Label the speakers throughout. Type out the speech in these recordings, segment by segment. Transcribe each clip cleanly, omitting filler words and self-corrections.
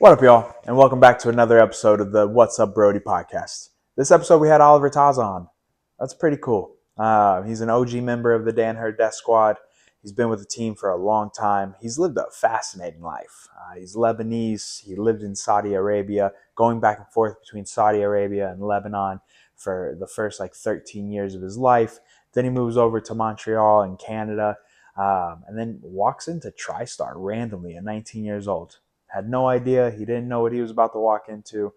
Speaker 1: What up, y'all? And welcome back to another episode of the What's Up Brodey podcast. This episode, we had Oliver Taza on. That's pretty cool. He's an OG member of the Danaher Death Squad. He's been with the team for a long time. He's lived a fascinating life. He's Lebanese. He lived in Saudi Arabia, going back and forth between Saudi Arabia and Lebanon for the first 13 years of his life. Then he moves over to Montreal in Canada, and then walks into Tristar randomly at 19 years old. Had no idea. He didn't know what he was about to walk into.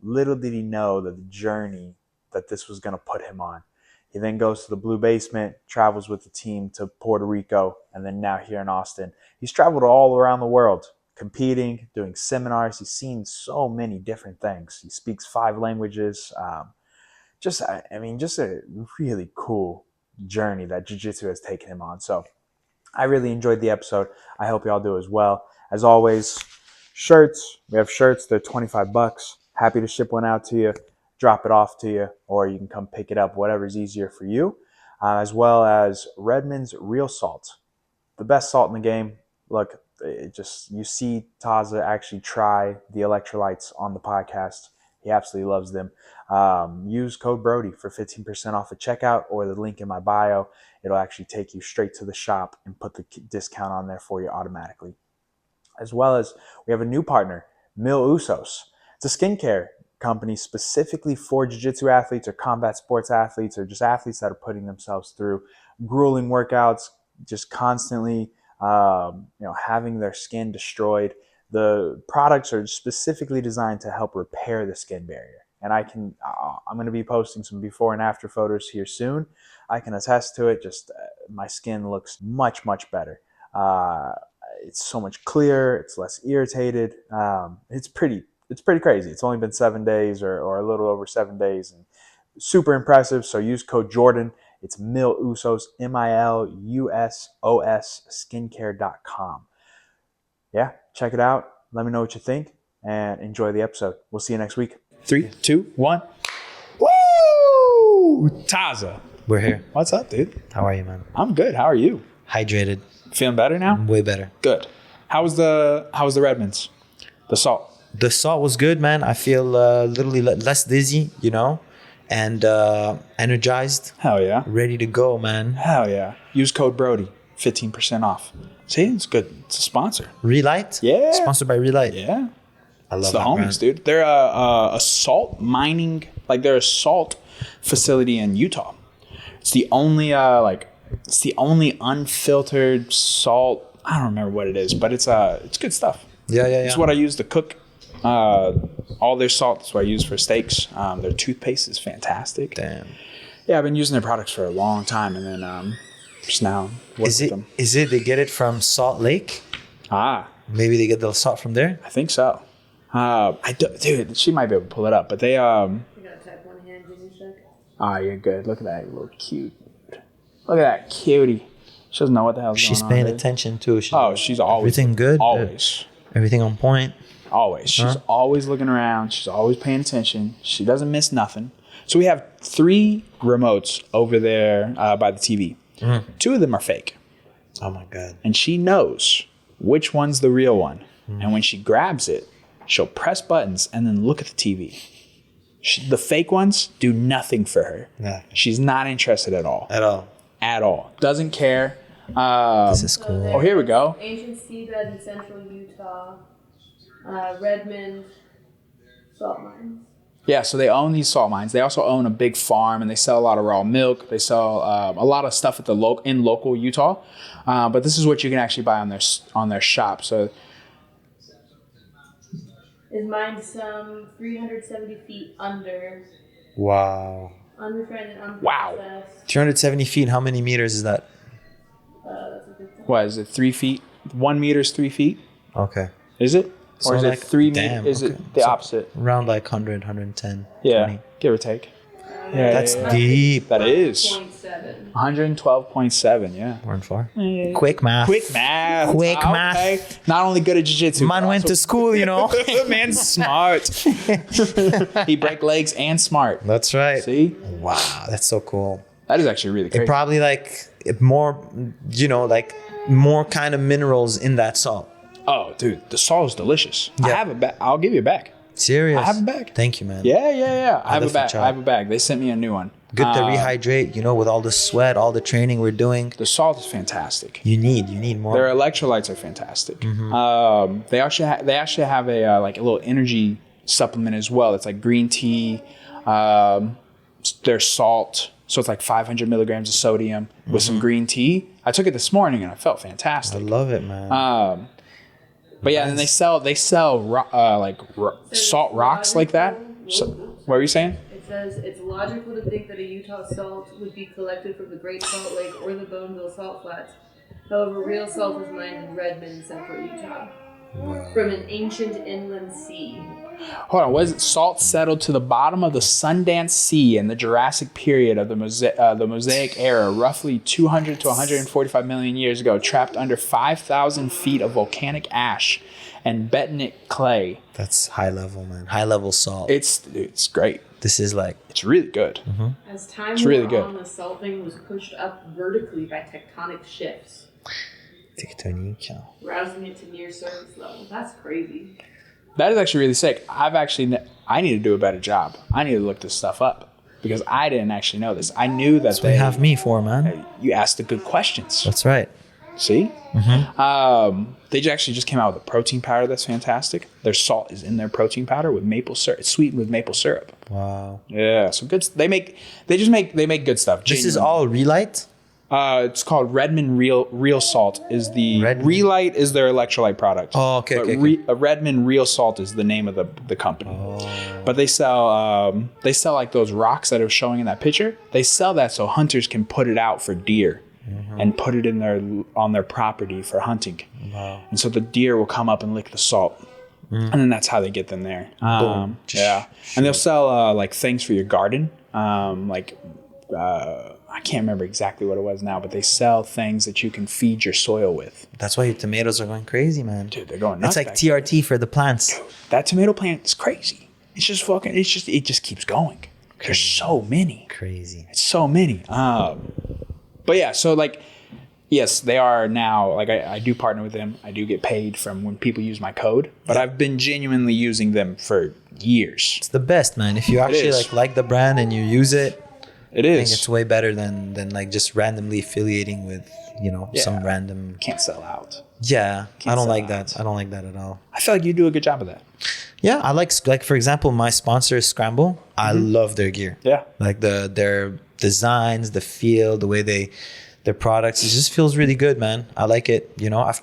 Speaker 1: Little did he know that the journey that this was going to put him on. He then goes to the Blue Basement, travels with the team to Puerto Rico, and then now here in Austin. He's traveled all around the world, competing, doing seminars. He's seen so many different things. He speaks 5 languages. Just a really cool journey that jiu-jitsu has taken him on. So I really enjoyed the episode. I hope y'all do as well. As always, shirts. We have shirts. They're $25. Happy to ship one out to you, drop it off to you, or you can come pick it up, whatever's easier for you. As well as Redmond's Real Salt, the best salt in the game. Look, you see Taza actually try the electrolytes on the podcast. He absolutely loves them. Use code Brodey for 15% off at checkout, or the link in my bio. It'll actually take you straight to the shop and put the discount on there for you automatically. As well as we have a new partner, Mil Usos. It's a skincare company specifically for jiu-jitsu athletes or combat sports athletes or just athletes that are putting themselves through grueling workouts, just constantly having their skin destroyed. The products are specifically designed to help repair the skin barrier. And I'm going to be posting some before and after photos here soon. I can attest to it. Just my skin looks much, much better. It's so much clearer. It's less irritated. It's pretty crazy. It's only been 7 days or a little over 7 days, and super impressive. So use code Jordan. It's Mil Usos, MILUSOS, skincare.com. Yeah, check it out. Let me know what you think and enjoy the episode. We'll see you next week. 3, 2, 1. Woo! Taza.
Speaker 2: We're here.
Speaker 1: What's up, dude?
Speaker 2: How are you, man?
Speaker 1: I'm good. How are you?
Speaker 2: Hydrated.
Speaker 1: Feeling better now?
Speaker 2: Way better.
Speaker 1: Good. How was the Redmonds? The salt?
Speaker 2: The salt was good, man. I feel literally less dizzy, and energized.
Speaker 1: Hell yeah.
Speaker 2: Ready to go, man.
Speaker 1: Hell yeah. Use code Brodey. 15% off. See, it's good. It's a sponsor.
Speaker 2: Relight?
Speaker 1: Yeah.
Speaker 2: Sponsored by Relight.
Speaker 1: Yeah.
Speaker 2: I love
Speaker 1: it's the
Speaker 2: that
Speaker 1: homies,
Speaker 2: brand.
Speaker 1: dude. They're a salt mining, they're a salt facility in Utah. It's the only unfiltered salt. I don't remember what it is, but it's good stuff.
Speaker 2: Yeah.
Speaker 1: It's what I use to cook. All their salt is what I use for steaks. Their toothpaste is fantastic.
Speaker 2: Damn.
Speaker 1: Yeah, I've been using their products for a long time, and then just now work with them.
Speaker 2: Is it they get it from Salt Lake? Maybe they get the salt from there?
Speaker 1: I think so. Dude, she might be able to pull it up, but they
Speaker 3: You gotta type one hand, give me a sec.
Speaker 1: you're good. Look at that little cute. Look at that cutie. She doesn't know what the hell's
Speaker 2: She's
Speaker 1: going on.
Speaker 2: paying
Speaker 1: Dude.
Speaker 2: attention too.
Speaker 1: She's always
Speaker 2: everything good.
Speaker 1: Always.
Speaker 2: Everything on point.
Speaker 1: Always. She's always looking around. She's always paying attention. She doesn't miss nothing. So we have 3 remotes over there by the TV. 2 of them are fake.
Speaker 2: Oh my God.
Speaker 1: And she knows which one's the real one. And when she grabs it, she'll press buttons and then look at the TV. The fake ones do nothing for her.
Speaker 2: Nothing.
Speaker 1: She's not interested at all.
Speaker 2: At all.
Speaker 1: Doesn't care.
Speaker 2: This is cool.
Speaker 1: Oh, here we go.
Speaker 3: Ancient seabed in central Utah. Redmond salt mines.
Speaker 1: Yeah, so they own these salt mines. They also own a big farm, and they sell a lot of raw milk. They sell a lot of stuff at the local Utah. But this is what you can actually buy on their shop. So
Speaker 3: Is mined some 370 feet under.
Speaker 2: Wow.
Speaker 3: Unrefined and unprocessed.
Speaker 1: Wow.
Speaker 2: 370 feet. How many meters is that?
Speaker 3: That's a good thing.
Speaker 1: what is it? 3 feet? 1 meter is 3 feet?
Speaker 2: Okay.
Speaker 1: Is it?
Speaker 2: So
Speaker 1: Or is it 3
Speaker 2: damn,
Speaker 1: meters? Is
Speaker 2: okay.
Speaker 1: it the opposite?
Speaker 2: Around 100, 110.
Speaker 1: Yeah,
Speaker 2: 20.
Speaker 1: give or take. Yeah,
Speaker 2: That's
Speaker 1: yeah.
Speaker 2: deep.
Speaker 1: That is
Speaker 3: 0.7.
Speaker 1: 112.7. Yeah.
Speaker 2: Weren't far.
Speaker 1: Yeah.
Speaker 2: Quick math.
Speaker 1: Quick math.
Speaker 2: Quick
Speaker 1: Okay.
Speaker 2: math.
Speaker 1: Not only good at jiu-jitsu.
Speaker 2: Man
Speaker 1: but
Speaker 2: went to
Speaker 1: also-
Speaker 2: school,
Speaker 1: Man's smart. He break legs and smart.
Speaker 2: That's right.
Speaker 1: See?
Speaker 2: Wow, that's so cool.
Speaker 1: That is actually really crazy.
Speaker 2: It probably more kind of minerals in that salt.
Speaker 4: Oh, dude, the salt is delicious. I
Speaker 2: Yeah.
Speaker 4: have a bag. I'll give you a bag.
Speaker 2: Serious?
Speaker 4: I have a bag.
Speaker 2: Thank you, man.
Speaker 4: Yeah. I have a
Speaker 2: definitely
Speaker 4: bag.
Speaker 2: try.
Speaker 4: I have a bag. They sent me a new one.
Speaker 2: Good to rehydrate, with all the sweat, all the training we're doing.
Speaker 4: The salt is fantastic.
Speaker 2: You need more.
Speaker 4: Their electrolytes are fantastic.
Speaker 2: Mm-hmm.
Speaker 4: They actually have a like a little energy supplement as well. It's like green tea. There's salt, so it's like 500 milligrams of sodium with some green tea. I took it this morning and I felt fantastic.
Speaker 2: I love it, man.
Speaker 4: But yeah, and they sell salt rocks like that. So, what were you saying?
Speaker 3: It says it's logical to think that a Utah salt would be collected from the Great Salt Lake or the Boneville Salt Flats. However, real salt is mined in Redmond, central Utah, from an ancient inland sea.
Speaker 4: Hold on, was it salt settled to the bottom of the Sundance Sea in the Jurassic period of the Mosaic era, roughly 200 to 145 million years ago, trapped under 5,000 feet of volcanic ash and bentonite clay?
Speaker 2: That's high level, man. High level salt.
Speaker 4: It's great.
Speaker 2: This is like
Speaker 4: It's really good.
Speaker 3: As time
Speaker 4: It's really
Speaker 3: went
Speaker 4: good.
Speaker 3: on, the salting was pushed up vertically by tectonic shifts,
Speaker 2: tectonique.
Speaker 3: rousing it to near surface level. That's crazy.
Speaker 4: That is actually really sick. I need to do a better job. I need to look this stuff up because I didn't actually know this. I knew that
Speaker 2: They have me for, man.
Speaker 4: You asked the good questions.
Speaker 2: That's right.
Speaker 4: See? They actually just came out with a protein powder that's fantastic. Their salt is in their protein powder with maple syrup. It's sweetened with maple syrup.
Speaker 2: Wow.
Speaker 4: Yeah, so good. They make good stuff.
Speaker 2: This is
Speaker 4: genuinely.
Speaker 2: all Relight?
Speaker 4: It's called Redmond Real Salt. Is the
Speaker 2: Redmond?
Speaker 4: Relight is their electrolyte product.
Speaker 2: Oh, okay,
Speaker 4: But
Speaker 2: okay.
Speaker 4: Redmond Real Salt is the name of the company.
Speaker 2: Oh.
Speaker 4: But they sell like those rocks that I was showing in that picture. They sell that so hunters can put it out for deer and put it on their property for hunting.
Speaker 2: Wow.
Speaker 4: And so the deer will come up and lick the salt. And then that's how they get them there.
Speaker 2: Boom.
Speaker 4: Yeah. And they'll sell like things for your garden. I can't remember exactly what it was now, but they sell things that you can feed your soil with.
Speaker 2: That's why your tomatoes are going crazy, man.
Speaker 4: Dude, they're going nuts.
Speaker 2: It's like
Speaker 4: back
Speaker 2: TRT for the plants.
Speaker 4: there. That tomato plant is crazy. It just keeps going. There's so many.
Speaker 2: Crazy.
Speaker 4: It's so many. But yeah, so like, yes, they are now, like I do partner with them. I do get paid from when people use my code, but I've been genuinely using them for years.
Speaker 2: It's the best, man. If you actually
Speaker 4: is.
Speaker 2: like the brand and you use it,
Speaker 4: It
Speaker 2: I think
Speaker 4: is.
Speaker 2: it's way better than like just randomly affiliating with, some random.
Speaker 4: Can't sell out.
Speaker 2: Yeah, I don't
Speaker 4: sell
Speaker 2: like
Speaker 4: out.
Speaker 2: that. I don't like that at all.
Speaker 4: I feel like you do a good job of that.
Speaker 2: Yeah, I like for example, my sponsor is Scramble. I love their gear.
Speaker 4: Yeah.
Speaker 2: Like their designs, the feel, the way their products. It just feels really good, man. I like it. I've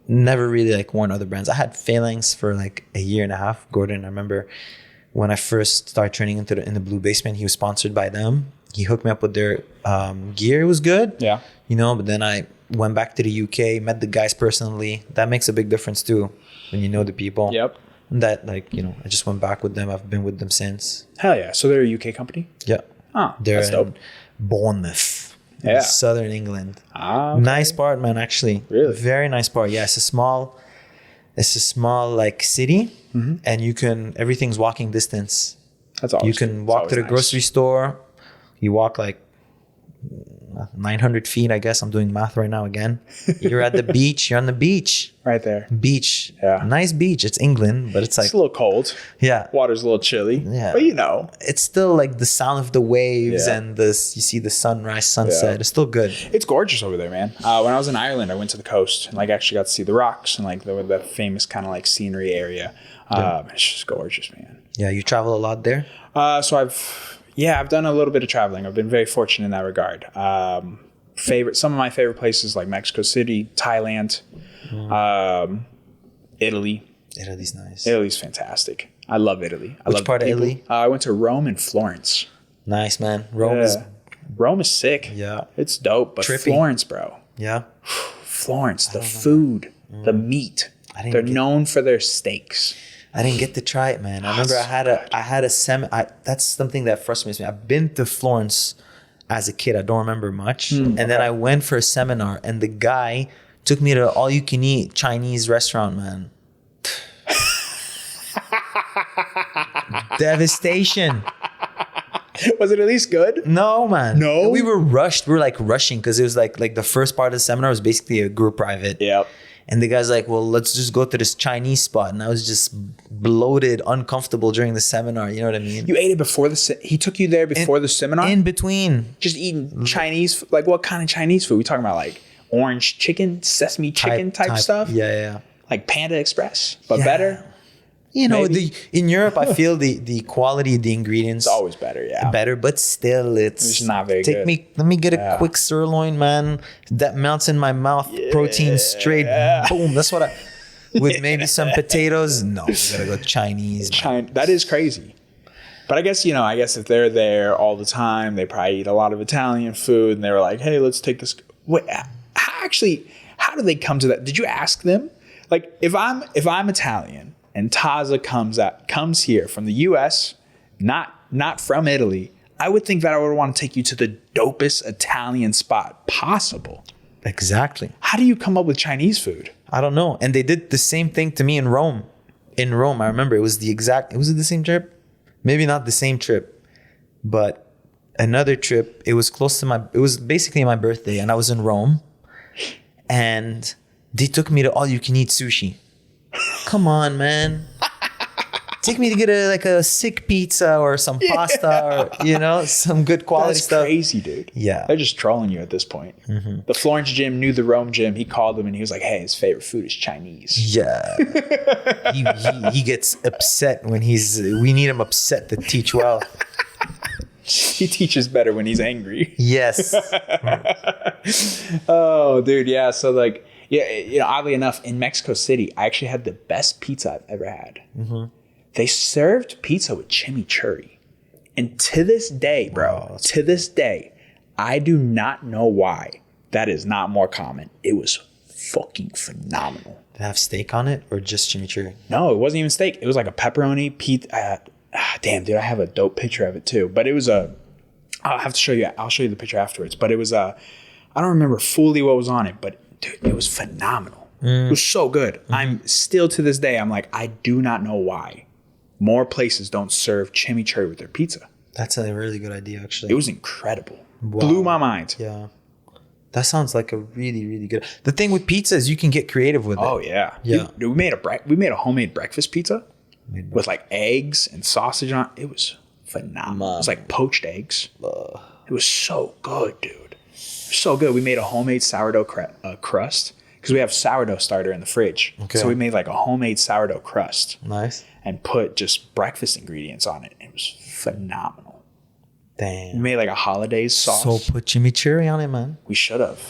Speaker 2: never really like worn other brands. I had Phalanx for like a year and a half. Gordon, I remember when I first started training in the Blue Basement, he was sponsored by them. He hooked me up with their gear. It was good.
Speaker 4: Yeah.
Speaker 2: But then I went back to the UK, met the guys personally. That makes a big difference too when you know the people.
Speaker 4: Yep.
Speaker 2: And that I just went back with them. I've been with them since.
Speaker 4: Hell yeah. So they're a UK company?
Speaker 2: Yeah.
Speaker 4: Oh,
Speaker 2: They're
Speaker 4: that's dope.
Speaker 2: in Bournemouth.
Speaker 4: Yeah.
Speaker 2: Southern England.
Speaker 4: Ah, okay.
Speaker 2: Nice part, man, actually.
Speaker 4: Really?
Speaker 2: Very nice part. Yeah, it's a small like city, and everything's walking distance.
Speaker 4: That's awesome.
Speaker 2: You can walk to the grocery store. You walk like 900 feet, I guess. I'm doing math right now again. You're at the beach. You're on the beach.
Speaker 4: Right there.
Speaker 2: Beach.
Speaker 4: Yeah.
Speaker 2: Nice beach. It's England, but it's like,
Speaker 4: It's a little cold.
Speaker 2: yeah.
Speaker 4: Water's a little chilly.
Speaker 2: Yeah.
Speaker 4: But
Speaker 2: It's still like the sound of the waves
Speaker 4: Yeah.
Speaker 2: and you see the sunrise, sunset.
Speaker 4: Yeah.
Speaker 2: It's still good.
Speaker 4: It's gorgeous over there, man. When I was in Ireland, I went to the coast and like actually got to see the rocks and like the famous kind of like scenery area. It's just gorgeous, man.
Speaker 2: Yeah. You travel a lot there?
Speaker 4: So I've done a little bit of traveling. I've been very fortunate in that regard. Some of my favorite places like Mexico City, Thailand, Italy.
Speaker 2: Italy's nice.
Speaker 4: Italy's fantastic. I love Italy.
Speaker 2: Which part of Italy?
Speaker 4: I went to Rome and Florence.
Speaker 2: Nice, man. Rome is,
Speaker 4: Rome is sick.
Speaker 2: yeah.
Speaker 4: It's dope. But
Speaker 2: Trippy.
Speaker 4: Florence, bro.
Speaker 2: Yeah.
Speaker 4: Florence, the food, the meat.
Speaker 2: didn't
Speaker 4: They're
Speaker 2: get-
Speaker 4: known for their steaks.
Speaker 2: I didn't get to try it, man. I remember I had a that's something that frustrates me. I've been to Florence as a kid. I don't remember much. And then I went for a seminar and the guy took me to all you can eat Chinese restaurant, man. Devastation.
Speaker 4: Was it at least good?
Speaker 2: No, man.
Speaker 4: No?
Speaker 2: And we were rushed. We were like rushing because it was like the first part of the seminar was basically a group private.
Speaker 4: Yep.
Speaker 2: And the guy's like, well, let's just go to this Chinese spot. And I was just bloated, uncomfortable during the seminar. You know what I mean?
Speaker 4: You ate it before he took you there before the seminar?
Speaker 2: In between.
Speaker 4: Just eating Chinese, like what kind of Chinese food? We talking about like orange chicken, sesame chicken type stuff?
Speaker 2: Yeah.
Speaker 4: Like Panda Express, but better?
Speaker 2: You know,
Speaker 4: Maybe.
Speaker 2: in Europe, I feel the quality of the ingredients
Speaker 4: It's always better, yeah.
Speaker 2: better, but still it's
Speaker 4: not very good.
Speaker 2: Let me get a quick sirloin, man. That melts in my mouth. Protein straight. Boom. That's what with maybe some potatoes. No, you gotta go Chinese.
Speaker 4: That is crazy. But I guess, if they're there all the time, they probably eat a lot of Italian food and they were like, hey, let's take this. Wait, how do they come to that? Did you ask them? Like if I'm Italian and Taza comes here from the US, not from Italy, I would think that I would want to take you to the dopest Italian spot possible.
Speaker 2: Exactly.
Speaker 4: How do you come up with Chinese food?
Speaker 2: I don't know. And they did the same thing to me in Rome. In Rome, I remember was it the same trip? Maybe not the same trip, but another trip. It was it was basically my birthday and I was in Rome and they took me to all you can eat sushi. Come on, man. Take me to get a sick pizza or some pasta or, some good quality stuff.
Speaker 4: That's crazy, dude.
Speaker 2: Yeah.
Speaker 4: They're just trolling you at this point. Mm-hmm. The Florence gym knew the Rome gym. He called them and he was like, hey, his favorite food is Chinese.
Speaker 2: Yeah. he gets upset when we need him upset to teach well.
Speaker 4: He teaches better when he's angry.
Speaker 2: Yes.
Speaker 4: Oh, dude. Yeah. So like, oddly enough, in Mexico City, I actually had the best pizza I've ever had. Mm-hmm. They served pizza with chimichurri. And to this day, bro, I do not know why that is not more common. It was fucking phenomenal.
Speaker 2: Did it have steak on it or just chimichurri?
Speaker 4: No, it wasn't even steak. It was like a pepperoni pizza. Damn, dude, I have a dope picture of it too. But it was I'll have to show you. I'll show you the picture afterwards. But it was I don't remember fully what was on it, but dude, it was phenomenal. It was so good. Mm-hmm. I'm still to this day, I'm like, I do not know why more places don't serve chimichurri with their pizza.
Speaker 2: That's a really good idea, actually.
Speaker 4: It was incredible.
Speaker 2: Wow.
Speaker 4: Blew my mind.
Speaker 2: Yeah. That sounds like a really, really good. The thing with pizza is you can get creative with it.
Speaker 4: Oh yeah.
Speaker 2: Yeah.
Speaker 4: Dude, we made a homemade breakfast pizza with like eggs and sausage on it. It was phenomenal. It was like poached eggs. It was so good, dude. So good. We made a homemade sourdough crust because we have sourdough starter in the fridge. Okay. So we made like a homemade sourdough crust.
Speaker 2: Nice.
Speaker 4: And put just breakfast ingredients on it. It was phenomenal.
Speaker 2: Damn.
Speaker 4: We made like a hollandaise sauce.
Speaker 2: So put chimichurri on it, man.
Speaker 4: We should have.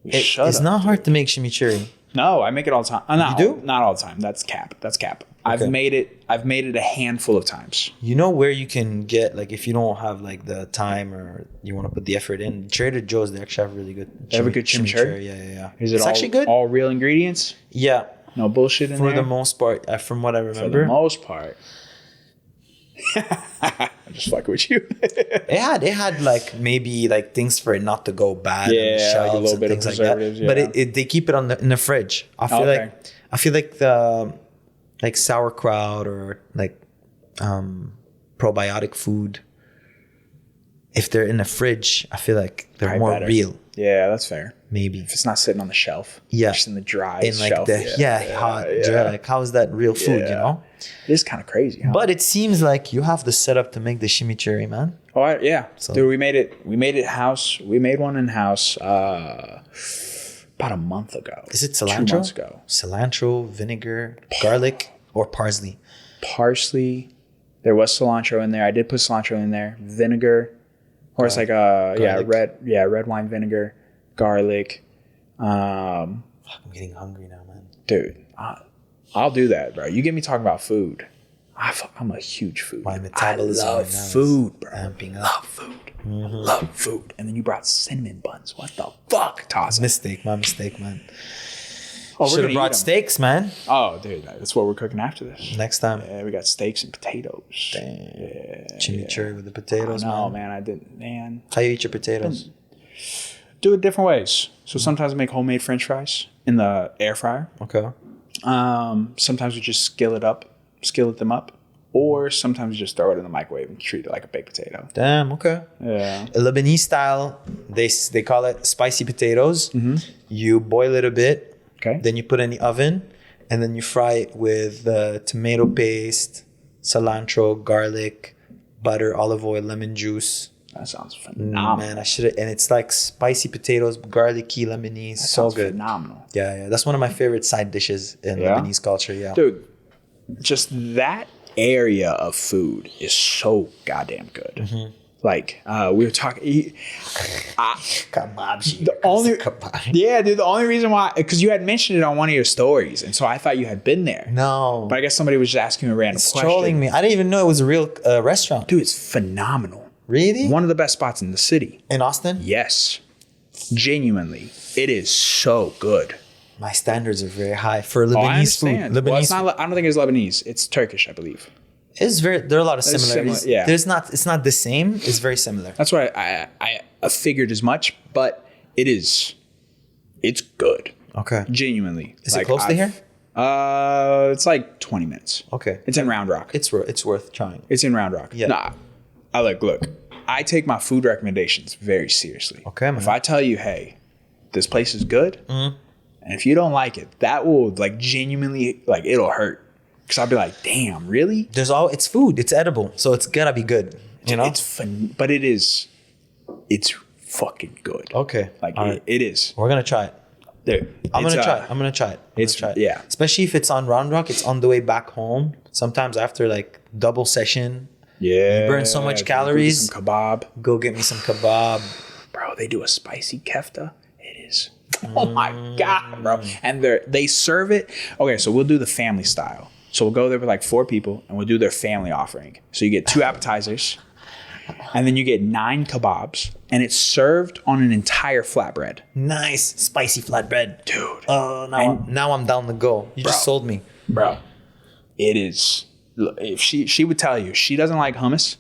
Speaker 2: It's not hard to make chimichurri.
Speaker 4: No, I make it all the time.
Speaker 2: You do?
Speaker 4: Not all the time. That's cap. Okay. I've made it a handful of times.
Speaker 2: You know where you can get, like, if you don't have like the time or you want to put the effort in, Trader Joe's, they actually have really good
Speaker 4: chimichurri?
Speaker 2: Yeah.
Speaker 4: Is it
Speaker 2: actually good?
Speaker 4: All real ingredients?
Speaker 2: Yeah.
Speaker 4: No bullshit in there?
Speaker 2: For the most part, from what I remember.
Speaker 4: For the most part. I'm just fucking with you.
Speaker 2: It had like maybe like things for it not to go bad.
Speaker 4: Yeah, like a little bit of preservatives.
Speaker 2: Like that. But they keep it in the fridge. I feel like the like sauerkraut or like probiotic food, if they're in the fridge, I feel like they're probably more better. Real.
Speaker 4: Yeah, that's fair.
Speaker 2: Maybe
Speaker 4: if it's not sitting on the shelf.
Speaker 2: Yeah,
Speaker 4: just in the dry
Speaker 2: in like
Speaker 4: shelf.
Speaker 2: Hot. Dry. Like, how is that real food? You know,
Speaker 4: it is kind of crazy. Huh?
Speaker 2: But it seems like you have the setup to make the chimichurri, man.
Speaker 4: Oh yeah, so. Dude, we made it house. We made one in house about a month ago.
Speaker 2: Is it cilantro?
Speaker 4: 2 months ago.
Speaker 2: Cilantro, vinegar, garlic, or parsley?
Speaker 4: Parsley. There was cilantro in there. I did put cilantro in there. Vinegar. Or it's like red wine vinegar, garlic.
Speaker 2: I'm getting hungry now, man.
Speaker 4: Dude, I'll do that, bro. You get me talking about food. I'm a huge food.
Speaker 2: My metabolism.
Speaker 4: I love food, bro.
Speaker 2: Amping up.
Speaker 4: Love food. Mm-hmm. Love food. And then you brought cinnamon buns. What the fuck, Taza?
Speaker 2: My mistake, man.
Speaker 4: Oh,
Speaker 2: should have brought steaks, man.
Speaker 4: Oh, dude, that's what we're cooking after this.
Speaker 2: Next time.
Speaker 4: Yeah, we got steaks and potatoes.
Speaker 2: Damn. Yeah, chimichurri with the potatoes,
Speaker 4: no, man. I didn't, man.
Speaker 2: How you eat your potatoes?
Speaker 4: Do it different ways. So sometimes I make homemade French fries in the air fryer.
Speaker 2: Okay.
Speaker 4: Sometimes we just skillet them up. Or sometimes you just throw it in the microwave and treat it like a baked potato.
Speaker 2: Damn, okay.
Speaker 4: Yeah.
Speaker 2: Lebanese style, they call it spicy potatoes. Mm-hmm. You boil it a bit.
Speaker 4: Okay.
Speaker 2: Then you put in the oven, and then you fry it with tomato paste, cilantro, garlic, butter, olive oil, lemon juice.
Speaker 4: That sounds phenomenal.
Speaker 2: Man, I should have. And it's like spicy potatoes, garlicky, Lebanese.
Speaker 4: That
Speaker 2: So
Speaker 4: sounds
Speaker 2: good.
Speaker 4: phenomenal.
Speaker 2: Yeah. That's one of my favorite side dishes in Lebanese culture. Yeah.
Speaker 4: Dude, just that area of food is so goddamn good.
Speaker 2: Mm-hmm.
Speaker 4: Like, we were talking.
Speaker 2: Kebab.
Speaker 4: The only reason why, because you had mentioned it on one of your stories, and so I thought you had been there.
Speaker 2: No.
Speaker 4: But I guess somebody was just asking a random question.
Speaker 2: Trolling me. I didn't even know it was a real restaurant.
Speaker 4: Dude, it's phenomenal.
Speaker 2: Really?
Speaker 4: One of the best spots in the city.
Speaker 2: In Austin?
Speaker 4: Yes. Genuinely. It is so good.
Speaker 2: My standards are very high for Lebanese
Speaker 4: I understand.
Speaker 2: food.
Speaker 4: Well, it's not, I don't think it's Lebanese. It's Turkish, I believe.
Speaker 2: There are a lot of similarities.
Speaker 4: Similar, yeah.
Speaker 2: It's not the same. It's very similar.
Speaker 4: That's why I figured as much, but it's good.
Speaker 2: Okay.
Speaker 4: Genuinely.
Speaker 2: Is it close to here?
Speaker 4: It's like 20 minutes.
Speaker 2: Okay.
Speaker 4: It's in Round Rock.
Speaker 2: It's worth trying.
Speaker 4: It's in Round Rock.
Speaker 2: Yeah.
Speaker 4: Nah. Look. I take my food recommendations very seriously.
Speaker 2: Okay, man.
Speaker 4: If I tell you, hey, this place is good, and if you don't like it, that will like genuinely like it'll hurt. Because I'll be like, damn, really?
Speaker 2: It's food. It's edible, so it's gotta be good. You know.
Speaker 4: It's fun, but it's fucking good.
Speaker 2: Okay.
Speaker 4: Like
Speaker 2: All right.
Speaker 4: it is.
Speaker 2: We're gonna try it.
Speaker 4: Dude,
Speaker 2: I'm gonna try it.
Speaker 4: Yeah.
Speaker 2: Especially if it's on Round Rock, it's on the way back home. Sometimes after like double session,
Speaker 4: Yeah.
Speaker 2: you burn so much calories.
Speaker 4: Some kebab.
Speaker 2: Go get me some kebab.
Speaker 4: Bro, they do a spicy kefta. It is. Oh my God, bro. And they serve it. Okay, so we'll do the family style. So we'll go there with like 4 people and we'll do their family offering. So you get 2 appetizers and then you get 9 kebabs and it's served on an entire flatbread.
Speaker 2: Nice spicy flatbread,
Speaker 4: Dude.
Speaker 2: Oh, now I'm down to go. You just sold me,
Speaker 4: Bro, it is. If she would tell you she doesn't like hummus,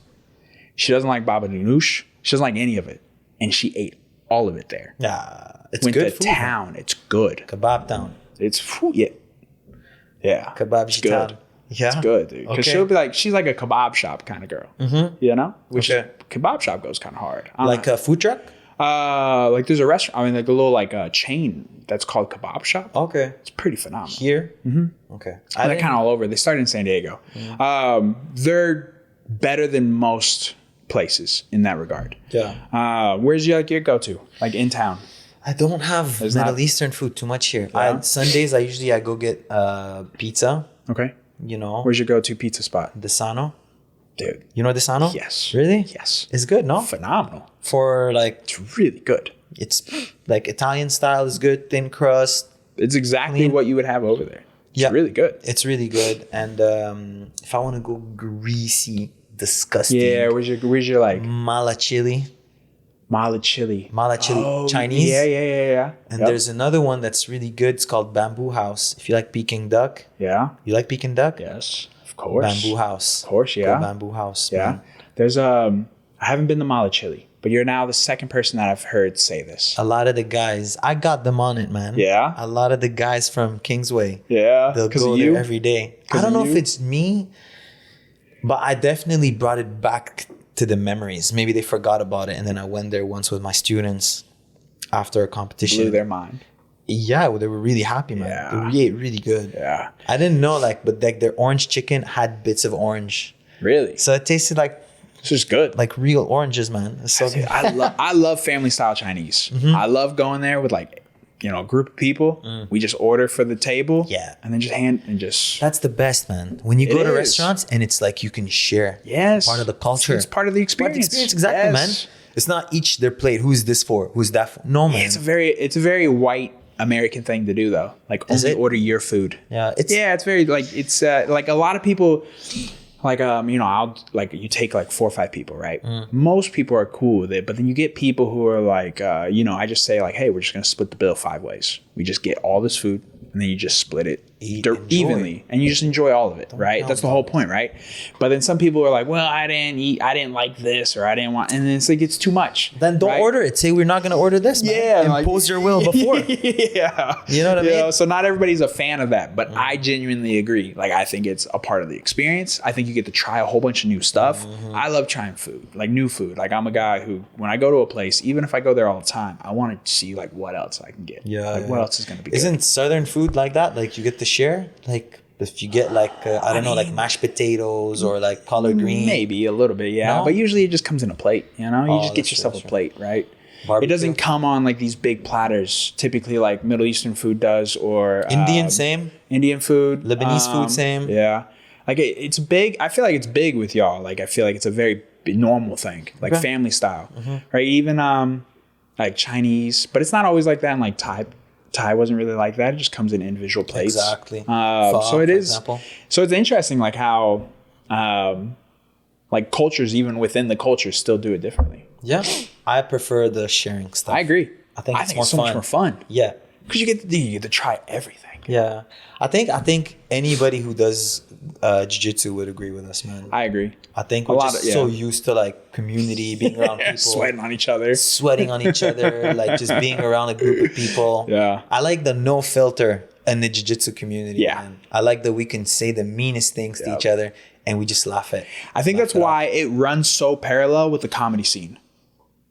Speaker 4: she doesn't like baba ganoush, she doesn't like any of it, and she ate all of it there.
Speaker 2: Yeah, it's
Speaker 4: Went
Speaker 2: good
Speaker 4: to
Speaker 2: food.
Speaker 4: town. It's good.
Speaker 2: Kebab town.
Speaker 4: It's yeah.
Speaker 2: Kebab
Speaker 4: It's good.
Speaker 2: town. Yeah,
Speaker 4: It's good, dude. Because she'll be like, she's like a kebab shop kind of girl. Mm-hmm. You know, which kebab shop goes kind of hard.
Speaker 2: Like a food truck.
Speaker 4: Like there's a restaurant. I mean, like a little like a chain that's called Kebab Shop.
Speaker 2: Okay,
Speaker 4: It's pretty phenomenal.
Speaker 2: here. Mm-hmm. Okay,
Speaker 4: They're kind of all over. They started in San Diego. They're better than most places in that regard.
Speaker 2: Yeah.
Speaker 4: Where's your go-to? Like in town?
Speaker 2: I don't have Middle Eastern food too much here.
Speaker 4: Yeah?
Speaker 2: Sundays I usually go get pizza.
Speaker 4: Okay.
Speaker 2: You know,
Speaker 4: Where's your go-to pizza spot?
Speaker 2: Desano.
Speaker 4: Dude.
Speaker 2: You know Desano?
Speaker 4: Yes.
Speaker 2: Really?
Speaker 4: Yes.
Speaker 2: It's good, no?
Speaker 4: Phenomenal.
Speaker 2: For like,
Speaker 4: It's really good.
Speaker 2: it's like Italian style is good, thin crust.
Speaker 4: It's exactly what you would have over there. It's
Speaker 2: Yeah.
Speaker 4: really good.
Speaker 2: It's really good. And if I want to go greasy, disgusting.
Speaker 4: Yeah, where's your like
Speaker 2: Mala chili.
Speaker 4: mala chili?
Speaker 2: Chinese.
Speaker 4: Yeah.
Speaker 2: And
Speaker 4: Yep.
Speaker 2: there's another one that's really good. It's called Bamboo House. If you like Peking duck,
Speaker 4: Yeah.
Speaker 2: you like Peking duck?
Speaker 4: Yes. Of course.
Speaker 2: Bamboo House.
Speaker 4: Of course,
Speaker 2: Go
Speaker 4: yeah.
Speaker 2: Bamboo House.
Speaker 4: Yeah.
Speaker 2: man.
Speaker 4: There's I haven't been to mala chili, but you're now the second person that I've heard say this.
Speaker 2: A lot of the guys, I got them on it, man.
Speaker 4: Yeah?
Speaker 2: A lot of the guys from Kingsway,
Speaker 4: Yeah.
Speaker 2: they'll
Speaker 4: Because
Speaker 2: go
Speaker 4: of
Speaker 2: there
Speaker 4: you?
Speaker 2: every day.
Speaker 4: 'Cause
Speaker 2: I don't
Speaker 4: of
Speaker 2: know if
Speaker 4: you?
Speaker 2: it's me, but I definitely brought it back to the memories. Maybe they forgot about it, and then I went there once with my students after a competition.
Speaker 4: Blew their mind.
Speaker 2: Yeah, well, they were really happy, man.
Speaker 4: Yeah.
Speaker 2: They really ate really good.
Speaker 4: Yeah.
Speaker 2: I didn't know, but like their orange chicken had bits of orange,
Speaker 4: Really?
Speaker 2: so it tasted
Speaker 4: It's just good.
Speaker 2: like real oranges, man. It's so good.
Speaker 4: I love family style Chinese.
Speaker 2: Mm-hmm.
Speaker 4: I love going there with like, a group of people. We just order for the table.
Speaker 2: Mm. Yeah.
Speaker 4: And then just
Speaker 2: That's the best, man. When you go to
Speaker 4: is.
Speaker 2: restaurants and it's like you can share.
Speaker 4: yes.
Speaker 2: Part of the culture.
Speaker 4: It's part of the experience.
Speaker 2: Exactly,
Speaker 4: Yes.
Speaker 2: man. It's not each their plate. Who's this for? Who's that for? No, man.
Speaker 4: It's a very white American thing to do though. Like only
Speaker 2: it?
Speaker 4: order your food.
Speaker 2: Yeah,
Speaker 4: It's very like it's like a lot of people like I'll like you take like 4 or 5 people, right? Most people are cool with it, but then you get people who are like I just say like, hey, we're just gonna split the bill 5 ways. We just get all this food and then you just split it
Speaker 2: enjoy.
Speaker 4: evenly, and you just enjoy all of it, right? That's the whole point, right? But then some people are like, well, I didn't like this, or I didn't want, and then it's like, it's too much.
Speaker 2: Then don't order it. Say we're not going to order this, man.
Speaker 4: Yeah.
Speaker 2: Impose your will before.
Speaker 4: Yeah.
Speaker 2: You know what I mean?
Speaker 4: So not everybody's a fan of that, but I genuinely agree. Like, I think it's a part of the experience. I think you get to try a whole bunch of new stuff. I love trying food, like new food. Like, I'm a guy who, when I go to a place, even if I go there all the time, I want to see like what else I can get.
Speaker 2: Yeah.
Speaker 4: Like, what else is going to be
Speaker 2: Isn't
Speaker 4: good?
Speaker 2: Southern food like that? Like, you get to share? Like, if you get like, I don't know, like mashed potatoes or like collard green.
Speaker 4: Maybe a little bit, yeah.
Speaker 2: No?
Speaker 4: But usually it just comes in a plate, you know? You just get
Speaker 2: that's
Speaker 4: yourself
Speaker 2: true,
Speaker 4: a
Speaker 2: that's
Speaker 4: plate, right?
Speaker 2: Barbecue.
Speaker 4: It doesn't come on like these big platters, typically like Middle Eastern food does, or
Speaker 2: Indian, same.
Speaker 4: Indian food.
Speaker 2: Lebanese food, same.
Speaker 4: Yeah. Like, it's big. I feel like it's big with y'all. Like, I feel like it's a very normal thing, like family style, right? Even like Chinese, but it's not always like that. And like Thai wasn't really like that. It just comes in individual plates.
Speaker 2: Exactly.
Speaker 4: So it
Speaker 2: for
Speaker 4: is.
Speaker 2: example.
Speaker 4: So it's interesting, like how, like cultures, even within the cultures, still do it differently.
Speaker 2: Yeah. I prefer the sharing stuff.
Speaker 4: I agree.
Speaker 2: I think it's
Speaker 4: it's
Speaker 2: more
Speaker 4: so
Speaker 2: fun.
Speaker 4: much more fun
Speaker 2: Yeah.
Speaker 4: because you get to try everything.
Speaker 2: Yeah. I think anybody who does jiu-jitsu would agree with us, man.
Speaker 4: I agree.
Speaker 2: I think
Speaker 4: A
Speaker 2: we're
Speaker 4: lot
Speaker 2: just
Speaker 4: of-
Speaker 2: so
Speaker 4: yeah.
Speaker 2: used to like community, being around people,
Speaker 4: Sweating on each other.
Speaker 2: sweating on each other, like just being around a group of people.
Speaker 4: Yeah.
Speaker 2: I like the no filter in the jiu-jitsu community.
Speaker 4: Yeah.
Speaker 2: Man. I like that we can say the meanest things to each other and we just laugh at.
Speaker 4: I think that's why it runs so parallel with the comedy scene.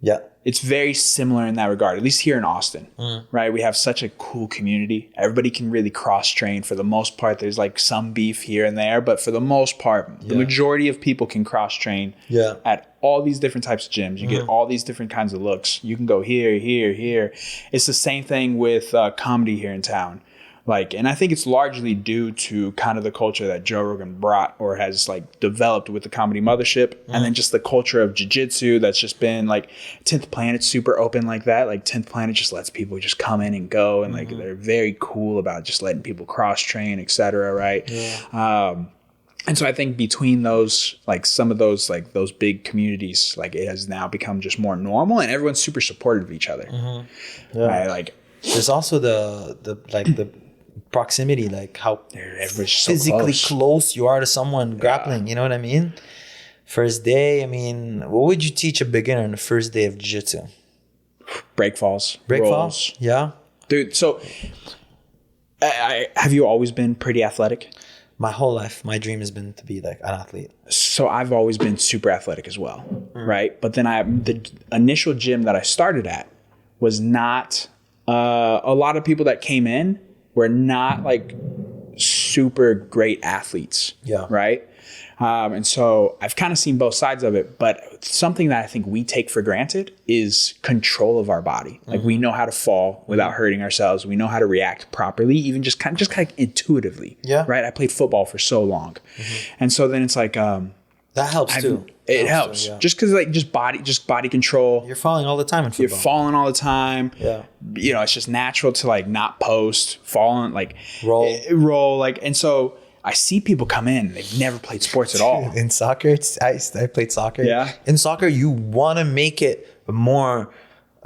Speaker 2: Yeah.
Speaker 4: It's very similar in that regard, at least here in Austin, right? We have such a cool community. Everybody can really cross train for the most part. There's like some beef here and there, but for the most part, the majority of people can cross train at all these different types of gyms. You get all these different kinds of looks. You can go here, here, here. It's the same thing with comedy here in town. Like, and I think it's largely due to kind of the culture that Joe Rogan brought or has like developed with the Comedy Mothership, and then just the culture of jiu-jitsu that's just been like 10th Planet's super open like that. Like 10th Planet just lets people just come in and go, and like they're very cool about just letting people cross train, etc. Right? And so I think between those, like some of those, like those big communities, like it has now become just more normal, and everyone's super supportive of each other. Right? Like,
Speaker 2: there's also the proximity, like how
Speaker 4: everybody's so
Speaker 2: physically close you are to someone grappling. You know what I mean? First day, I mean, what would you teach a beginner on the first day of jiu-jitsu?
Speaker 4: break falls,
Speaker 2: Break
Speaker 4: rolls.
Speaker 2: falls? Yeah.
Speaker 4: Dude, so have you always been pretty athletic?
Speaker 2: My whole life, my dream has been to be like an athlete.
Speaker 4: So I've always been super athletic as well, right? But then the initial gym that I started at was not, a lot of people that came in were not like super great athletes, right? And so I've kind of seen both sides of it, but something that I think we take for granted is control of our body. Like we know how to fall without hurting ourselves. We know how to react properly, even just kind of intuitively. Yeah. Right. I played football for so long. And so then it's like,
Speaker 2: that helps too.
Speaker 4: It helps. Just because like just body control.
Speaker 2: You're falling all the time in football.
Speaker 4: You're falling all the time.
Speaker 2: Yeah.
Speaker 4: You know, it's just natural to like not post, falling, like
Speaker 2: roll.
Speaker 4: Like, and so I see people come in, they've never played sports at all.
Speaker 2: In soccer, I played soccer.
Speaker 4: Yeah.
Speaker 2: In soccer, you want to make it more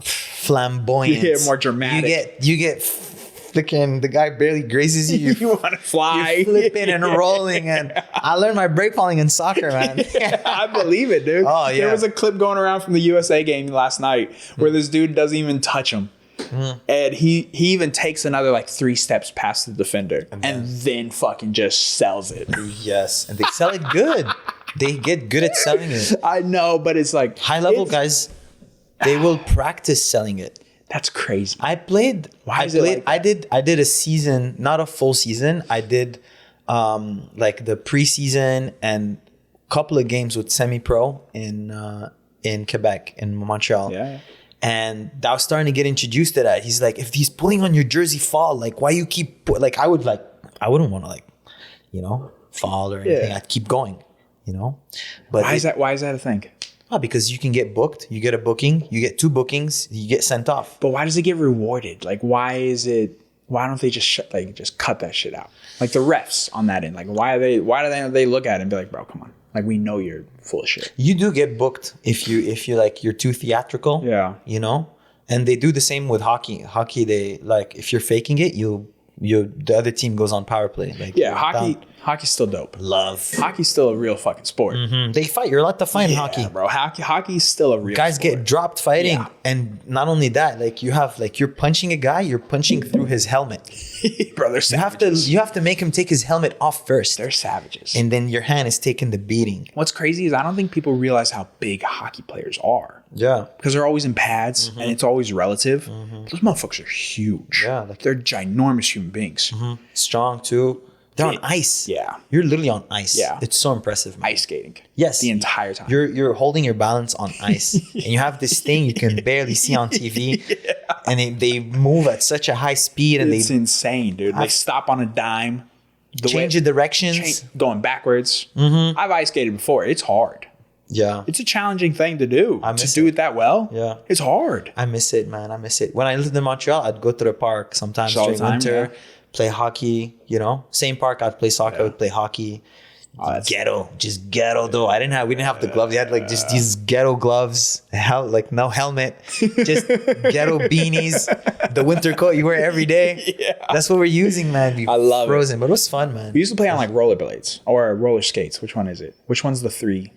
Speaker 2: flamboyant.
Speaker 4: Yeah, more dramatic.
Speaker 2: You get flicking, the guy barely grazes you.
Speaker 4: You want to fly.
Speaker 2: You're flipping and rolling. And I learned my break falling in soccer, man.
Speaker 4: I believe it, dude.
Speaker 2: Oh, yeah.
Speaker 4: There was a clip going around from the USA game last night where this dude doesn't even touch him. And he even takes another like 3 steps past the defender and then fucking just sells it.
Speaker 2: Yes. And they sell it good. They get good at selling it.
Speaker 4: I know, but it's like
Speaker 2: high level guys, they will practice selling it.
Speaker 4: That's crazy.
Speaker 2: I did a season, not a full season. I did like the preseason and a couple of games with semi-pro in Quebec, in Montreal.
Speaker 4: Yeah.
Speaker 2: And I was starting to get introduced to that. He's like, if he's pulling on your jersey, fall. Like, why you keep I wouldn't want to fall or anything. I'd keep going, But
Speaker 4: why is that a thing?
Speaker 2: Because you can get booked. You get a booking. You get 2 bookings. You get sent off.
Speaker 4: But why does it get rewarded? Like, why don't they just cut that shit out? Like the refs on that end. Like, why do they look at it and be like, bro, come on. Like, we know you're full of shit.
Speaker 2: You do get booked if you're too theatrical.
Speaker 4: Yeah.
Speaker 2: And they do the same with hockey. Hockey, they like if you're faking it, the other team goes on power play. Like
Speaker 4: Yeah, hockey's still dope.
Speaker 2: love.
Speaker 4: Hockey's still a real fucking sport.
Speaker 2: They fight. You're allowed to fight in hockey.
Speaker 4: Bro. Hockey's still a real
Speaker 2: Guys
Speaker 4: sport.
Speaker 2: get dropped fighting,
Speaker 4: Yeah.
Speaker 2: and not only that, like you have like you're punching a guy, you're punching through his helmet.
Speaker 4: Bro, they're savages.
Speaker 2: You have to make him take his helmet off first,
Speaker 4: They're savages.
Speaker 2: and then your hand is taking the beating.
Speaker 4: What's crazy is I don't think people realize how big hockey players are.
Speaker 2: Yeah,
Speaker 4: Because they're always in pads and it's always relative. Those motherfuckers are huge.
Speaker 2: Yeah, like-
Speaker 4: they're ginormous human beings.
Speaker 2: strong too. They're on ice.
Speaker 4: Yeah.
Speaker 2: You're literally on ice.
Speaker 4: Yeah.
Speaker 2: It's so impressive, man.
Speaker 4: Ice skating.
Speaker 2: Yes,
Speaker 4: The entire time.
Speaker 2: You're holding your balance on ice, and you have this thing you can barely see on TV, and they move at such a high speed, and
Speaker 4: It's
Speaker 2: they
Speaker 4: insane, dude. They stop on a dime.
Speaker 2: change the directions.
Speaker 4: Going backwards. I've ice skated before. It's hard.
Speaker 2: Yeah,
Speaker 4: It's a challenging thing to do.
Speaker 2: I
Speaker 4: To
Speaker 2: miss
Speaker 4: do
Speaker 2: it.
Speaker 4: it that well.
Speaker 2: Yeah.
Speaker 4: It's hard.
Speaker 2: I miss it, man. I miss it. When I lived in Montreal, I'd go to the park sometimes
Speaker 4: All the
Speaker 2: during
Speaker 4: time,
Speaker 2: winter,
Speaker 4: yeah.
Speaker 2: play hockey. You know, same park. I'd play soccer. I would play hockey.
Speaker 4: That's
Speaker 2: Ghetto, just ghetto though. We didn't have the gloves. We had like just these ghetto gloves. Like no helmet, just ghetto beanies. The winter coat you wear every day.
Speaker 4: Yeah.
Speaker 2: That's what we're using, man.
Speaker 4: I love it.
Speaker 2: Frozen, but it was fun, man.
Speaker 4: We used to play on like rollerblades or roller skates. Which one is it? Which one's the 3?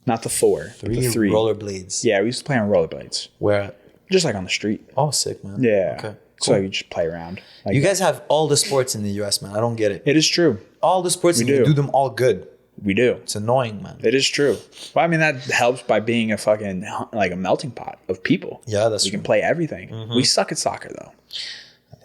Speaker 4: Not the 4. The 3.
Speaker 2: Rollerblades.
Speaker 4: Yeah, we used to play on rollerblades.
Speaker 2: Where?
Speaker 4: Just like on the street.
Speaker 2: Oh, sick, man.
Speaker 4: Yeah.
Speaker 2: Okay.
Speaker 4: So you just play around. Like
Speaker 2: You guys have all the sports in the U.S., man. I don't get it.
Speaker 4: It is true.
Speaker 2: All the sports, and you
Speaker 4: do.
Speaker 2: do them all good.
Speaker 4: We do.
Speaker 2: It's annoying, man.
Speaker 4: It is true. Well, I mean, that helps by being a fucking, like a melting pot of people.
Speaker 2: Yeah, that's
Speaker 4: We
Speaker 2: true.
Speaker 4: can play everything. We suck at soccer, though.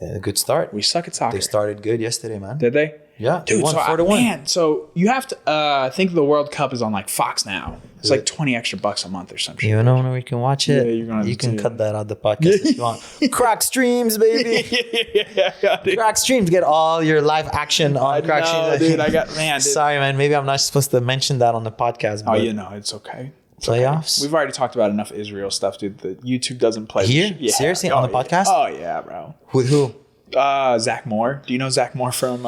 Speaker 2: A good start.
Speaker 4: We suck at soccer.
Speaker 2: They started good yesterday, man.
Speaker 4: Did they?
Speaker 2: Yeah,
Speaker 4: Dude,
Speaker 2: they won
Speaker 4: so
Speaker 2: 4-1.
Speaker 4: man, so you have to think the World Cup is on like Fox now. It's like $20 extra a month or some shit.
Speaker 2: You know where you can watch it?
Speaker 4: Yeah, you're gonna
Speaker 2: you can
Speaker 4: see
Speaker 2: cut that out the podcast if you want. Crack streams, baby.
Speaker 4: dude.
Speaker 2: Crack streams. Get all your live action on Crack
Speaker 4: No,
Speaker 2: streams.
Speaker 4: dude, I got man. Dude.
Speaker 2: Sorry, man. Maybe I'm not supposed to mention that on the podcast.
Speaker 4: Oh,
Speaker 2: But
Speaker 4: you know, it's okay.
Speaker 2: playoffs.
Speaker 4: We've already talked about enough Israel stuff, dude. The YouTube doesn't play
Speaker 2: Here?
Speaker 4: Yeah.
Speaker 2: Seriously? On the
Speaker 4: yeah.
Speaker 2: podcast?
Speaker 4: Oh yeah, bro.
Speaker 2: With who?
Speaker 4: Zach Moore. Do you know Zach Moore from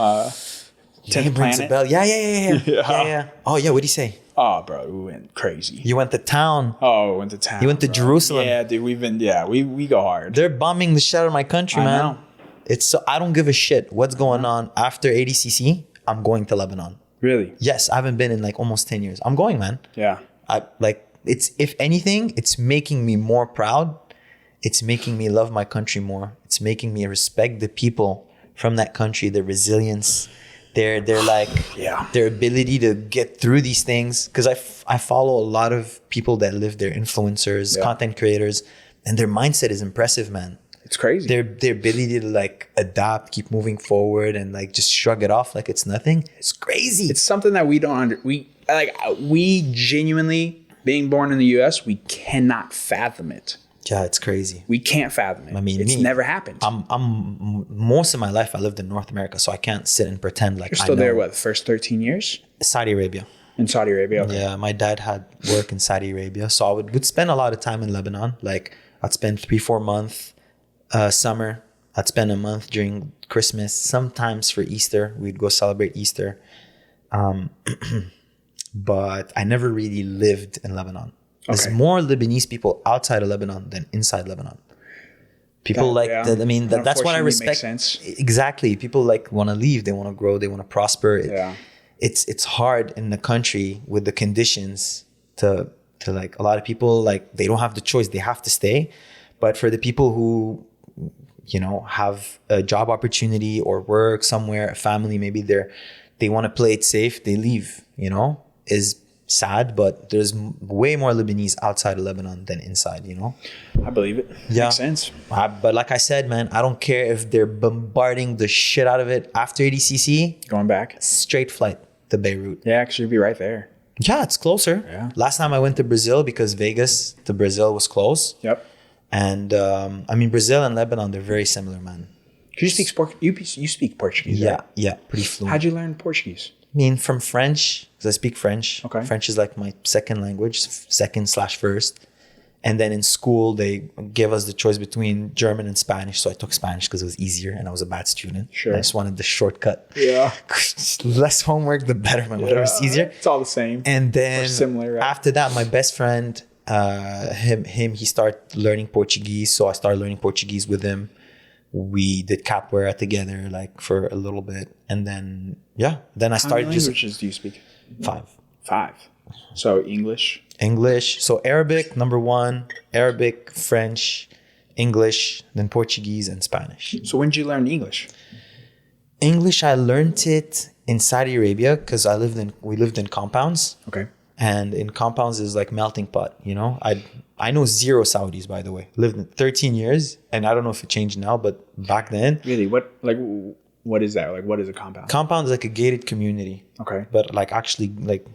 Speaker 2: He
Speaker 4: 10th
Speaker 2: rings a
Speaker 4: Planet?
Speaker 2: bell. Yeah.
Speaker 4: Yeah.
Speaker 2: Oh yeah. What did he say?
Speaker 4: Oh, bro, we went crazy.
Speaker 2: You went to town.
Speaker 4: Oh, we went to town.
Speaker 2: You went to
Speaker 4: bro.
Speaker 2: Jerusalem.
Speaker 4: Yeah, dude. We go hard.
Speaker 2: They're bombing the shit out of my country,
Speaker 4: I
Speaker 2: man.
Speaker 4: know.
Speaker 2: It's so I don't give a shit what's going on after ADCC. I'm going to Lebanon.
Speaker 4: Really?
Speaker 2: Yes, I haven't been in like almost 10 years. I'm going, man.
Speaker 4: Yeah.
Speaker 2: I like it's if anything, it's making me more proud. It's making me love my country more. It's making me respect the people from that country, their resilience, their like
Speaker 4: Yeah.
Speaker 2: their ability to get through these things. Because I follow a lot of people that live there, influencers,
Speaker 4: Yeah.
Speaker 2: content creators, and their mindset is impressive, man.
Speaker 4: It's crazy.
Speaker 2: Their ability to like adapt, keep moving forward, and like just shrug it off like it's nothing. It's crazy.
Speaker 4: It's something that we don't we genuinely, being born in the US, we cannot fathom it.
Speaker 2: Yeah, it's crazy.
Speaker 4: We can't fathom it.
Speaker 2: I mean,
Speaker 4: it's
Speaker 2: me,
Speaker 4: never happened.
Speaker 2: I'm most of my life I lived in North America, so I can't sit and pretend like
Speaker 4: You're
Speaker 2: I
Speaker 4: still
Speaker 2: know.
Speaker 4: there, what, the first 13 years?
Speaker 2: Saudi Arabia.
Speaker 4: In Saudi Arabia? Okay.
Speaker 2: Yeah, my dad had work in Saudi Arabia, so I would spend a lot of time in Lebanon. Like I'd spend 3-4 months summer. I'd spend a month during Christmas. Sometimes for Easter, we'd go celebrate Easter. But I never really lived in Lebanon. There's
Speaker 4: Okay.
Speaker 2: more Lebanese people outside of Lebanon than inside Lebanon. People
Speaker 4: That
Speaker 2: that's what I
Speaker 4: unfortunately
Speaker 2: respect.
Speaker 4: makes sense.
Speaker 2: Exactly. People like want to leave. They want to grow. They want to prosper.
Speaker 4: Yeah.
Speaker 2: It's hard in the country with the conditions to like a lot of people like they don't have the choice. They have to stay. But for the people who have a job opportunity or work somewhere, a family, maybe they want to play it safe. They leave. Is sad, but there's way more Lebanese outside of Lebanon than inside.
Speaker 4: I believe it.
Speaker 2: Yeah.
Speaker 4: Makes sense.
Speaker 2: But like I said, man, I don't care if they're bombarding the shit out of it after ADCC.
Speaker 4: Going back.
Speaker 2: Straight flight to Beirut.
Speaker 4: Yeah, because you'd be right there.
Speaker 2: Yeah, it's closer.
Speaker 4: Yeah.
Speaker 2: Last time I went to Brazil because Vegas to Brazil was close.
Speaker 4: Yep.
Speaker 2: And Brazil and Lebanon, they're very similar, man.
Speaker 4: You speak Portuguese,
Speaker 2: Yeah,
Speaker 4: right?
Speaker 2: yeah, pretty fluent.
Speaker 4: How'd you learn Portuguese?
Speaker 2: From French, because I speak French.
Speaker 4: Okay.
Speaker 2: French is like my second language, second/first. And then in school, they gave us the choice between German and Spanish. So I took Spanish because it was easier and I was a bad student.
Speaker 4: Sure.
Speaker 2: I just wanted the shortcut.
Speaker 4: Yeah.
Speaker 2: Less homework, the better, man. Whatever's easier.
Speaker 4: It's all the same.
Speaker 2: And then
Speaker 4: Or similar, right?
Speaker 2: after that, my best friend, he started learning Portuguese. So I started learning Portuguese with him. we did capoeira together like for a little bit, and then I
Speaker 4: How many
Speaker 2: started just
Speaker 4: languages do you speak?
Speaker 2: 5.
Speaker 4: 5. So English.
Speaker 2: So Arabic number 1, Arabic, French, English, then Portuguese and Spanish.
Speaker 4: So when did you learn English?
Speaker 2: English, I learned it in Saudi Arabia because we lived in compounds.
Speaker 4: Okay.
Speaker 2: And in compounds is like melting pot, you know. I know 0 Saudis, by the way. Lived in 13 years, and I don't know if it changed now, but back then.
Speaker 4: Really? What is that? Like, what is a compound?
Speaker 2: Compound is like a gated community.
Speaker 4: Okay.
Speaker 2: But like actually like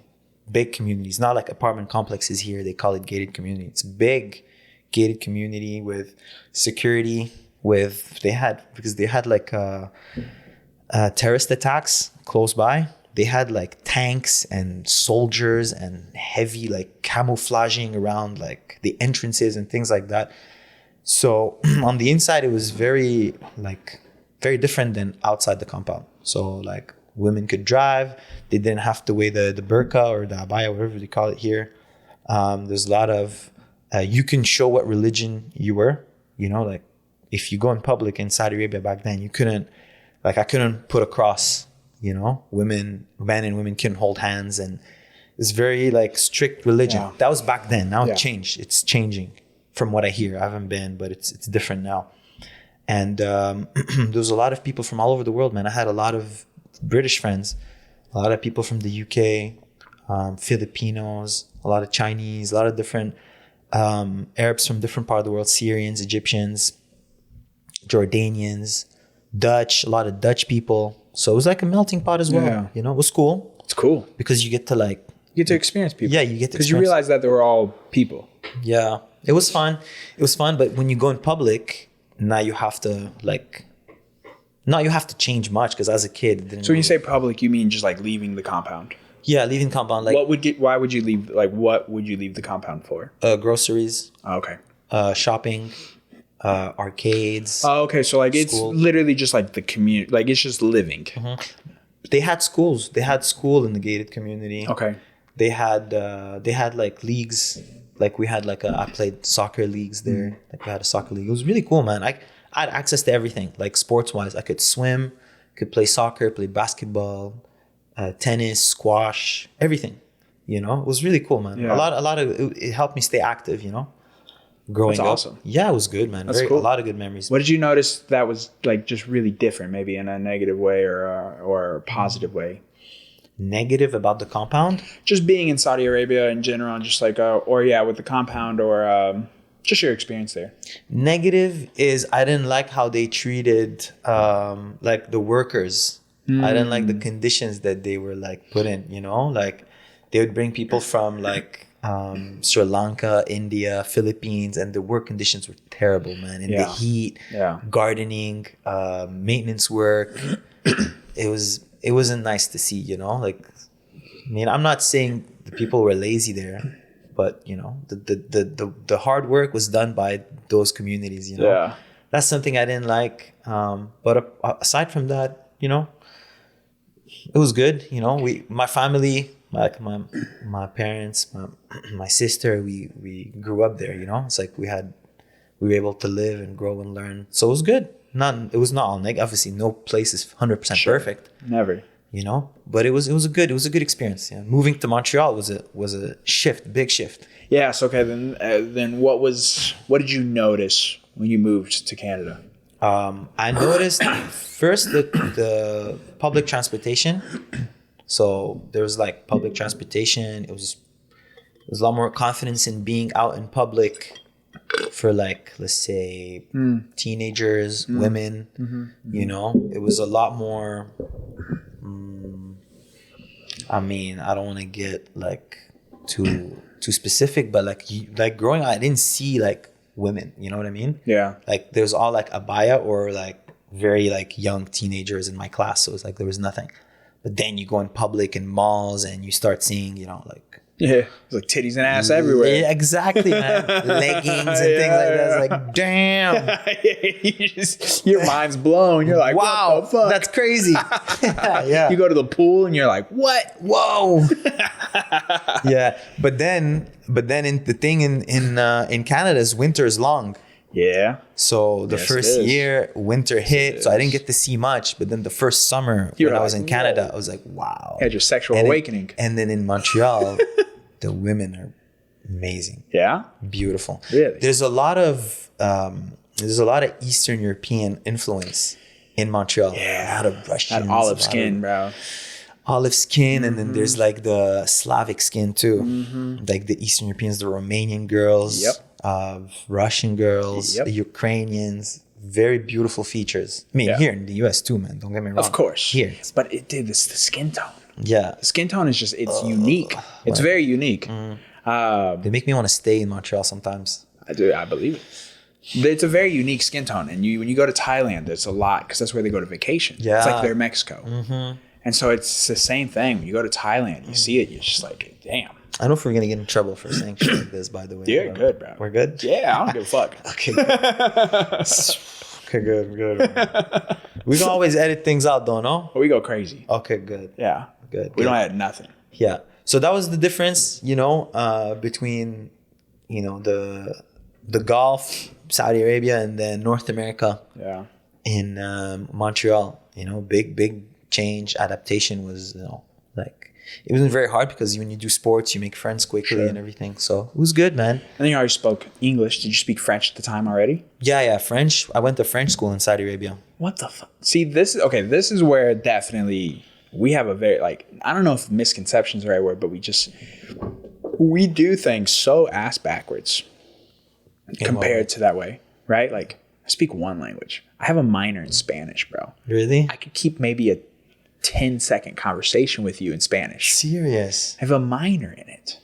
Speaker 2: big communities, not like apartment complexes here. They call it gated community. It's big gated community with security. They had like terrorist attacks close by. They had like tanks and soldiers and heavy like camouflaging around like the entrances and things like that. So on the inside, it was very different than outside the compound. So like women could drive. They didn't have to wear the burqa or the abaya, whatever they call it here. There's a lot of, you can show what religion you were, you know, like if you go in public in Saudi Arabia back then, I couldn't put a cross. You know, men and women couldn't hold hands, and it's very like strict religion.
Speaker 4: Yeah.
Speaker 2: That was back then. Now it changed. It's changing from what I hear. I haven't been, but it's different now. And there was a lot of people from all over the world, man. I had a lot of British friends, a lot of people from the UK, Filipinos, a lot of Chinese, a lot of different Arabs from different part of the world, Syrians, Egyptians, Jordanians, Dutch, a lot of Dutch people. So it was like a melting pot as well.
Speaker 4: Yeah.
Speaker 2: You know, it was cool.
Speaker 4: It's cool.
Speaker 2: Because you get to like...
Speaker 4: You get to experience people.
Speaker 2: Yeah, you get to
Speaker 4: because you realize that they were all people.
Speaker 2: Yeah. It was fun. But when you go in public, now you have to change much because as a kid... it didn't
Speaker 4: So when you say public, you mean just like leaving the compound?
Speaker 2: Yeah, leaving compound. Like
Speaker 4: why would you leave? Like what would you leave the compound for?
Speaker 2: Groceries.
Speaker 4: Oh, okay.
Speaker 2: Shopping. Arcades.
Speaker 4: Oh, okay. So like
Speaker 2: school.
Speaker 4: It's literally just like the community, like it's just living.
Speaker 2: Mm-hmm. They had schools. They had school in the gated community.
Speaker 4: Okay.
Speaker 2: They had like leagues. Like we had I played soccer leagues there. Like we had a soccer league. It was really cool, man. I had access to everything. Like sports wise, I could swim, could play soccer, play basketball, tennis, squash, everything. You know, it was really cool, man.
Speaker 4: Yeah.
Speaker 2: A lot of it helped me stay active. You know. Growing
Speaker 4: That's
Speaker 2: up.
Speaker 4: awesome.
Speaker 2: Yeah, it was good, man.
Speaker 4: That's cool.
Speaker 2: A lot of good memories.
Speaker 4: What did you notice that was like just really different, maybe in a negative way or a positive way?
Speaker 2: Negative about the compound?
Speaker 4: Just being in Saudi Arabia in general, and just like, with the compound or just your experience there.
Speaker 2: Negative is I didn't like how they treated like the workers. I didn't like the conditions that they were like put in, you know? Like they would bring people from like Sri Lanka, India, Philippines, and the work conditions were terrible, man. In the heat, gardening, maintenance work. It wasn't nice to see, you know. Like, I mean, I'm not saying the people were lazy there, but you know, the hard work was done by those communities. You know, that's something I didn't like. But aside from that, you know, it was good. You know, my family. Like my parents, my sister, we grew up there, you know. It's like we were able to live and grow and learn. So it was good. It was not all negative. Obviously, no place is 100% perfect.
Speaker 4: Never.
Speaker 2: You know, but it was a good experience. Yeah. Moving to Montreal was a big shift.
Speaker 4: Yeah. So okay, then what did you notice when you moved to Canada?
Speaker 2: I noticed first the public transportation. So there was like public transportation. It was a lot more confidence in being out in public for like, let's say, teenagers, women. You know, it was a lot more. I mean, I don't want to get like too specific, but like growing up, I didn't see like women. You know what I mean? Yeah. Like there's all like abaya or like very like young teenagers in my class. So it was like there was nothing. But then you go in public and malls and you start seeing, you know, like...
Speaker 4: Yeah, it's like titties and ass everywhere.
Speaker 2: Yeah, exactly, man. Leggings and things like that. It's like, damn.
Speaker 4: Your mind's blown. You're like, wow, what the fuck?
Speaker 2: That's crazy. Yeah.
Speaker 4: You go to the pool and you're like, what?
Speaker 2: Whoa. Yeah, but then the thing in Canada is winter is long.
Speaker 4: Yeah.
Speaker 2: So the
Speaker 4: Yes, it
Speaker 2: first
Speaker 4: is.
Speaker 2: year, winter hit,
Speaker 4: it
Speaker 2: so I didn't
Speaker 4: is.
Speaker 2: get to see much. But then the first summer,
Speaker 4: You
Speaker 2: when
Speaker 4: were
Speaker 2: I was
Speaker 4: like,
Speaker 2: in Canada,
Speaker 4: whoa.
Speaker 2: I was like, wow.
Speaker 4: You had your sexual
Speaker 2: And
Speaker 4: awakening.
Speaker 2: and then in Montreal, the women are amazing,
Speaker 4: Yeah.
Speaker 2: beautiful.
Speaker 4: Really?
Speaker 2: There's a lot of Eastern European influence in Montreal.
Speaker 4: Yeah.
Speaker 2: A lot of Russians,
Speaker 4: That olive
Speaker 2: a lot
Speaker 4: skin,
Speaker 2: of
Speaker 4: bro.
Speaker 2: olive skin, and then there's like the Slavic skin too,
Speaker 4: Mm-hmm.
Speaker 2: like the Eastern Europeans, the Romanian girls,
Speaker 4: Yep.
Speaker 2: Russian girls,
Speaker 4: Yep.
Speaker 2: the Ukrainians. Very beautiful features. I mean,
Speaker 4: Yeah.
Speaker 2: here in the US too, man. Don't get me wrong.
Speaker 4: Of course.
Speaker 2: Here,
Speaker 4: But dude, this the skin tone.
Speaker 2: yeah,
Speaker 4: The skin tone is just, it's unique. It's very unique.
Speaker 2: they make me want to stay in Montreal sometimes.
Speaker 4: I believe it. It's a very unique skin tone. And when you go to Thailand, there's a lot because that's where they go to vacation.
Speaker 2: Yeah.
Speaker 4: It's like they're Mexico. And so it's the same thing. When you go to Thailand, you see it, you're just like, damn.
Speaker 2: I don't know if we're gonna get in trouble for saying shit like this, by the way.
Speaker 4: You're good, bro.
Speaker 2: We're good?
Speaker 4: Yeah, I don't give a fuck.
Speaker 2: Okay, good. Okay, good. We can always edit things out though, no?
Speaker 4: But we go crazy.
Speaker 2: Okay, good.
Speaker 4: Yeah.
Speaker 2: Good.
Speaker 4: We don't add nothing.
Speaker 2: Yeah. So that was the difference, between, the Gulf, Saudi Arabia, and then North America
Speaker 4: Yeah.
Speaker 2: in Montreal. Big change. Adaptation was, it wasn't very hard because when you do sports, you make friends quickly
Speaker 4: Sure.
Speaker 2: and everything. So it was good, man.
Speaker 4: I think you already spoke English. Did you speak French at the time already?
Speaker 2: Yeah, French. I went to French school in Saudi Arabia.
Speaker 4: What the fuck? See, this is where definitely we have a very, I don't know if misconception is the right word, but we do things so ass backwards compared to that way, right? Like, I speak one language. I have a minor in Spanish, bro.
Speaker 2: Really?
Speaker 4: I could keep maybe a 10-second conversation with you in Spanish.
Speaker 2: Serious?
Speaker 4: I have a minor in it.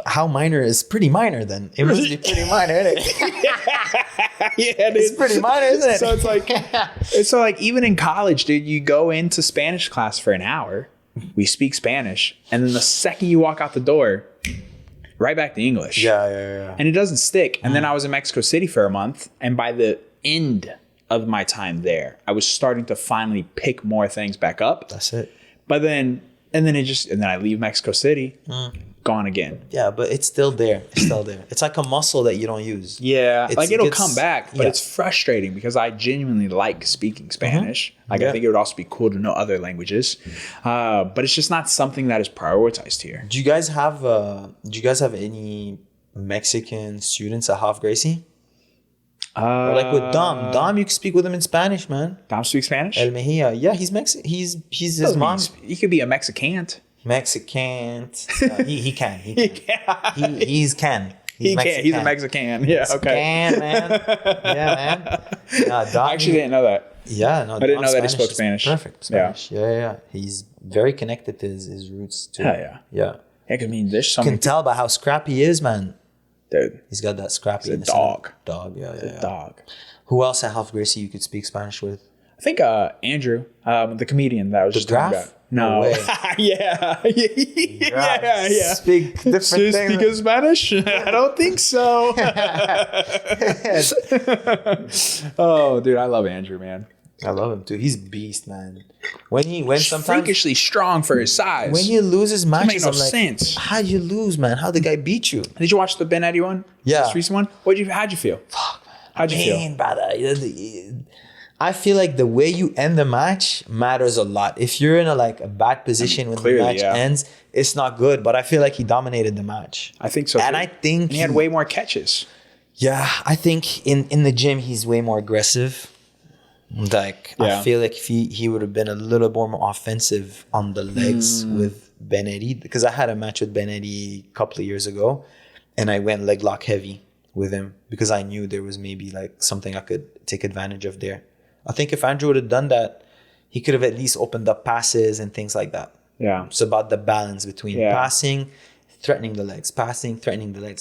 Speaker 2: How minor is pretty minor then? It must be pretty minor, isn't it?
Speaker 4: Yeah, dude.
Speaker 2: It's pretty minor, isn't it?
Speaker 4: So it's like even in college, dude, you go into Spanish class for an hour, we speak Spanish, and then the second you walk out the door, right back to English.
Speaker 2: Yeah.
Speaker 4: And it doesn't stick. And then I was in Mexico City for a month, and by the end of my time there, I was starting to finally pick more things back up.
Speaker 2: That's it.
Speaker 4: But then I leave Mexico City, gone again.
Speaker 2: Yeah, but it's still there. It's like a muscle that you don't use.
Speaker 4: Yeah, it'll
Speaker 2: it's-
Speaker 4: come back, but
Speaker 2: yeah.
Speaker 4: it's frustrating because I genuinely like speaking Spanish. I
Speaker 2: Yeah.
Speaker 4: think it would also be cool to know other languages, but it's just not something that is prioritized here.
Speaker 2: Do you guys have any Mexican students at Half Gracie? Or like with Dom. Dom, you can speak with him in Spanish, man.
Speaker 4: Dom speaks Spanish?
Speaker 2: El Mejia. Yeah, he's Mexican. He's his
Speaker 4: Doesn't mean
Speaker 2: mom.
Speaker 4: he could be a Mexicant.
Speaker 2: Mexican. He can. He's can.
Speaker 4: He can't. He's a Mexican. Yeah, okay.
Speaker 2: Can, man. Yeah, man. Dom,
Speaker 4: I actually didn't know that.
Speaker 2: Yeah, no.
Speaker 4: I didn't know that he
Speaker 2: Dom's
Speaker 4: spoke
Speaker 2: is
Speaker 4: Spanish.
Speaker 2: Perfect Spanish. Yeah. He's very connected to his roots too.
Speaker 4: Hell yeah.
Speaker 2: Yeah.
Speaker 4: Yeah, 'cause, I mean, there's so
Speaker 2: You
Speaker 4: many
Speaker 2: can tell by how scrappy he is, man.
Speaker 4: dude.
Speaker 2: He's got that scrappy.
Speaker 4: He's a dog.
Speaker 2: Dog, yeah.
Speaker 4: Dog.
Speaker 2: Who else at Half Gracie you could speak Spanish with?
Speaker 4: I think Andrew, the comedian that I was just
Speaker 2: Graf?
Speaker 4: talking about.
Speaker 2: No
Speaker 4: No.
Speaker 2: way.
Speaker 4: yeah. Yeah.
Speaker 2: Speak different
Speaker 4: Speak
Speaker 2: things.
Speaker 4: Spanish? I don't think so. Oh, dude, I love Andrew, man.
Speaker 2: I love him too. He's a beast, man. When sometimes
Speaker 4: Freakishly strong for his size.
Speaker 2: when he loses matches,
Speaker 4: makes no
Speaker 2: I'm like,
Speaker 4: sense.
Speaker 2: how'd you lose, man? How'd the guy beat you?
Speaker 4: Did you watch the Ben Eddy one?
Speaker 2: Yeah.
Speaker 4: This recent one? How'd you feel? How'd you feel?
Speaker 2: Man, brother. I feel like the way you end the match matters a lot. If you're in a bad position when
Speaker 4: clearly,
Speaker 2: the match
Speaker 4: yeah.
Speaker 2: ends, it's not good. But I feel like he dominated the match.
Speaker 4: I think so.
Speaker 2: And
Speaker 4: too.
Speaker 2: I think
Speaker 4: And he had way more catches.
Speaker 2: Yeah, I think in the gym he's way more aggressive. I
Speaker 4: Yeah.
Speaker 2: feel like if he would have been a little more offensive on the legs with Ben Eddy, because I had a match with Ben Eddy a couple of years ago, and I went leg lock heavy with him because I knew there was maybe something I could take advantage of there. I think if Andrew would have done that, he could have at least opened up passes and things like that.
Speaker 4: Yeah.
Speaker 2: It's about the balance between passing, threatening the legs,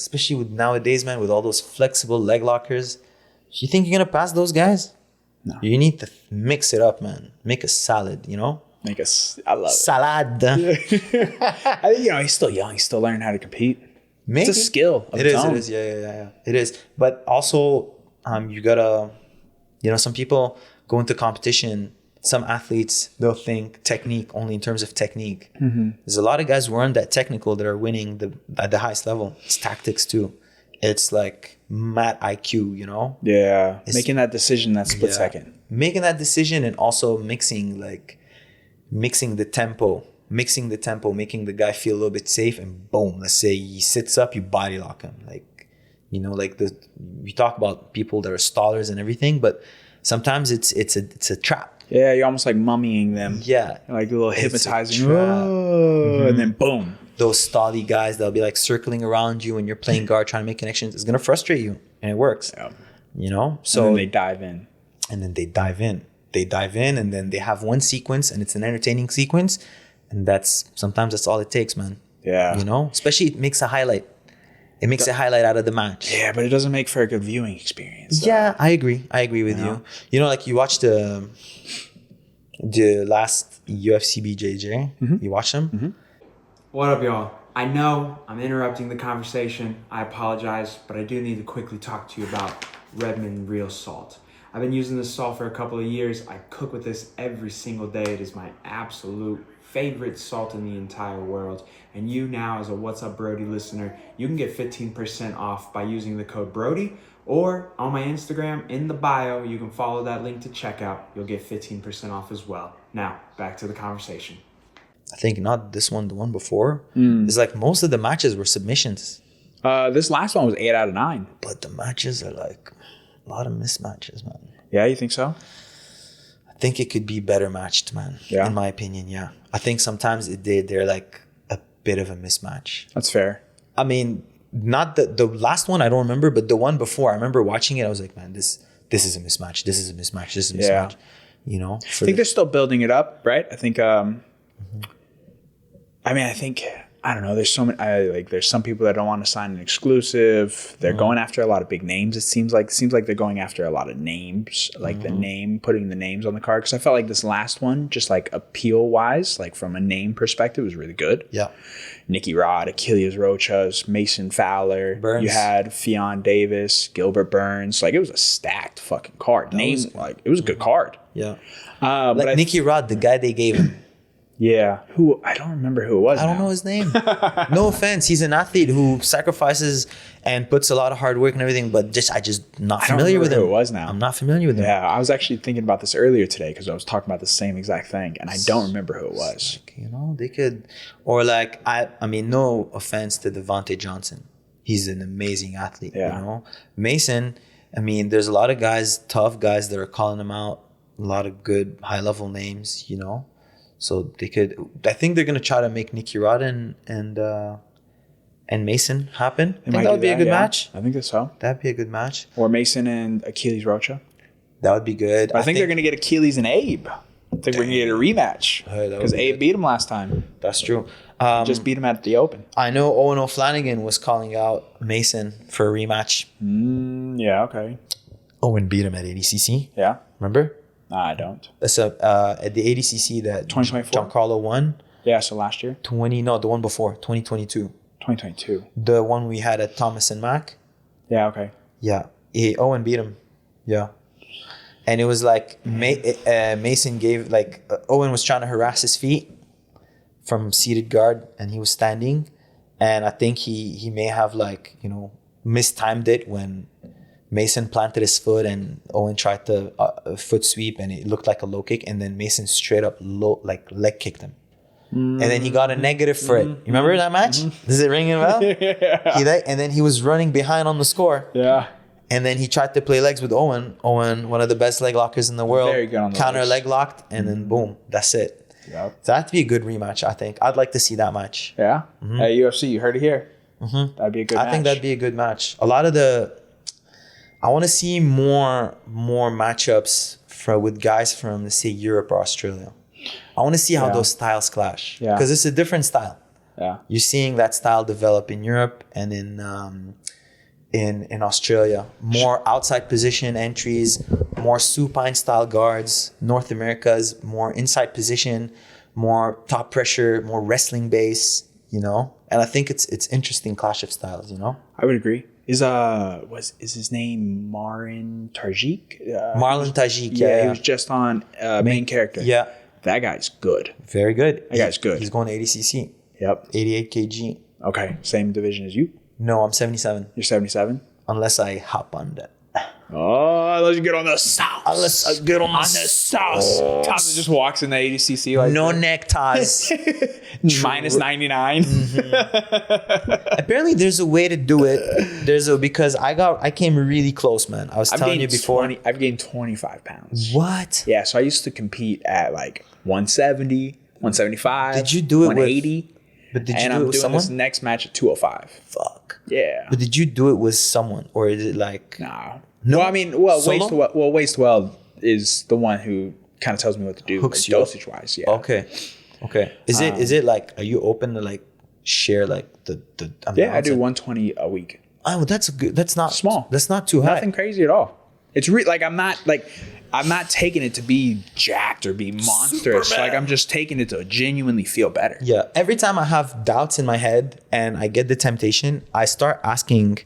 Speaker 2: especially with nowadays, man, with all those flexible leg lockers. You think you're going to pass those guys?
Speaker 4: No.
Speaker 2: You need to mix it up, man. Make a salad,
Speaker 4: I love it.
Speaker 2: Salad.
Speaker 4: I think, he's still young. He's still learning how to compete.
Speaker 2: Maybe.
Speaker 4: It's a skill of
Speaker 2: It
Speaker 4: its
Speaker 2: is.
Speaker 4: own.
Speaker 2: It is. Yeah. It is. But also, you gotta, some people go into competition. Some athletes, they'll think technique only in terms of technique. Mm-hmm. There's a lot of guys who aren't that technical that are winning at the highest level. It's tactics too. It's like mat IQ, you know?
Speaker 4: Yeah.
Speaker 2: It's-
Speaker 4: Making that decision that split
Speaker 2: Yeah.
Speaker 4: second.
Speaker 2: Making that decision and also mixing the tempo, making the guy feel a little bit safe, and boom, let's say he sits up, you body lock him. Like, you know, like we talk about people that are stallers and everything, but sometimes it's a trap.
Speaker 4: Yeah, you're almost like mummying them.
Speaker 2: Yeah.
Speaker 4: Like a little
Speaker 2: It's a
Speaker 4: hypnotizing.
Speaker 2: trap.
Speaker 4: Oh, and then boom.
Speaker 2: Those stally guys, they'll be like circling around you and you're playing guard, trying to make connections. It's gonna frustrate you, and it works.
Speaker 4: Yeah.
Speaker 2: You know, so
Speaker 4: So then they dive in.
Speaker 2: and then they dive in, and then they have one sequence, and it's an entertaining sequence, and sometimes that's all it takes, man.
Speaker 4: Yeah.
Speaker 2: You know, especially it makes a highlight. It makes a highlight out of the match.
Speaker 4: Yeah, but it doesn't make for a good viewing experience. though.
Speaker 2: Yeah, I agree with you. You know, like you watched the last UFC BJJ. You watched them?
Speaker 5: What up, y'all? I know I'm interrupting the conversation. I apologize, but I do need to quickly talk to you about Redmond Real Salt. I've been using this salt for a couple of years. I cook with this every single day. It is my absolute favorite salt in the entire world. And you now, as a What's Up Brodey listener, you can get 15% off by using the code Brodey, or on my Instagram in the bio, you can follow that link to checkout. You'll get 15% off as well. Now, back to the conversation.
Speaker 2: I think not this one, the one before. It's like most of the matches were submissions,
Speaker 4: This last one was 8 out of 9.
Speaker 2: but the matches are like a lot of mismatches, man.
Speaker 4: Yeah, you think so?
Speaker 2: I think it could be better matched, man.
Speaker 4: Yeah.
Speaker 2: In my opinion, yeah. I think sometimes they're like a bit of a mismatch.
Speaker 4: That's fair.
Speaker 2: I mean, not the last one I don't remember, but the one before, I remember watching it. I was like, man, this is a mismatch. This is a mismatch. This is a mismatch.
Speaker 4: Yeah.
Speaker 2: You know,
Speaker 4: I think they're still building it up, right? I think. I don't know. There's so many. There's some people that don't want to sign an exclusive. They're going after a lot of big names. It seems like they're going after a lot of names, like putting the names on the card. Because I felt like this last one, just like appeal wise, like from a name perspective, was really good.
Speaker 2: yeah.
Speaker 4: Nicky Rod, Achilles Rochas, Mason Fowler.
Speaker 2: Burns.
Speaker 4: You had Fionn Davis, Gilbert Burns. Like it was a stacked fucking card. It was a good card.
Speaker 2: Yeah.
Speaker 4: But
Speaker 2: Like Nicky Rod, the guy they gave him.
Speaker 4: yeah, who I don't remember who it was.
Speaker 2: I don't know his name. No offense. He's an athlete who sacrifices and puts a lot of hard work and everything, but I just not
Speaker 4: I don't
Speaker 2: familiar with
Speaker 4: remember
Speaker 2: him.
Speaker 4: who it was now.
Speaker 2: I'm not familiar with him.
Speaker 4: Yeah, I was actually thinking about this earlier today because I was talking about the same exact thing, and I don't remember who it was.
Speaker 2: You know, they could, or like, I mean, no offense to Devontae Johnson. He's an amazing athlete,
Speaker 4: Yeah.
Speaker 2: you know. Mason, I mean, there's a lot of guys, tough guys that are calling him out, a lot of good high-level names, you know. So they could, I think they're going to try to make Nicky Rod and Mason happen. I think that would be a good match.
Speaker 4: I think so.
Speaker 2: That'd be a good match.
Speaker 4: Or Mason and Achilles Rocha.
Speaker 2: That would be good.
Speaker 4: I think they're going to get Achilles and Abe. I think we're going to get a rematch
Speaker 2: Hey, that would
Speaker 4: because
Speaker 2: be
Speaker 4: Abe
Speaker 2: good.
Speaker 4: beat him last time.
Speaker 2: That's true.
Speaker 4: Just beat him at the Open.
Speaker 2: I know Owen O'Flanagan was calling out Mason for a rematch.
Speaker 4: Yeah, okay.
Speaker 2: Owen beat him at ADCC.
Speaker 4: Yeah.
Speaker 2: Remember?
Speaker 4: Nah, I don't.
Speaker 2: So at the ADCC that
Speaker 4: 2024?
Speaker 2: Giancarlo won.
Speaker 4: Yeah, so last year?
Speaker 2: The one before, 2022.
Speaker 4: 2022.
Speaker 2: The one we had at Thomas and Mack.
Speaker 4: Yeah, okay.
Speaker 2: Yeah. Owen beat him. Yeah. And it was like Mason gave, like, Owen was trying to harass his feet from seated guard, and he was standing. And I think he may have, like, you know, mistimed it when Mason planted his foot and Owen tried to foot sweep, and it looked like a low kick. And then Mason straight up leg kicked him. And then he got a negative for it. You remember that match? Does it ring a bell?
Speaker 4: Yeah.
Speaker 2: And then he was running behind on the score.
Speaker 4: Yeah.
Speaker 2: And then he tried to play legs with Owen. Owen, one of the best leg lockers in the world.
Speaker 4: Very good on the
Speaker 2: counter
Speaker 4: legs.
Speaker 2: leg locked, and then boom, that's it.
Speaker 4: Yep.
Speaker 2: So that'd be a good rematch, I think. I'd like to see that match.
Speaker 4: Yeah. At UFC, you heard it here. That'd be a good match.
Speaker 2: I think that'd be a good match. I want to see more matchups with guys from, let's say, Europe or Australia. I want to see how those styles clash.
Speaker 4: Yeah.
Speaker 2: Because it's a different style.
Speaker 4: Yeah.
Speaker 2: You're seeing that style develop in Europe and in Australia. More outside position entries, more supine style guards. North America's more inside position, more top pressure, more wrestling base, you know? And I think it's interesting clash of styles, you know?
Speaker 4: I would agree. Is his name Marin Tajik?
Speaker 2: Marlon Tajik,
Speaker 4: Yeah, he was just on main character.
Speaker 2: Yeah.
Speaker 4: That guy's good.
Speaker 2: Very good.
Speaker 4: That guy's good.
Speaker 2: He's going to ADCC,
Speaker 4: Yep.
Speaker 2: 88 kg.
Speaker 4: Okay. Same division as you.
Speaker 2: No, I'm 77.
Speaker 4: You're 77.
Speaker 2: unless I hop on that.
Speaker 4: Oh, let's get on the sauce.
Speaker 2: Unless I get on
Speaker 4: the sauce. Taza just walks in the 80cc like
Speaker 2: no
Speaker 4: that.
Speaker 2: neckties.
Speaker 4: Minus 99.
Speaker 2: Apparently, there's a way to do it. Because I came really close, man. I was telling you before.
Speaker 4: I've gained 25 pounds.
Speaker 2: What?
Speaker 4: Yeah, so I used to compete at like 170, 175.
Speaker 2: Did you do it
Speaker 4: 180?
Speaker 2: But did you
Speaker 4: and
Speaker 2: do
Speaker 4: I'm
Speaker 2: it with
Speaker 4: doing
Speaker 2: someone?
Speaker 4: this next match at 205.
Speaker 2: Fuck.
Speaker 4: Yeah.
Speaker 2: But did you do it with someone, or is it like?
Speaker 4: No.
Speaker 2: No?
Speaker 4: Well, I mean, Waste Well is the one who kind of tells me what to do,
Speaker 2: Hooks
Speaker 4: like,
Speaker 2: you up.
Speaker 4: dosage wise. Yeah.
Speaker 2: Okay. Is it like? Are you open to like share like the?
Speaker 4: Yeah, I do
Speaker 2: amounts?
Speaker 4: 120 a week.
Speaker 2: Oh, that's good. That's not
Speaker 4: Small.
Speaker 2: That's not too high.
Speaker 4: Nothing crazy at all. It's like I'm not taking it to be jacked or be monstrous.
Speaker 2: Superman.
Speaker 4: Like I'm just taking it to genuinely feel better.
Speaker 2: Yeah. Every time I have doubts in my head and I get the temptation, I start asking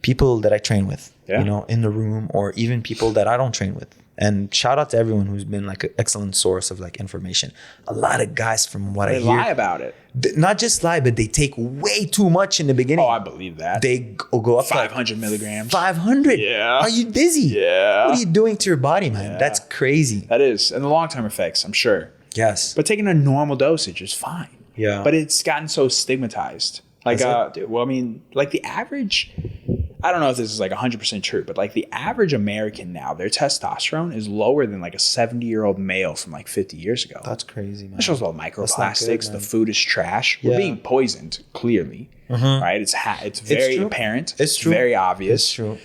Speaker 2: people that I train with,
Speaker 4: Yeah.
Speaker 2: in the room, or even people that I don't train with. And shout out to everyone who's been like an excellent source of like information. A lot of guys, from what
Speaker 4: They
Speaker 2: I hear,
Speaker 4: lie about it.
Speaker 2: not just lie, but they take way too much in the beginning.
Speaker 4: Oh, I believe that.
Speaker 2: They go up to
Speaker 4: 500 milligrams.
Speaker 2: 500.
Speaker 4: Yeah.
Speaker 2: Are you dizzy?
Speaker 4: Yeah.
Speaker 2: What are you doing to your body, man?
Speaker 4: Yeah.
Speaker 2: That's crazy.
Speaker 4: That is. And the long-term effects, I'm sure.
Speaker 2: Yes.
Speaker 4: But taking a normal dosage is fine.
Speaker 2: Yeah.
Speaker 4: But it's gotten so stigmatized. Like,
Speaker 2: Is it?
Speaker 4: dude, well, I mean, like the average, I don't know if this is like 100% true, but like the average American now, their testosterone is lower than like a 70-year-old male from like 50 years ago.
Speaker 2: That's crazy, man.
Speaker 4: That shows all
Speaker 2: not
Speaker 4: microplastics.
Speaker 2: good,
Speaker 4: The
Speaker 2: man.
Speaker 4: food is trash. We're
Speaker 2: Yeah.
Speaker 4: being poisoned, clearly. Right? It's very
Speaker 2: true.
Speaker 4: apparent.
Speaker 2: It's true.
Speaker 4: Very obvious.
Speaker 2: It's true.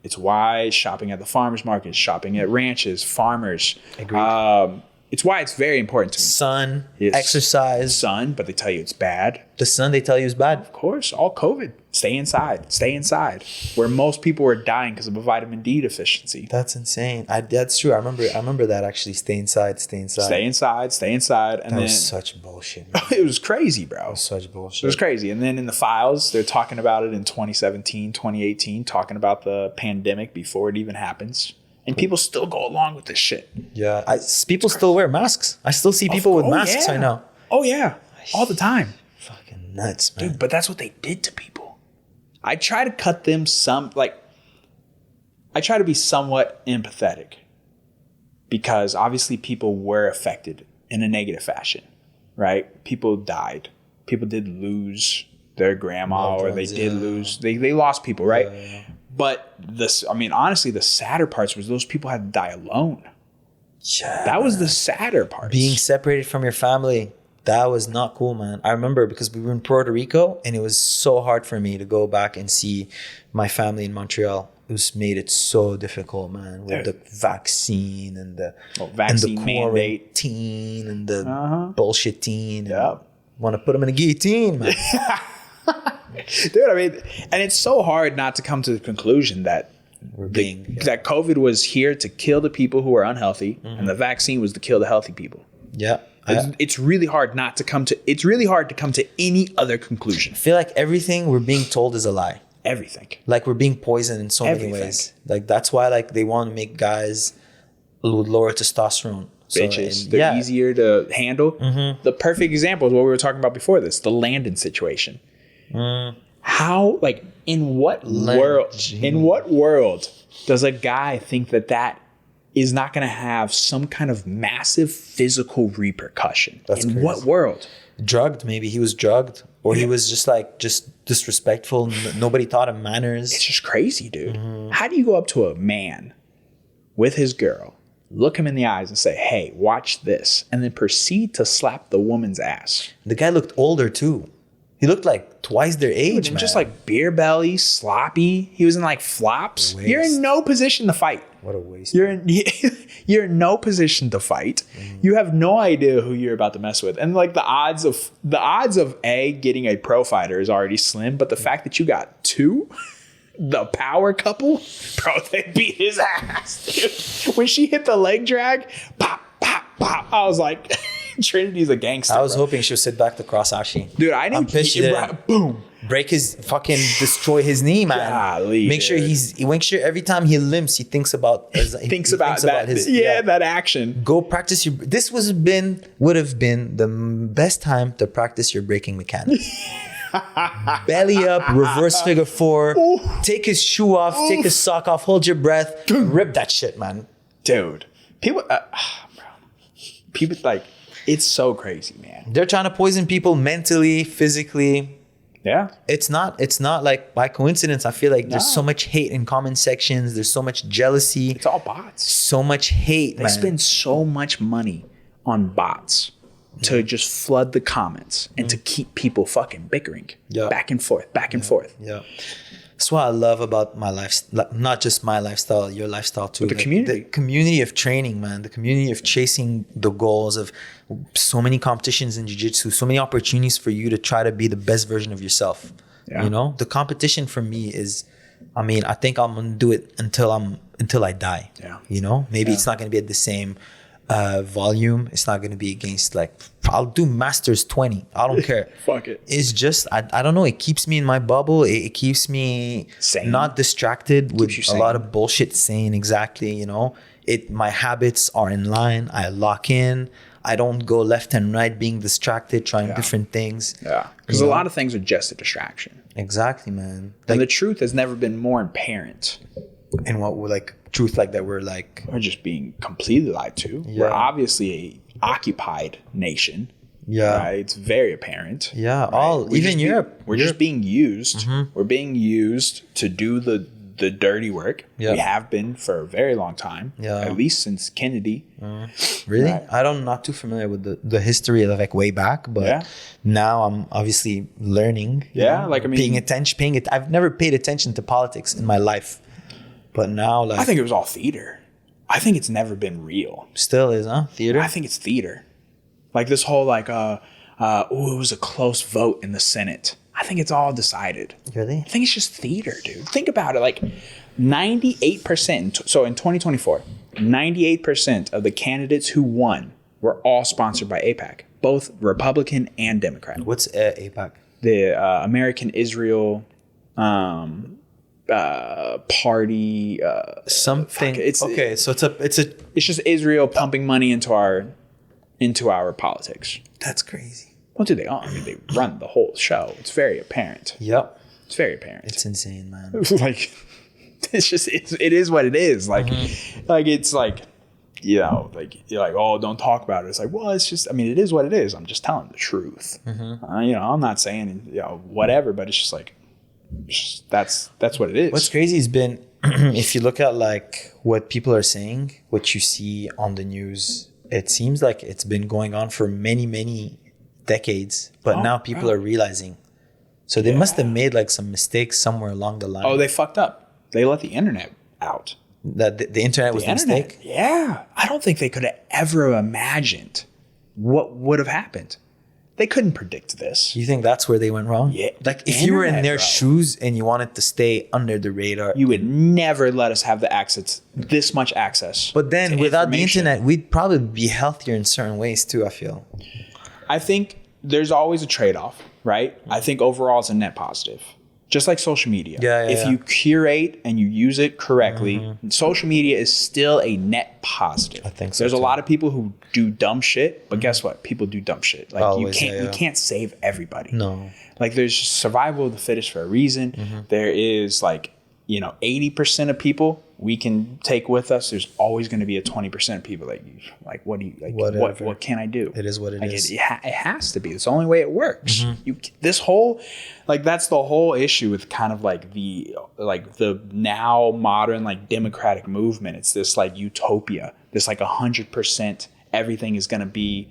Speaker 4: It's why shopping at the farmers market, shopping at ranches, farmers.
Speaker 2: Agreed.
Speaker 4: It's why it's very important to me.
Speaker 2: Sun,
Speaker 4: Yes.
Speaker 2: exercise.
Speaker 4: Sun, but they tell you it's bad.
Speaker 2: The sun they tell you is bad.
Speaker 4: Of course, all COVID. Stay inside. Stay inside. Where most people were dying because of a vitamin D deficiency.
Speaker 2: That's insane. That's true. I remember that actually. Stay inside. Stay inside.
Speaker 4: Stay inside. Stay inside. And
Speaker 2: That
Speaker 4: then
Speaker 2: was such bullshit. Man.
Speaker 4: it was crazy, bro.
Speaker 2: Such bullshit.
Speaker 4: It was crazy. And then in the files, they're talking about it in 2017, 2018, talking about the pandemic before it even happens. And people still go along with this shit.
Speaker 2: Yeah. People still wear masks. I still see people with masks right now.
Speaker 4: Oh, yeah. All the time.
Speaker 2: Fucking nuts, man.
Speaker 4: Dude, but that's what they did to people. I try to cut them I try to be somewhat empathetic because obviously people were affected in a negative fashion, right? People died. People did lose their grandma
Speaker 2: Loved
Speaker 4: or they
Speaker 2: ones,
Speaker 4: did
Speaker 2: yeah.
Speaker 4: lose, they lost people, right?
Speaker 2: Yeah.
Speaker 4: But honestly, the sadder parts was those people had to die alone.
Speaker 2: Yeah.
Speaker 4: That was the sadder part.
Speaker 2: Being separated from your family. That was not cool, man. I remember because we were in Puerto Rico and it was so hard for me to go back and see my family in Montreal. It made it so difficult, man, with the vaccine and the
Speaker 4: vaccine
Speaker 2: and the
Speaker 4: mandate.
Speaker 2: quarantine and the bullshitine.
Speaker 4: Yep.
Speaker 2: Want to put them in a guillotine, man.
Speaker 4: Dude, I mean, and it's so hard not to come to the conclusion that that COVID was here to kill the people who are unhealthy, and the vaccine was to kill the healthy people.
Speaker 2: Yeah.
Speaker 4: It's really hard not to come to. It's really hard to come to any other conclusion.
Speaker 2: I feel like everything we're being told is a lie.
Speaker 4: Everything.
Speaker 2: Like we're being poisoned in so many ways. Like that's why like they want to make guys with lower testosterone.
Speaker 4: Bitches. They're easier to handle. The perfect example is what we were talking about before this, the Landon situation. How, like, in what world does a guy think that is not going to have some kind of massive physical repercussion?
Speaker 2: That's
Speaker 4: in
Speaker 2: crazy.
Speaker 4: what world?
Speaker 2: Drugged, maybe he was drugged, or he was just disrespectful. Nobody taught him manners.
Speaker 4: It's just crazy, dude. How do you go up to a man with his girl, look him in the eyes and say, hey, watch this, and then proceed to slap the woman's ass?
Speaker 2: The guy looked older too. He looked like twice their age, man.
Speaker 4: Just like beer belly, sloppy. He was in like flops.
Speaker 2: Waste.
Speaker 4: You're in no position to fight.
Speaker 2: What a waste.
Speaker 4: You're in no position to fight. You have no idea who you're about to mess with. And like the odds of getting a pro fighter is already slim, but the fact that you got two, the power couple, bro, they beat his ass, dude. When she hit the leg drag, pop, pop, pop. I was like, Trinity's a gangster.
Speaker 2: I was
Speaker 4: bro.
Speaker 2: hoping she would sit back to cross Ashi.
Speaker 4: Dude, I didn't.
Speaker 2: I'm pissed she didn't.
Speaker 4: Boom.
Speaker 2: Break his destroy his knee, man.
Speaker 4: Golly,
Speaker 2: make sure every time he limps, he thinks about
Speaker 4: that action.
Speaker 2: Go practice your. This would have been the best time to practice your braking mechanics. belly up, reverse figure 4, take his shoe off, take his sock off, hold your breath, rip that shit, man.
Speaker 4: Dude, people, like, it's so crazy, man.
Speaker 2: They're trying to poison people mentally, physically.
Speaker 4: Yeah.
Speaker 2: It's not like by coincidence. I feel like there's so much hate in comment sections. There's so much jealousy.
Speaker 4: It's all bots.
Speaker 2: So much hate,
Speaker 4: They
Speaker 2: man.
Speaker 4: spend so much money on bots to just flood the comments and to keep people fucking bickering.
Speaker 2: Yeah.
Speaker 4: Back and forth, back and forth.
Speaker 2: Yeah. That's what I love about my lifestyle, not just my lifestyle, your lifestyle too.
Speaker 4: But the community.
Speaker 2: The community of training, man. The community of chasing the goals of so many competitions in jiu-jitsu, so many opportunities for you to try to be the best version of yourself.
Speaker 4: Yeah.
Speaker 2: You know, the competition for me is, I mean, I think I'm going to do it until I die.
Speaker 4: Yeah.
Speaker 2: You know, maybe it's not going to be at the same volume. It's not going to be against, like, I'll do masters 20. I don't care.
Speaker 4: Fuck it.
Speaker 2: It's just, I don't know. It keeps me in my bubble. It keeps me
Speaker 4: Sane.
Speaker 2: not distracted with
Speaker 4: you
Speaker 2: a
Speaker 4: sane.
Speaker 2: lot of bullshit saying exactly, you know, my habits are in line. I lock in. I don't go left and right being distracted, trying different things.
Speaker 4: Yeah. Because a lot of things are just a distraction.
Speaker 2: Exactly, man.
Speaker 4: And the truth has never been more apparent.
Speaker 2: And what we're like, truth like that, we're like,
Speaker 4: We're just being completely lied to.
Speaker 2: Yeah.
Speaker 4: We're obviously a occupied nation.
Speaker 2: yeah.
Speaker 4: Right? It's very apparent.
Speaker 2: Yeah.
Speaker 4: Right?
Speaker 2: All, even Europe.
Speaker 4: We're just being used.
Speaker 2: Mm-hmm.
Speaker 4: We're being used to do the dirty work.
Speaker 2: Yeah.
Speaker 4: We have been for a very long time.
Speaker 2: Yeah.
Speaker 4: At least since Kennedy.
Speaker 2: Really?
Speaker 4: Right.
Speaker 2: I'm not too familiar with the history of like way back, but now I'm obviously learning. you
Speaker 4: Yeah,
Speaker 2: know,
Speaker 4: like, I mean-
Speaker 2: paying attention. I've never paid attention to politics in my life, but now like
Speaker 4: I think it was all theater. I think it's never been real.
Speaker 2: still is, huh? Theater.
Speaker 4: I think it's theater. Like this whole like it was a close vote in the Senate. I think it's all decided.
Speaker 2: Really?
Speaker 4: I think it's just theater, dude. Think about it. Like 98%. So in 2024, 98% of the candidates who won were all sponsored by AIPAC, both Republican and Democrat.
Speaker 2: What's APAC?
Speaker 4: The American Israel party.
Speaker 2: Something.
Speaker 4: It's
Speaker 2: okay, so it's a.
Speaker 4: It's just Israel pumping money into our politics.
Speaker 2: That's crazy.
Speaker 4: What do they own? I mean, they run the whole show. It's very apparent.
Speaker 2: Yep.
Speaker 4: It's very apparent.
Speaker 2: It's insane, man.
Speaker 4: Like, it's just, it is what it is. Like, like it's like, you know, like, you're like, oh, don't talk about it. It's like, well, it's just, I mean, it is what it is. I'm just telling the truth. You know, I'm not saying, you know, whatever, but it's just like, that's what it is.
Speaker 2: What's crazy has been, if you look at like what people are saying, what you see on the news, it seems like it's been going on for many, many decades, but now people are realizing. So they must have made like some mistakes somewhere along the line.
Speaker 4: Oh, they fucked up. They let the internet out.
Speaker 2: That the internet was a mistake.
Speaker 4: Yeah. I don't think they could have ever imagined what would have happened. They couldn't predict this.
Speaker 2: You think that's where they went wrong?
Speaker 4: Yeah.
Speaker 2: Like if you were in
Speaker 4: Internet,
Speaker 2: their
Speaker 4: bro.
Speaker 2: shoes and you wanted to stay under the radar.
Speaker 4: You would never let us have this much access.
Speaker 2: But then
Speaker 4: to
Speaker 2: without the
Speaker 4: information.
Speaker 2: internet, we'd probably be healthier in certain ways too, I feel.
Speaker 4: I think there's always a trade-off, right? I think overall it's a net positive. Just like social media. If you curate and you use it correctly, social media is still a net positive.
Speaker 2: I think so,
Speaker 4: There's a
Speaker 2: too.
Speaker 4: lot of people who do dumb shit, but guess what? People do dumb shit. Like
Speaker 2: Always,
Speaker 4: you can't save everybody.
Speaker 2: No.
Speaker 4: Like there's survival of the fittest for a reason. There is like, you know, 80% of people we can take with us. There's always going to be a 20% of people like what do you like?
Speaker 2: Whatever.
Speaker 4: What can I do?
Speaker 2: It is what it is.
Speaker 4: It has to be. It's the only way it works. This whole like that's the whole issue with kind of like the now modern like democratic movement. It's this like utopia. This like 100% everything is going to be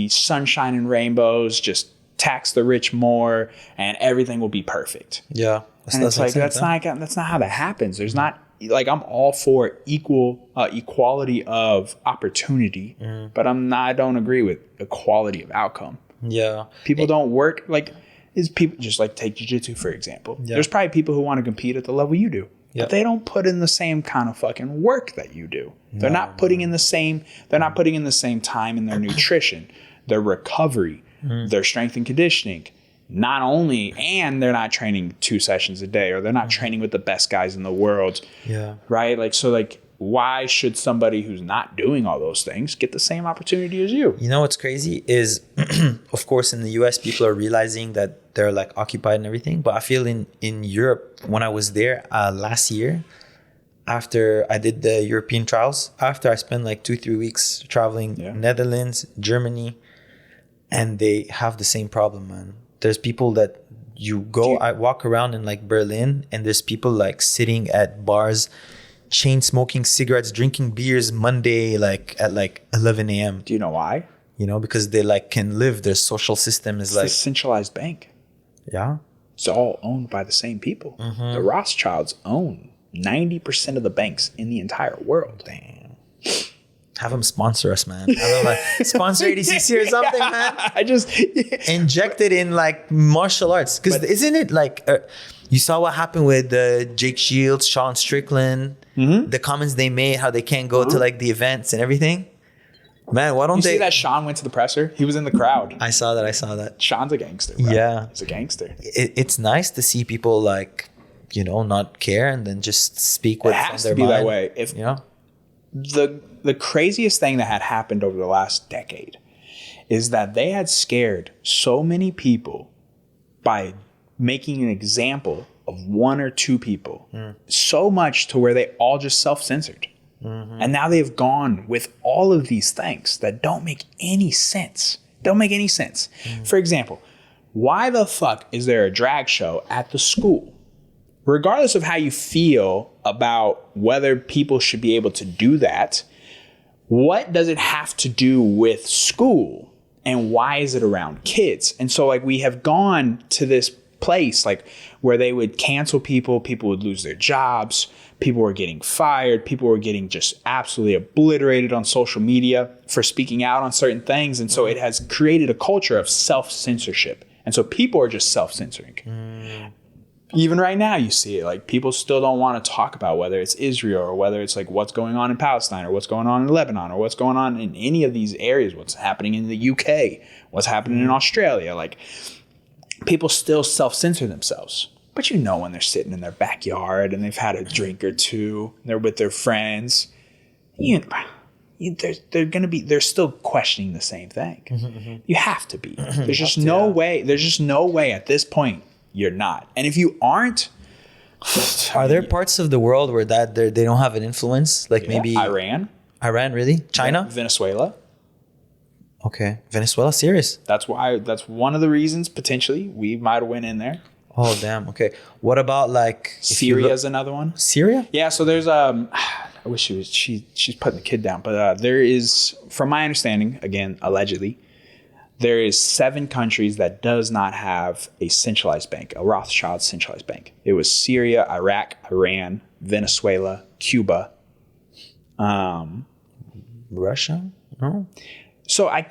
Speaker 4: sunshine and rainbows. Just tax the rich more, and everything will be perfect.
Speaker 2: Yeah.
Speaker 4: And it's like that's not how that happens. There's not like I'm all for equality of opportunity, but I don't agree with equality of outcome.
Speaker 2: Yeah.
Speaker 4: People don't work like is people just like take jiu-jitsu for example.
Speaker 2: Yeah.
Speaker 4: There's probably people who want to compete at the level you do,
Speaker 2: Yeah.
Speaker 4: but they don't put in the same kind of fucking work that you do. They're not putting in the same. They're not putting in the same time in their nutrition, their recovery, their strength and conditioning. Not only, and they're not training 2 sessions a day, or they're not training with the best guys in the world.
Speaker 2: Yeah.
Speaker 4: Right. Like, so like why should somebody who's not doing all those things get the same opportunity as you?
Speaker 2: You know what's crazy is, of course, in the US, people are realizing that they're like occupied and everything. But I feel in Europe, when I was there last year, after I did the European trials, after I spent like 2-3 weeks traveling Netherlands, Germany, and they have the same problem, man. There's people that I walk around in like Berlin, and there's people like sitting at bars, chain smoking cigarettes, drinking beers Monday, like at like 11 a.m.
Speaker 4: Do you know why?
Speaker 2: You know, because they like can live. Their social system is
Speaker 4: It's
Speaker 2: like
Speaker 4: the centralized bank.
Speaker 2: Yeah.
Speaker 4: It's all owned by the same people. The Rothschilds own 90% of the banks in the entire world.
Speaker 2: Damn. Have them sponsor us, man. Have them like sponsor ADCC or something, man.
Speaker 4: I just
Speaker 2: inject it in like martial arts. Because isn't it like you saw what happened with Jake Shields, Sean Strickland, the comments they made, how they can't go to like the events and everything. Man, why don't
Speaker 4: you see that Sean went to the presser? He was in the crowd.
Speaker 2: I saw that.
Speaker 4: Sean's a gangster, bro.
Speaker 2: Yeah.
Speaker 4: He's a gangster.
Speaker 2: It's nice to see people like, you know, not care and then just speak what's on their mind.
Speaker 4: It has to be that way. If
Speaker 2: you know,
Speaker 4: the craziest thing that had happened over the last decade is that they had scared so many people by making an example of 1 or 2 people so much to where they all just self-censored. And now they've gone with all of these things that don't make any sense. For example, why the fuck is there a drag show at the school? Regardless of how you feel about whether people should be able to do that, what does it have to do with school? And why is it around kids? And so like we have gone to this place like where they would cancel people would lose their jobs, people were getting fired, people were getting just absolutely obliterated on social media for speaking out on certain things. And so it has created a culture of self-censorship. And so people are just self-censoring. Even right now you see it, like people still don't want to talk about whether it's Israel or whether it's like what's going on in Palestine or what's going on in Lebanon or what's going on in any of these areas, what's happening in the UK, what's happening in Australia. Like people still self-censor themselves, but you know, when they're sitting in their backyard and they've had a drink or two, they're with their friends, they're still questioning the same thing. You have to be. There's just no way at this point you're not. And if you aren't,
Speaker 2: are there parts of the world where they don't have an influence? Like maybe
Speaker 4: Iran,
Speaker 2: really? China?
Speaker 4: Venezuela.
Speaker 2: Okay. Venezuela, serious?
Speaker 4: That's one of the reasons potentially we might have went in there.
Speaker 2: Oh, damn. Okay. What about like
Speaker 4: Syria is another one.
Speaker 2: Syria?
Speaker 4: Yeah. So there's I wish she's putting the kid down, but there is, from my understanding, again allegedly, there is 7 countries that does not have a centralized bank, a Rothschild centralized bank. It was Syria, Iraq, Iran, Venezuela, Cuba,
Speaker 2: Russia. No.
Speaker 4: So I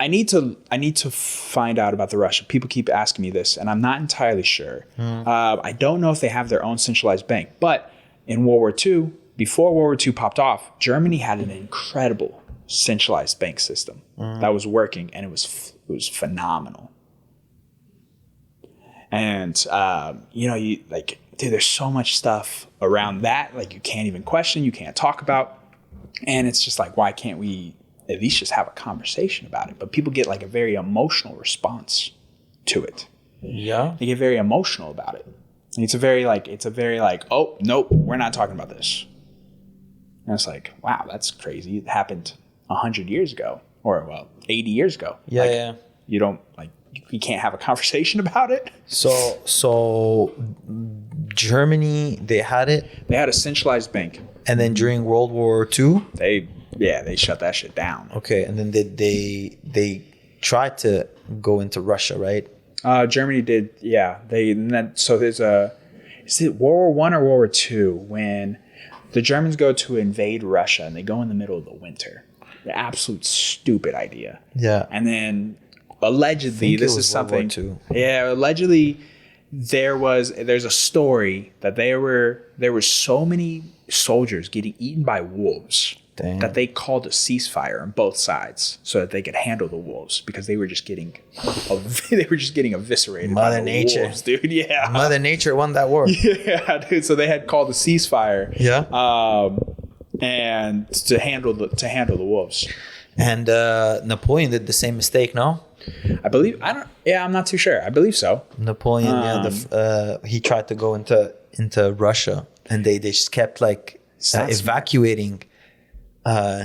Speaker 4: need to find out about the Russia. People keep asking me this, and I'm not entirely sure. I don't know if they have their own centralized bank, but in World War II, before World War II popped off, Germany had an incredible centralized bank system that was working, and it was phenomenal. And you like, dude, there's so much stuff around that like you can't even question, you can't talk about, and it's just like, why can't we at least just have a conversation about it? But people get like a very emotional response to it.
Speaker 2: Yeah,
Speaker 4: they get very emotional about it. And it's a very like, oh nope, we're not talking about this. And it's like, wow, that's crazy. It happened 100 years ago, or 80 years ago.
Speaker 2: Yeah.
Speaker 4: You don't like, you can't have a conversation about it.
Speaker 2: So Germany, they had it.
Speaker 4: They had a centralized bank,
Speaker 2: and then during World War II,
Speaker 4: they shut that shit down.
Speaker 2: Okay, and then they tried to go into Russia, right?
Speaker 4: Germany did, yeah. So there's is it World War I or World War II when the Germans go to invade Russia and they go in the middle of the winter? The absolute stupid idea.
Speaker 2: Yeah.
Speaker 4: And then allegedly, this is something. Yeah, allegedly there's a story that there were so many soldiers getting eaten by wolves
Speaker 2: Damn.
Speaker 4: that they called a ceasefire on both sides so that they could handle the wolves because they were just getting eviscerated by
Speaker 2: Mother
Speaker 4: the
Speaker 2: Nature.
Speaker 4: wolves, dude. Yeah.
Speaker 2: Mother Nature won that war.
Speaker 4: Yeah, dude. So they had called a ceasefire.
Speaker 2: Yeah.
Speaker 4: And to handle the wolves.
Speaker 2: And Napoleon did the same mistake, no?
Speaker 4: I'm not too sure. I believe so.
Speaker 2: Napoleon, he tried to go into Russia, and they just kept like evacuating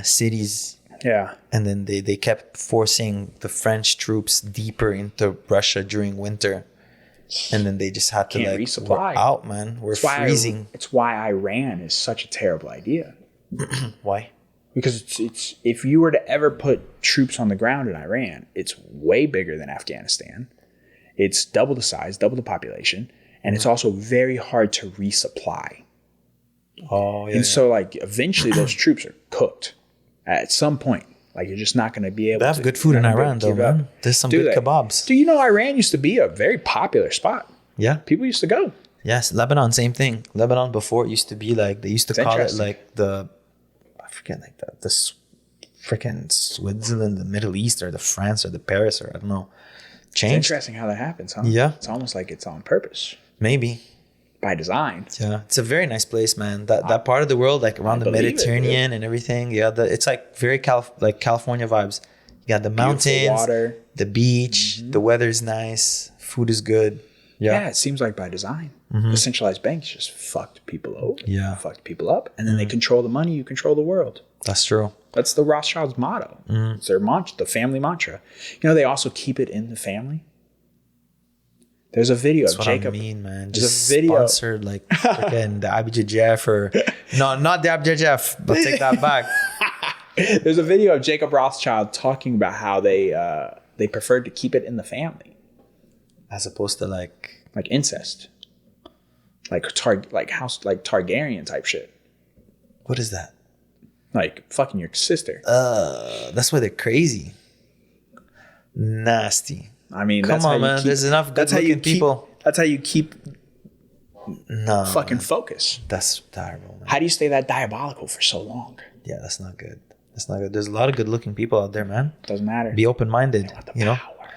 Speaker 2: cities.
Speaker 4: Yeah.
Speaker 2: And then they kept forcing the French troops deeper into Russia during winter. And then they just had to like
Speaker 4: resupply.
Speaker 2: We're out, man. We're freezing.
Speaker 4: It's why Iran is such a terrible idea.
Speaker 2: Why?
Speaker 4: Because it's if you were to ever put troops on the ground in Iran, it's way bigger than Afghanistan. It's double the size, double the population, and it's also very hard to resupply.
Speaker 2: Oh, yeah.
Speaker 4: And so like eventually those troops are cooked at some point. Like you're just not going to be able
Speaker 2: They have good food in Iran, though, man. There's some good kebabs.
Speaker 4: Do you know Iran used to be a very popular spot?
Speaker 2: Yeah.
Speaker 4: People used to go.
Speaker 2: Yes, Lebanon, same thing. Lebanon before it used to be like, they used to call it like the freaking Switzerland, the Middle East, or the France, or the Paris, or I don't know. Changed.
Speaker 4: It's interesting how that happens, huh?
Speaker 2: Yeah.
Speaker 4: It's almost like it's on purpose.
Speaker 2: Maybe.
Speaker 4: By design.
Speaker 2: Yeah. It's a very nice place, man. That part of the world, like around the Mediterranean and everything. Yeah. It's like very California vibes. You got the mountains,
Speaker 4: water,
Speaker 2: the beach, the weather's nice, food is good.
Speaker 4: Yeah, it seems like by design. The centralized banks just fucked people over.
Speaker 2: Yeah.
Speaker 4: Fucked people up. And then they control the money, you control the world.
Speaker 2: That's true.
Speaker 4: That's the Rothschilds' motto. It's their mantra, the family mantra. You know, they also keep it in the family. There's a video
Speaker 2: That's
Speaker 4: of
Speaker 2: what
Speaker 4: Jacob.
Speaker 2: I mean, man.
Speaker 4: There's
Speaker 2: Just
Speaker 4: a video.
Speaker 2: sponsored like freaking the IBJJF or no, not the IBJJF, but take that back.
Speaker 4: There's a video of Jacob Rothschild talking about how they preferred to keep it in the family,
Speaker 2: as opposed to like
Speaker 4: incest, like Targaryen type shit.
Speaker 2: What is that?
Speaker 4: Like fucking your sister.
Speaker 2: That's why they're crazy. Nasty.
Speaker 4: I mean,
Speaker 2: come on, man. There's enough good-looking people.
Speaker 4: That's how you keep fucking
Speaker 2: man.
Speaker 4: Focus.
Speaker 2: That's terrible, man.
Speaker 4: How do you stay that diabolical for so long?
Speaker 2: Yeah, that's not good. That's not good. There's a lot of good-looking people out there, man.
Speaker 4: Doesn't matter.
Speaker 2: Be open-minded, you know.
Speaker 4: Power.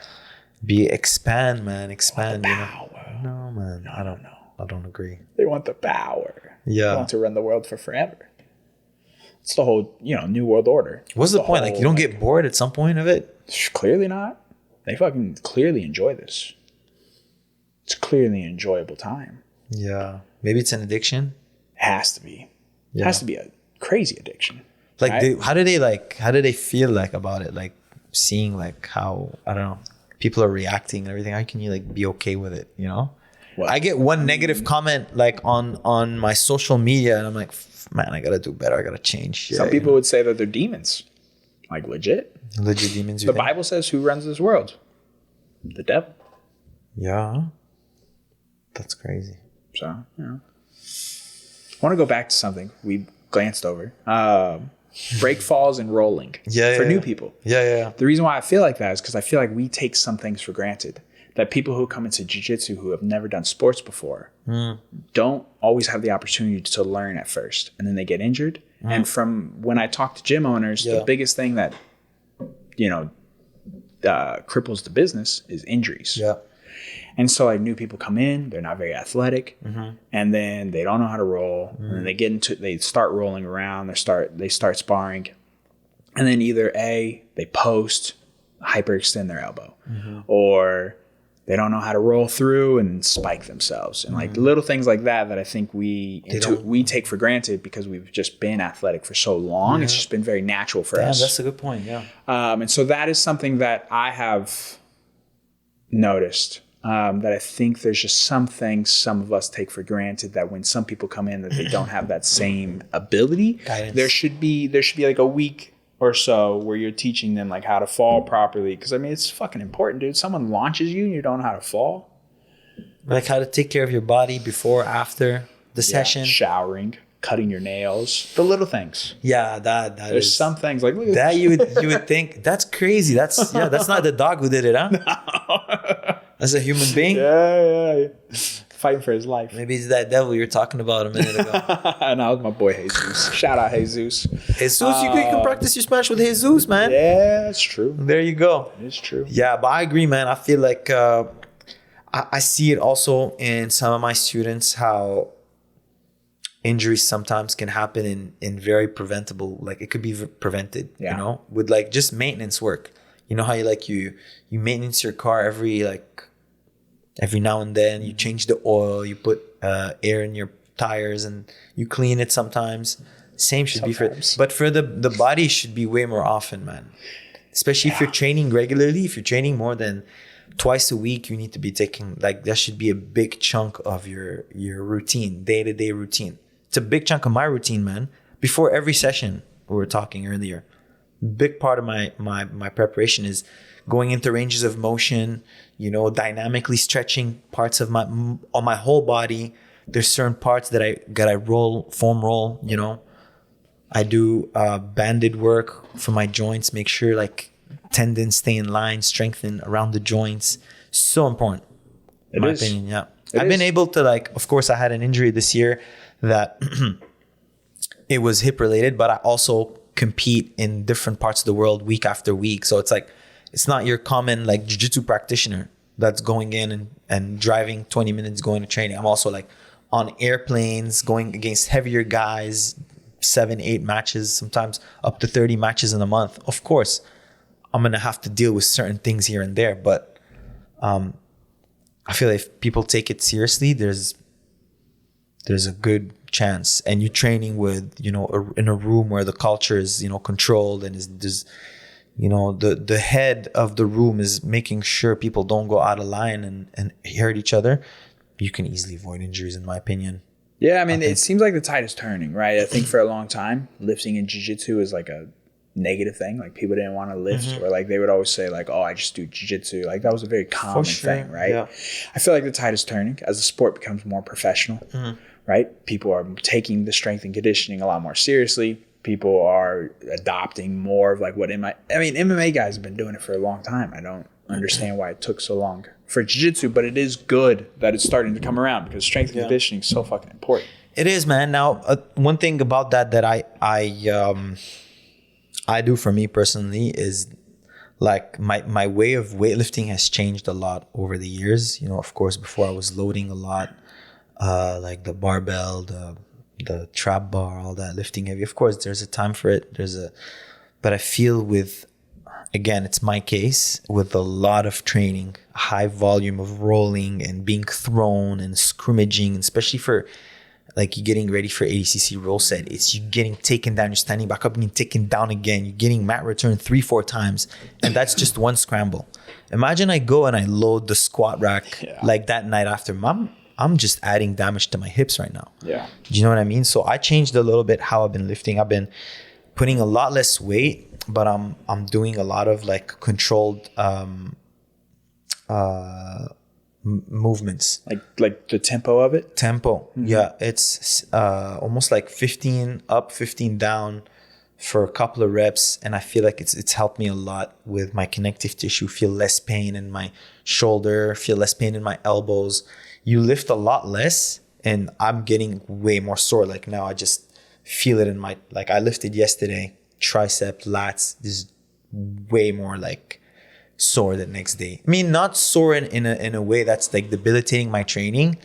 Speaker 2: Expand, man. Expand.
Speaker 4: They
Speaker 2: You
Speaker 4: want the power.
Speaker 2: know? No, man. I don't know. I don't agree.
Speaker 4: They want the power.
Speaker 2: Yeah.
Speaker 4: They want to run the world for forever. It's the whole, New World Order.
Speaker 2: What's the point? Like, you don't get bored at some point of it?
Speaker 4: Clearly not. They fucking clearly enjoy this. It's clearly an enjoyable time.
Speaker 2: Yeah. Maybe it's an addiction.
Speaker 4: It has to be.
Speaker 2: Yeah.
Speaker 4: It has to be a crazy addiction.
Speaker 2: Like,
Speaker 4: right?
Speaker 2: how do they feel like about it? Like, seeing like how, I don't know, people are reacting and everything. How can you like be okay with it, you know?
Speaker 4: Well,
Speaker 2: I get one negative comment like on my social media and I'm like, man, I gotta do better. I gotta change.
Speaker 4: Some people would say that they're demons. Like legit.
Speaker 2: Legit demons.
Speaker 4: The Bible says who runs this world? The devil.
Speaker 2: Yeah. That's crazy.
Speaker 4: So, I want to go back to something we glanced over. Break falls and rolling. For new people.
Speaker 2: Yeah.
Speaker 4: The reason why I feel like that is because I feel like we take some things for granted. That people who come into jiu-jitsu who have never done sports before don't always have the opportunity to learn at first. And then they get injured. And from when I talk to gym owners, the biggest thing that, cripples the business is injuries.
Speaker 2: Yeah.
Speaker 4: And so like new people come in, they're not very athletic, and then they don't know how to roll. And then they start rolling around, they start sparring. And then either A, they post, hyperextend their elbow, or they don't know how to roll through and spike themselves. And like little things like that I think we take for granted because we've just been athletic for so long. It's just been very natural for us.
Speaker 2: That's a good point. Yeah.
Speaker 4: And so that is something that I have noticed, that I think there's just some things some of us take for granted that when some people come in that they don't have that same ability.
Speaker 2: Guidance.
Speaker 4: There should be like a week or so where you're teaching them like how to fall properly. Because I mean, it's fucking important, dude. Someone launches you and you don't know how to fall.
Speaker 2: Like how to take care of your body before, after the session.
Speaker 4: Showering, cutting your nails, the little things.
Speaker 2: Yeah,
Speaker 4: There's some things like look at
Speaker 2: that you would think that's crazy. That's not the dog who did it, huh? No. That's a human being.
Speaker 4: Yeah. fighting for his life.
Speaker 2: Maybe it's that devil you were talking about a minute ago.
Speaker 4: And that was my boy Jesus. Shout out Jesus.
Speaker 2: Jesus, you can practice your Spanish with Jesus, man.
Speaker 4: Yeah, it's true.
Speaker 2: There you go.
Speaker 4: It's true.
Speaker 2: Yeah, but I agree, man. I feel like I see it also in some of my students how injuries sometimes can happen in very preventable, like it could be prevented, you know, with like just maintenance work. You know how you maintenance your car every now and then, you change the oil, you put air in your tires and you clean it sometimes. Same should be for the body should be way more often, man. Especially if you're training regularly, if you're training more than twice a week, you need to be taking, like, that should be a big chunk of your routine, day-to-day routine. It's a big chunk of my routine, man. Before every session, we were talking earlier, big part of my preparation is going into ranges of motion, you know, dynamically stretching parts of on my whole body. There's certain parts that I foam roll, you know. I do banded work for my joints, make sure like tendons stay in line, strengthen around the joints. So important, in my opinion. Yeah, I've been able to, like, of course, I had an injury this year that it was hip related, but I also compete in different parts of the world week after week. So it's like, it's not your common like jiu-jitsu practitioner that's going in and driving 20 minutes going to training. I'm also like on airplanes going against heavier guys, 7-8 matches, sometimes up to 30 matches in a month. Of course, I'm going to have to deal with certain things here and there, but I feel like if people take it seriously, there's a good chance. And you're training with, you know, in a room where the culture is, you know, controlled and is, you know, the head of the room is making sure people don't go out of line and hurt each other. You can easily avoid injuries, in my opinion.
Speaker 4: Yeah, I mean, it seems like the tide is turning, right? I think for a long time, lifting in jiu-jitsu is like a negative thing. Like, people didn't want to lift, or like they would always say like, oh, I just do jiu-jitsu. Like, that was a very common thing, right? Yeah. I feel like the tide is turning as the sport becomes more professional, right? People are taking the strength and conditioning a lot more seriously. People are adopting more of like what MMA guys have been doing it for a long time. I don't understand why it took so long for jiu-jitsu, but it is good that it's starting to come around because strength and conditioning is so fucking important.
Speaker 2: It is, man. Now, one thing about that I do for me personally is like my way of weightlifting has changed a lot over the years. You know, of course, before I was loading a lot, like the barbell, the trap bar, all that, lifting heavy. Of course, there's a time for it. But I feel with, again, it's my case, with a lot of training, high volume of rolling and being thrown and scrimmaging, especially for like you getting ready for ADCC roll set. It's you getting taken down, you're standing back up and getting taken down again. You're getting mat return 3-4 times. And that's just one scramble. Imagine I go and I load the squat rack like that night after. I'm just adding damage to my hips right now. Yeah. Do you know what I mean? So I changed a little bit how I've been lifting. I've been putting a lot less weight, but I'm doing a lot of like controlled movements.
Speaker 4: Like the tempo of it?
Speaker 2: Tempo. Mm-hmm. Yeah. It's almost like 15 up, 15 down for a couple of reps. And I feel like it's helped me a lot with my connective tissue, feel less pain in my shoulder, feel less pain in my elbows. You lift a lot less and I'm getting way more sore. Like now I just feel it in my, like I lifted yesterday, tricep, lats, is way more like sore the next day. I mean, not sore in a way that's like debilitating my training,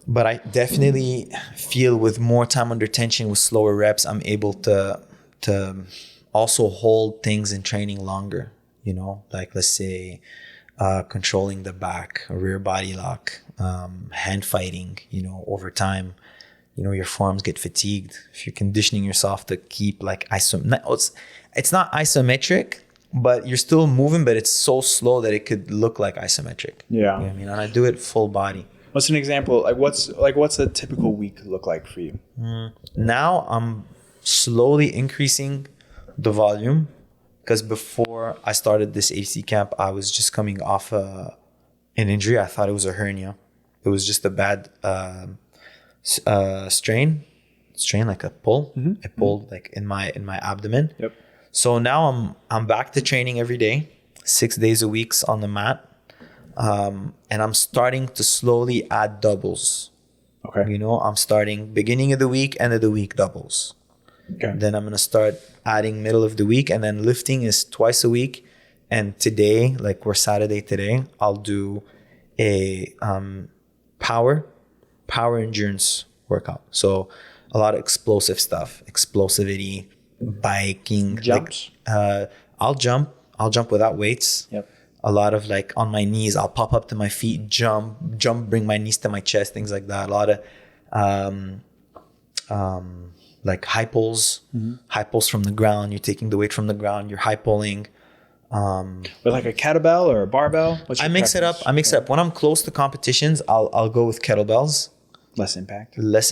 Speaker 2: but I definitely feel with more time under tension, with slower reps, I'm able to also hold things in training longer, you know, like let's say, controlling the back, a rear body lock, hand fighting, you know, over time, you know, your forearms get fatigued. If you're conditioning yourself to keep like it's not isometric, but you're still moving, but it's so slow that it could look like isometric. Yeah. You know what I mean? And I do it full body.
Speaker 4: What's an example? What's a typical week look like for you?
Speaker 2: Now I'm slowly increasing the volume. Because before I started this ADC camp, I was just coming off an injury. I thought it was a hernia. It was just a bad strain like a pull. Mm-hmm. It pulled like in my abdomen. Yep. So now I'm back to training every day, 6 days a week on the mat. And I'm starting to slowly add doubles.
Speaker 4: Okay.
Speaker 2: You know, I'm starting beginning of the week, end of the week doubles.
Speaker 4: Okay.
Speaker 2: Then I'm going to start adding middle of the week, and then lifting is twice a week. And today, like we're Saturday today, I'll do a power endurance workout. So a lot of explosive stuff, explosivity, biking,
Speaker 4: Jumps.
Speaker 2: Like, I'll jump without weights.
Speaker 4: Yep.
Speaker 2: A lot of like on my knees, I'll pop up to my feet, jump, bring my knees to my chest, things like that. A lot of like high pulls from the ground. You're taking the weight from the ground. You're high pulling.
Speaker 4: With like a kettlebell or a barbell? What's your
Speaker 2: I mix it up. When I'm close to competitions, I'll go with kettlebells.
Speaker 4: Less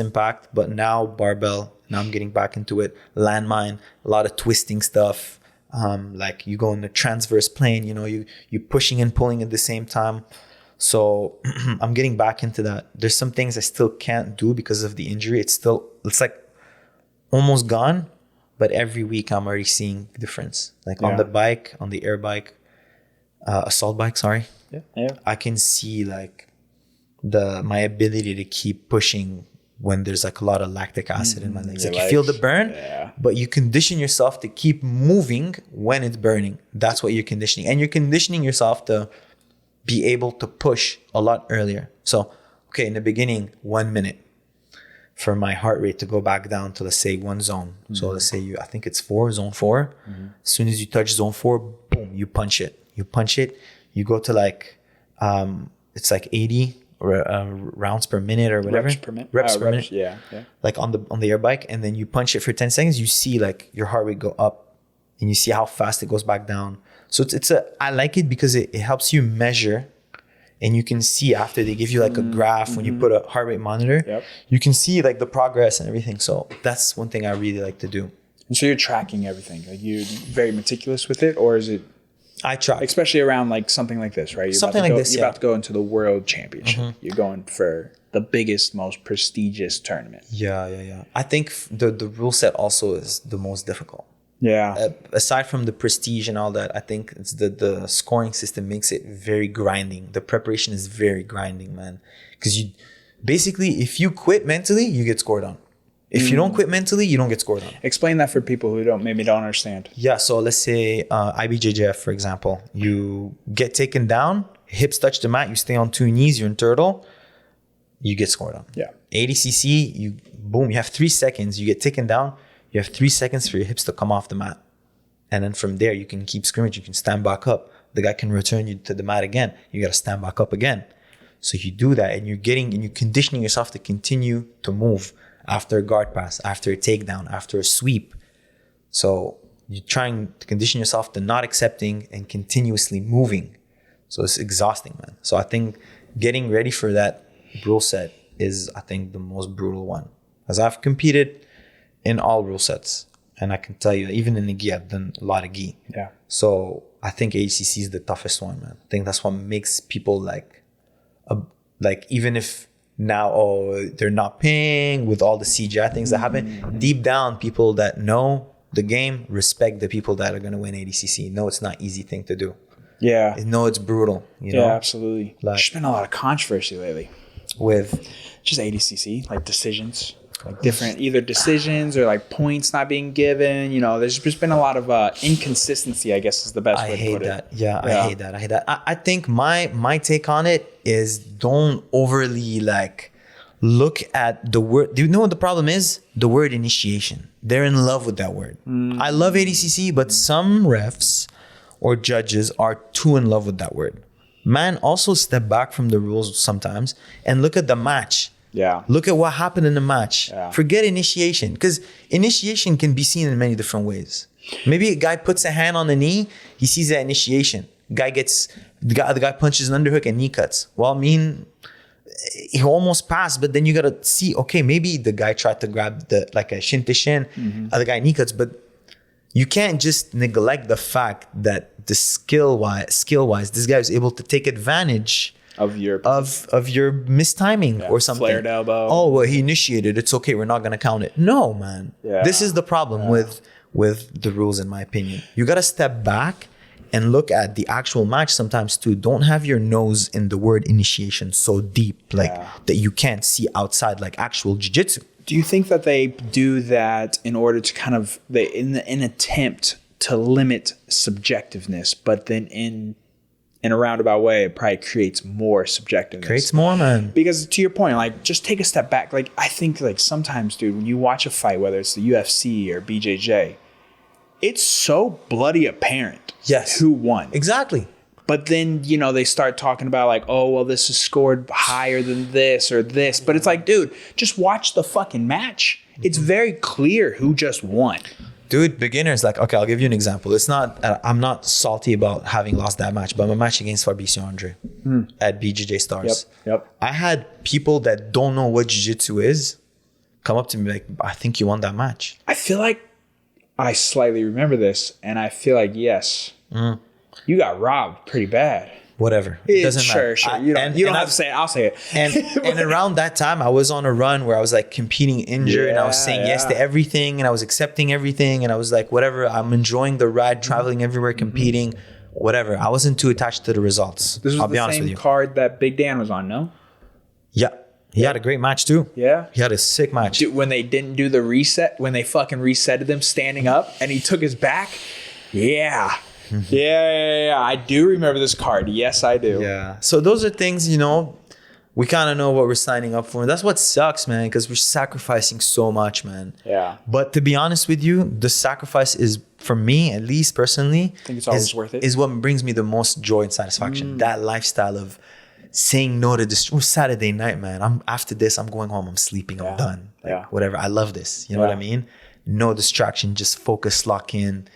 Speaker 4: impact.
Speaker 2: But now barbell. Now I'm getting back into it. Landmine, a lot of twisting stuff. Like you go in the transverse plane, you know, you pushing and pulling at the same time. So I'm getting back into that. There's some things I still can't do because of the injury. It's like almost gone, but every week I'm already seeing difference. Like on the bike, on the air bike, assault bike, sorry.
Speaker 4: Yeah.
Speaker 2: I can see like my ability to keep pushing when there's like a lot of lactic acid in my legs. Like you feel the burn, but you condition yourself to keep moving when it's burning. That's what you're conditioning. And you're conditioning yourself to be able to push a lot earlier. So, okay, in the beginning, 1 minute for my heart rate to go back down to, let's say, one zone. So let's say I think it's zone 4. As soon as you touch zone 4, boom, you punch it. You go to like, it's like 80 rounds per minute or whatever. Reps per minute.
Speaker 4: Yeah.
Speaker 2: Like on the air bike, and then you punch it for 10 seconds. You see like your heart rate go up, and you see how fast it goes back down. So I like it because it helps you measure, and you can see after they give you like a graph when you put a heart rate monitor, you can see like the progress and everything. So that's one thing I really like to do.
Speaker 4: And so you're tracking everything. Like you're very meticulous with it, or is it?
Speaker 2: I track,
Speaker 4: especially around like something like this, right? You're about to go into the world championship. You're going for the biggest, most prestigious tournament.
Speaker 2: Yeah. I think the rule set also is the most difficult.
Speaker 4: Yeah.
Speaker 2: Aside from the prestige and all that, I think it's the scoring system makes it very grinding. The preparation is very grinding, man. Because you basically, if you quit mentally, you get scored on. If you don't quit mentally, you don't get scored on.
Speaker 4: Explain that for people who don't understand.
Speaker 2: Yeah, so let's say IBJJF, for example. You get taken down, hips touch the mat, you stay on 2 knees, you're in turtle, you get scored on.
Speaker 4: Yeah.
Speaker 2: ADCC, you have 3 seconds, you get taken down, you have 3 seconds for your hips to come off the mat. And then from there, you can keep scrimmage, you can stand back up. The guy can return you to the mat again. You got to stand back up again. So you do that, and you're conditioning yourself to continue to move after a guard pass, after a takedown, after a sweep. So you're trying to condition yourself to not accepting and continuously moving. So it's exhausting, man. So I think getting ready for that rule set is, I think, the most brutal one. Because I've competed in all rule sets. And I can tell you, even in the gi, I've done a lot of gi.
Speaker 4: Yeah.
Speaker 2: So I think ACC is the toughest one, man. I think that's what makes people like even if now, they're not paying with all the CGI things that happen. Deep down, people that know the game respect the people that are going to win ADCC. No, it's not an easy thing to do.
Speaker 4: Yeah.
Speaker 2: No, it's brutal. You know?
Speaker 4: Yeah, absolutely. There's been a lot of controversy lately
Speaker 2: with
Speaker 4: just ADCC, like decisions, like different either decisions or like points not being given. You know, there's just been a lot of inconsistency, I guess is the best way to put it.
Speaker 2: Yeah, I hate that. I think my take on it is don't overly like look at the word. Do you know what the problem is? The word initiation. They're in love with that word. I love ADCC, but some refs or judges are too in love with that word. Man, also step back from the rules sometimes and look at the match.
Speaker 4: Yeah.
Speaker 2: Look at what happened in the match.
Speaker 4: Yeah.
Speaker 2: Forget initiation, because initiation can be seen in many different ways. Maybe a guy puts a hand on the knee, he sees that initiation. The guy punches an underhook and knee cuts. Well, I mean, he almost passed, but then you gotta see, okay, maybe the guy tried to grab like a shin to shin, other guy knee cuts, but you can't just neglect the fact that the skill wise, this guy was able to take advantage of your mistiming or something.
Speaker 4: Flared elbow.
Speaker 2: Oh, well, he initiated. It's okay. We're not going to count it. No, man.
Speaker 4: Yeah.
Speaker 2: This is the problem with the rules, in my opinion. You got to step back and look at the actual match sometimes too. Don't have your nose in the word initiation so deep, like that you can't see outside, like actual jiu-jitsu.
Speaker 4: Do you think that they do that in order to kind of in an attempt to limit subjectiveness, but then in a roundabout way, it probably creates more subjectiveness.
Speaker 2: Creates more, man.
Speaker 4: Because to your point, like, just take a step back. Like, I think, like, sometimes, dude, when you watch a fight, whether it's the UFC or BJJ, it's so bloody apparent who won.
Speaker 2: Exactly.
Speaker 4: But then, you know, they start talking about like, oh, well, this is scored higher than this or this. But it's like, dude, just watch the fucking match. It's very clear who just won.
Speaker 2: Dude, beginners, like, okay, I'll give you an example. It's not, I'm not salty about having lost that match, but my match against Fabricio Andre at BJJ Stars.
Speaker 4: Yep.
Speaker 2: I had people that don't know what jiu-jitsu is come up to me like, I think you won that match.
Speaker 4: I feel like I slightly remember this, and I feel like, yes, you got robbed pretty bad.
Speaker 2: Whatever. It doesn't matter.
Speaker 4: Sure. You don't have to say it. I'll say it.
Speaker 2: And around that time, I was on a run where I was like competing injured and I was saying yes to everything and I was accepting everything and I was like, whatever, I'm enjoying the ride, traveling everywhere, competing, whatever. I wasn't too attached to the results.
Speaker 4: This was
Speaker 2: I'll be
Speaker 4: the
Speaker 2: honest with
Speaker 4: same
Speaker 2: you.
Speaker 4: card that Big Dan was on, no?
Speaker 2: Yeah. He had a great match too.
Speaker 4: Yeah.
Speaker 2: He had a sick match.
Speaker 4: Dude, when they didn't do the reset, when they fucking resetted him standing up and he took his back. Yeah. Yeah. I do remember this card. Yes, I do.
Speaker 2: Yeah. So those are things, you know, we kind of know what we're signing up for. That's what sucks, man, because we're sacrificing so much, man.
Speaker 4: Yeah.
Speaker 2: But to be honest with you, the sacrifice is, for me, at least personally,
Speaker 4: I think it's always worth it.
Speaker 2: Is what brings me the most joy and satisfaction. That lifestyle of saying no to this. Saturday night, man. After this, I'm going home. I'm sleeping. I'm done. Like, whatever. I love this. You know what I mean? No distraction. Just focus, lock in.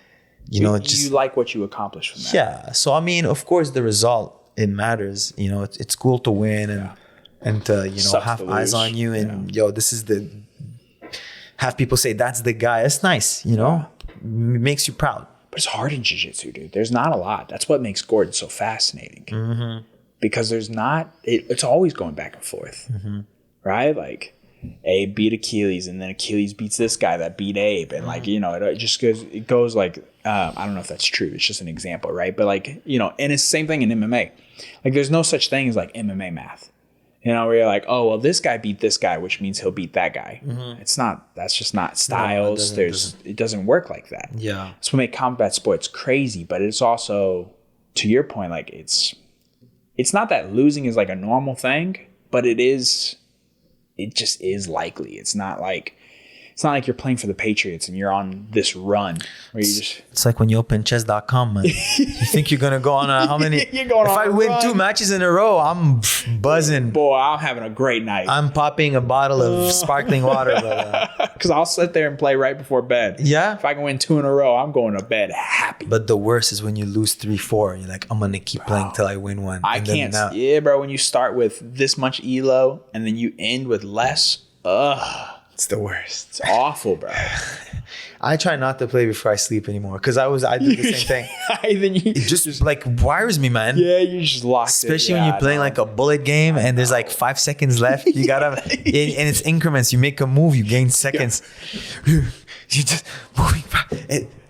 Speaker 2: You know,
Speaker 4: you like what you accomplish from that.
Speaker 2: Yeah. So I mean, of course, the result, it matters. You know, it's cool to win and to, you know,
Speaker 4: Sucks
Speaker 2: have
Speaker 4: to
Speaker 2: eyes
Speaker 4: lose.
Speaker 2: on you and this is the. Have people say that's the guy. It's nice. You know, makes you proud.
Speaker 4: But it's hard in jiu-jitsu, dude. There's not a lot. That's what makes Gordon so fascinating. Because there's not. It's always going back and forth, right? Like, Abe beat Achilles, and then Achilles beats this guy that beat Abe, and like, you know, it just goes. It goes like. I don't know if that's true. It's just an example, right? But like, you know, and it's the same thing in MMA. Like, there's no such thing as like MMA math. You know, where you're like, oh, well, this guy beat this guy, which means he'll beat that guy. It's not. That's just not styles. It doesn't work like that.
Speaker 2: Yeah.
Speaker 4: That's what makes combat sports crazy. But it's also, to your point, like it's not that losing is like a normal thing, but it is. It just is likely. It's not like you're playing for the Patriots and you're on this run where you just.
Speaker 2: It's like when you open chess.com, man. You think you're gonna go on how many?
Speaker 4: You're going
Speaker 2: if
Speaker 4: on
Speaker 2: I
Speaker 4: a
Speaker 2: win
Speaker 4: run.
Speaker 2: 2 matches in a row, I'm buzzing.
Speaker 4: Boy, I'm having a great night.
Speaker 2: I'm popping a bottle of sparkling water. But,
Speaker 4: Because I'll sit there and play right before bed.
Speaker 2: yeah.
Speaker 4: If I can win 2 in a row, I'm going to bed happy.
Speaker 2: But the worst is when you lose 3-4. You're like, I'm gonna keep playing till I win one.
Speaker 4: I
Speaker 2: And then
Speaker 4: can't.
Speaker 2: now-
Speaker 4: Yeah, bro. When you start with this much elo and then you end with less,
Speaker 2: It's the worst.
Speaker 4: it's awful, bro.
Speaker 2: I try not to play before I sleep anymore because I do the same thing.
Speaker 4: Then you
Speaker 2: It just like wires me, man.
Speaker 4: yeah, you just lost
Speaker 2: Especially
Speaker 4: it.
Speaker 2: when you're playing like a bullet game and there's like 5 seconds left. You gotta, and it's increments. You make a move, you gain seconds. You just moving.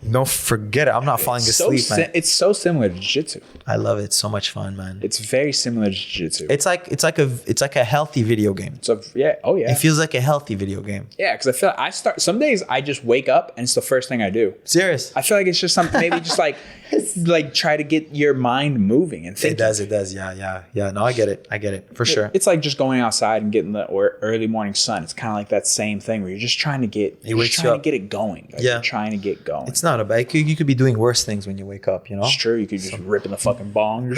Speaker 2: No, forget it. I'm not falling asleep, man.
Speaker 4: It's so similar to jiu-jitsu.
Speaker 2: I love it. It's so much fun, man.
Speaker 4: It's very similar to jiu-jitsu.
Speaker 2: It's like a healthy video game.
Speaker 4: So yeah, oh yeah,
Speaker 2: It feels like a healthy video game.
Speaker 4: yeah. Because I feel like some days I just wake up and it's the first thing I do.
Speaker 2: Serious.
Speaker 4: I feel like it's just something maybe just like try to get your mind moving and thinking.
Speaker 2: It does. Yeah. No, I get it for sure.
Speaker 4: It's like just going outside and getting the early morning sun. It's kind of like that same thing where you're just trying to get it going. Like,
Speaker 2: Yeah.
Speaker 4: you're trying to get going.
Speaker 2: It's not a bad. You could be doing worse things when you wake up. You know.
Speaker 4: It's true. You could just rip in the fucking bong.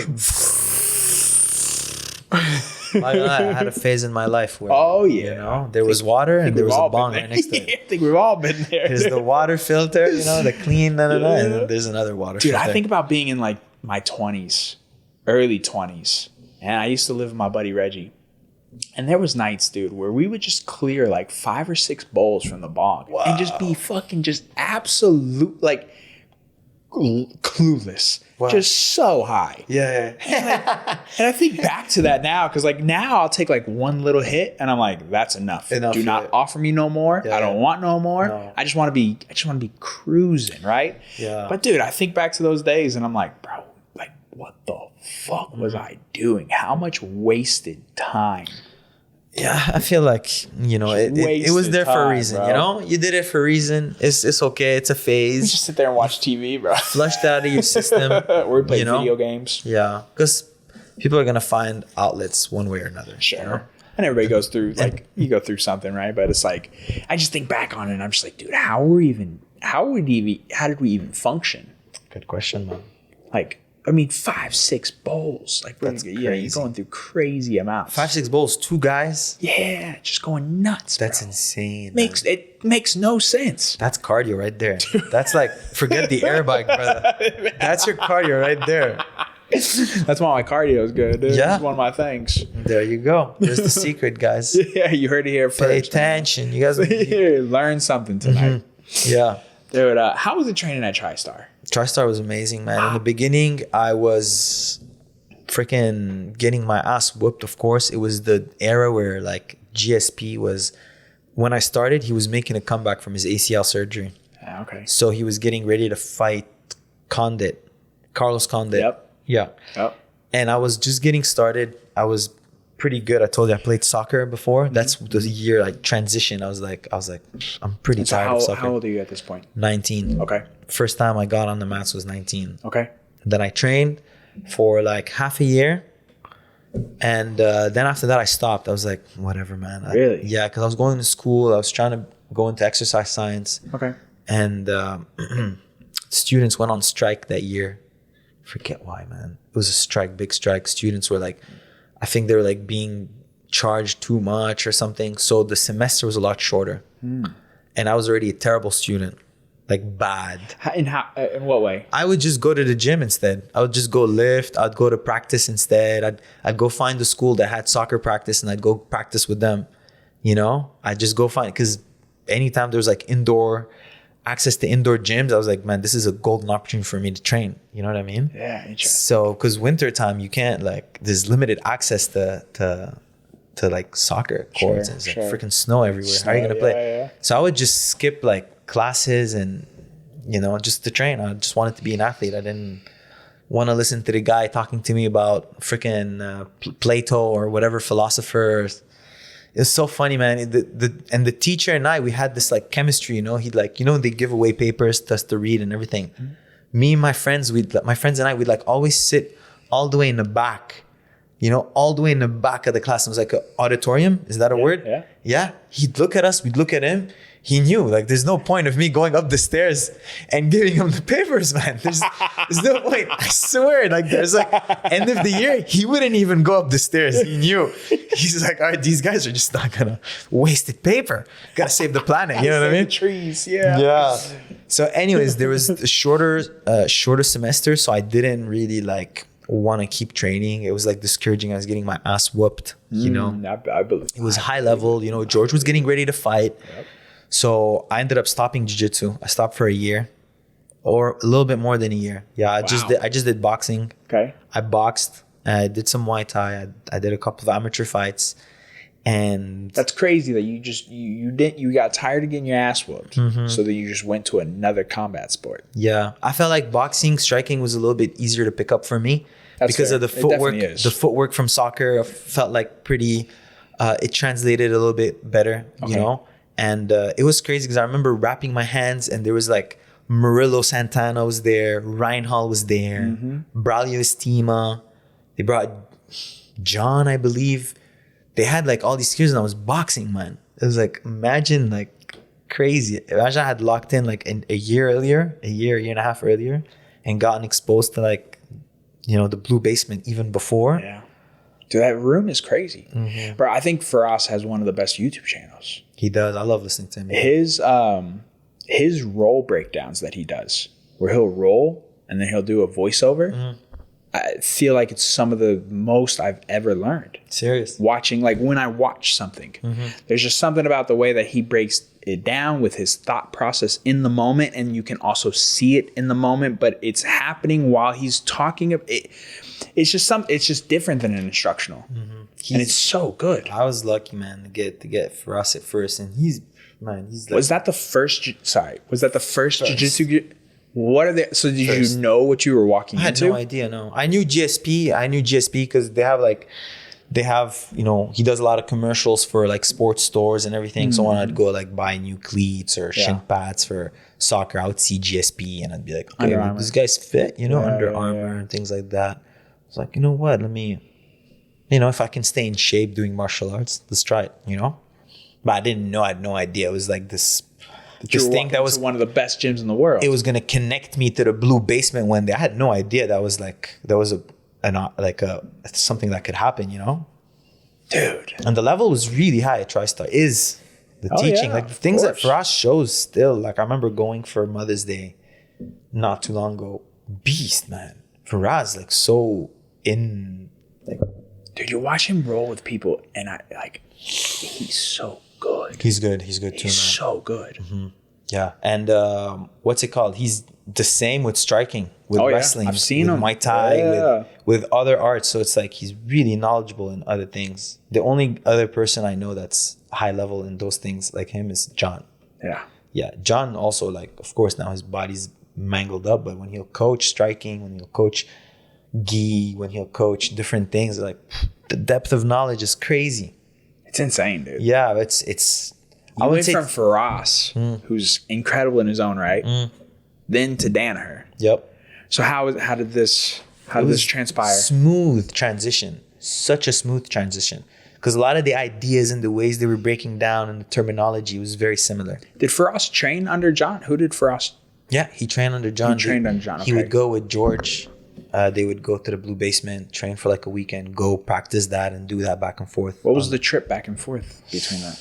Speaker 2: I had a phase in my life where,
Speaker 4: Oh, yeah.
Speaker 2: you know, there was water and there was a bong right next to it.
Speaker 4: I think we've all been there.
Speaker 2: There's the water filter, you know, the clean, and then there's another water
Speaker 4: Dude,
Speaker 2: filter.
Speaker 4: I think about being in like my 20s, early 20s, and I used to live with my buddy Reggie. And there was nights, dude, where we would just clear like 5 or 6 bowls from the bong and just be fucking just absolute, like clueless.
Speaker 2: Wow.
Speaker 4: Just so high.
Speaker 2: Yeah.
Speaker 4: And I think back to that now, because like now I'll take like one little hit and I'm like, that's enough. Do not offer me no more. I don't want no more.
Speaker 2: No.
Speaker 4: I just want to be cruising, right?
Speaker 2: Yeah.
Speaker 4: But dude, I think back to those days and I'm like, bro, like what the fuck was I doing? How much wasted time?
Speaker 2: Yeah, I feel like, it was there for a reason,
Speaker 4: bro.
Speaker 2: You did it for a reason. It's okay. It's a
Speaker 4: You
Speaker 2: phase.
Speaker 4: just sit there and watch TV, bro.
Speaker 2: Flushed out of your system.
Speaker 4: Or play video games.
Speaker 2: Yeah, because people are going to find outlets one way or another.
Speaker 4: Sure. And everybody goes through, like, you go through something, right? But it's like, I just think back on it and I'm just like, dude, how did we even function?
Speaker 2: Good question, man.
Speaker 4: Like, I mean, 5-6 bowls. Like,
Speaker 2: That's
Speaker 4: you're going through crazy amounts.
Speaker 2: 5-6 bowls, 2 guys.
Speaker 4: Yeah, just going nuts.
Speaker 2: That's
Speaker 4: bro.
Speaker 2: insane.
Speaker 4: It makes no sense.
Speaker 2: That's cardio right there. That's like, forget the air bike, brother. That's your cardio right there.
Speaker 4: That's why my cardio is good. Dude.
Speaker 2: Yeah.
Speaker 4: It's one of my things.
Speaker 2: There you go. There's the secret, guys.
Speaker 4: Yeah, you heard it here first.
Speaker 2: Pay attention. You guys.
Speaker 4: Learn something tonight.
Speaker 2: Yeah.
Speaker 4: Dude, how was it training at Tristar?
Speaker 2: Tristar was amazing, man. In the beginning, I was freaking getting my ass whooped, of course. It was the era where, like, GSP was... When I started, he was making a comeback from his ACL surgery.
Speaker 4: Okay.
Speaker 2: So he was getting ready to fight Carlos Condit.
Speaker 4: Yep.
Speaker 2: Yeah.
Speaker 4: Yep.
Speaker 2: And I was just getting started. I was pretty good. I told you I played soccer before. That's the year, like, transition. I was like, I'm pretty tired of soccer.
Speaker 4: How old are you at this point?
Speaker 2: 19.
Speaker 4: Okay.
Speaker 2: First time I got on the mats was 19.
Speaker 4: Okay.
Speaker 2: Then I trained for like half a year. And then after that, I stopped. I was like, whatever, man.
Speaker 4: Really?
Speaker 2: Yeah, because I was going to school. I was trying to go into exercise science.
Speaker 4: Okay.
Speaker 2: And students went on strike that year. Forget why, man. It was a strike, big strike. Students were like, I think they were like being charged too much or something. So the semester was a lot shorter. And I was already a terrible student. Like, bad.
Speaker 4: In what way?
Speaker 2: I would just go to the gym instead. I would just go lift. I'd go to practice instead. I'd go find the school that had soccer practice and I'd go practice with them. I'd just go find, because anytime there was like access to indoor gyms, I was like, man, this is a golden opportunity for me to train. You know what I mean?
Speaker 4: Yeah, interesting.
Speaker 2: So, because wintertime, you can't, like, there's limited access to like soccer courts. It's like freaking snow everywhere. How are you going to play?
Speaker 4: Yeah.
Speaker 2: So I would just skip like classes and, just to train. I just wanted to be an athlete. I didn't want to listen to the guy talking to me about freaking Plato or whatever philosopher. It was so funny, man. The teacher and I, we had this like chemistry, he'd like, they give away papers to us to read and everything. Me and my friends and I, we'd like always sit all the way in the back, all the way in the back of the class. It was like an auditorium. Is that a word?
Speaker 4: Yeah.
Speaker 2: Yeah. He'd look at us. We'd look at him. He knew, like, there's no point of me going up the stairs and giving him the papers, man. There's no point. I swear, like, there's like, end of the year, he wouldn't even go up the stairs. He knew. He's like, all right, these guys are just not gonna waste it paper. Gotta save the planet. You know what I mean?
Speaker 4: Trees, yeah.
Speaker 2: Yeah. So anyways, there was a shorter semester, so I didn't really like want to keep training. It was like discouraging. I was getting my ass whooped,
Speaker 4: I believe
Speaker 2: it was high level. George was getting ready to fight.
Speaker 4: Yep.
Speaker 2: So I ended up stopping jiu-jitsu. I stopped for a year or a little bit more than a year. Yeah, I just did boxing.
Speaker 4: Okay.
Speaker 2: I boxed. I did some Muay Thai. I did a couple of amateur fights. And
Speaker 4: that's crazy that you got tired of getting your ass whooped. So that you just went to another combat sport.
Speaker 2: Yeah. I felt like boxing, striking was a little bit easier to pick up for me.
Speaker 4: That's
Speaker 2: because
Speaker 4: fair.
Speaker 2: of the footwork.
Speaker 4: It definitely is.
Speaker 2: The footwork from soccer felt like pretty it translated a little bit better, And it was crazy because I remember wrapping my hands and there was like Murillo Santana was there, Reinhold was there, Braulio Estima. They brought John, I believe. They had like all these skills and I was boxing, man. It was like, imagine like crazy. Imagine I had locked in like a year and a half earlier and gotten exposed to like, the blue basement even before.
Speaker 4: Yeah. Dude, that room is crazy. Bro, I think Firas has one of the best YouTube channels.
Speaker 2: He does. I love listening to him.
Speaker 4: His roll breakdowns that he does, where he'll roll and then he'll do a voiceover. I feel like it's some of the most I've ever learned.
Speaker 2: Serious.
Speaker 4: Watching, like when I watch something, there's just something about the way that he breaks it down with his thought process in the moment, and you can also see it in the moment, but it's happening while he's talking. It's just different than an instructional, and it's so good.
Speaker 2: I was lucky, man, to get Firas at first, and he's like,
Speaker 4: Was that the first jiu-jitsu? What are they? So did you know what you were walking
Speaker 2: I had
Speaker 4: into?
Speaker 2: no idea. No, I knew GSP because they have he does a lot of commercials for like sports stores and everything. So when I'd go like buy new cleats or shin pads for soccer, I would see GSP and I'd be like, okay, well, this guy's fit, Under Armour and things like that. I was like, you know what? Let me, if I can stay in shape doing martial arts, let's try it. But I didn't know. I had no idea. It was like this thing that was
Speaker 4: one of the best gyms in the world.
Speaker 2: It was gonna connect me to the blue basement one day. I had no idea that was something that could happen,
Speaker 4: Dude.
Speaker 2: And the level was really high at Tristar. Is the teaching, like the things that Firas shows still. Like I remember going for Mother's Day not too long ago. Beast, man. Firas, like so in like.
Speaker 4: Dude, you watch him roll with people, and he's so good.
Speaker 2: He's good too, man.
Speaker 4: He's so good.
Speaker 2: Mm-hmm. Yeah, and what's it called? He's the same with striking, with wrestling.
Speaker 4: I've seen him.
Speaker 2: Muay Thai, with other arts. So it's like he's really knowledgeable in other things. The only other person I know that's high level in those things like him is John. Yeah. John also, like, of course, now his body's mangled up, but when he'll coach striking, when he'll coach gi, when he'll coach different things, like the depth of knowledge is crazy.
Speaker 4: It's insane, dude.
Speaker 2: Yeah, it's.
Speaker 4: I went from Firas, who's incredible in his own right, then to Danaher.
Speaker 2: Yep.
Speaker 4: So how did this transpire?
Speaker 2: Smooth transition. Such a smooth transition. Because a lot of the ideas and the ways they were breaking down and the terminology was very similar.
Speaker 4: Did Firas train under John? Who did Firas?
Speaker 2: Yeah, he trained under John. He would go with George. They would go to the blue basement, train for like a weekend, go practice that and do that back and forth.
Speaker 4: What was the trip back and forth between that?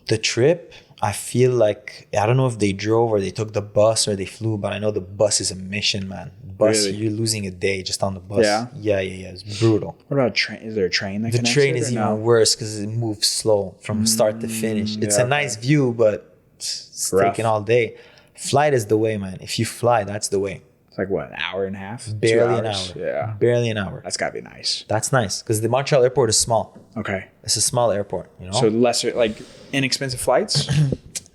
Speaker 2: The trip, I feel like, I don't know if they drove or they took the bus or they flew, but I know the bus is a mission, man. Bus,
Speaker 4: really?
Speaker 2: You're losing a day just on the bus. Yeah. It's brutal.
Speaker 4: What about train? Is there a train that connects?
Speaker 2: The train is even worse because it moves slow from start to finish. It's a nice view, but it's taking all day. Flight is the way, man. If you fly, that's the way.
Speaker 4: It's like what, an hour and a half?
Speaker 2: Barely an hour.
Speaker 4: Yeah.
Speaker 2: Barely an hour.
Speaker 4: That's gotta be nice.
Speaker 2: That's nice because the Montreal airport is small.
Speaker 4: Okay.
Speaker 2: It's a small airport,
Speaker 4: So lesser, like inexpensive flights?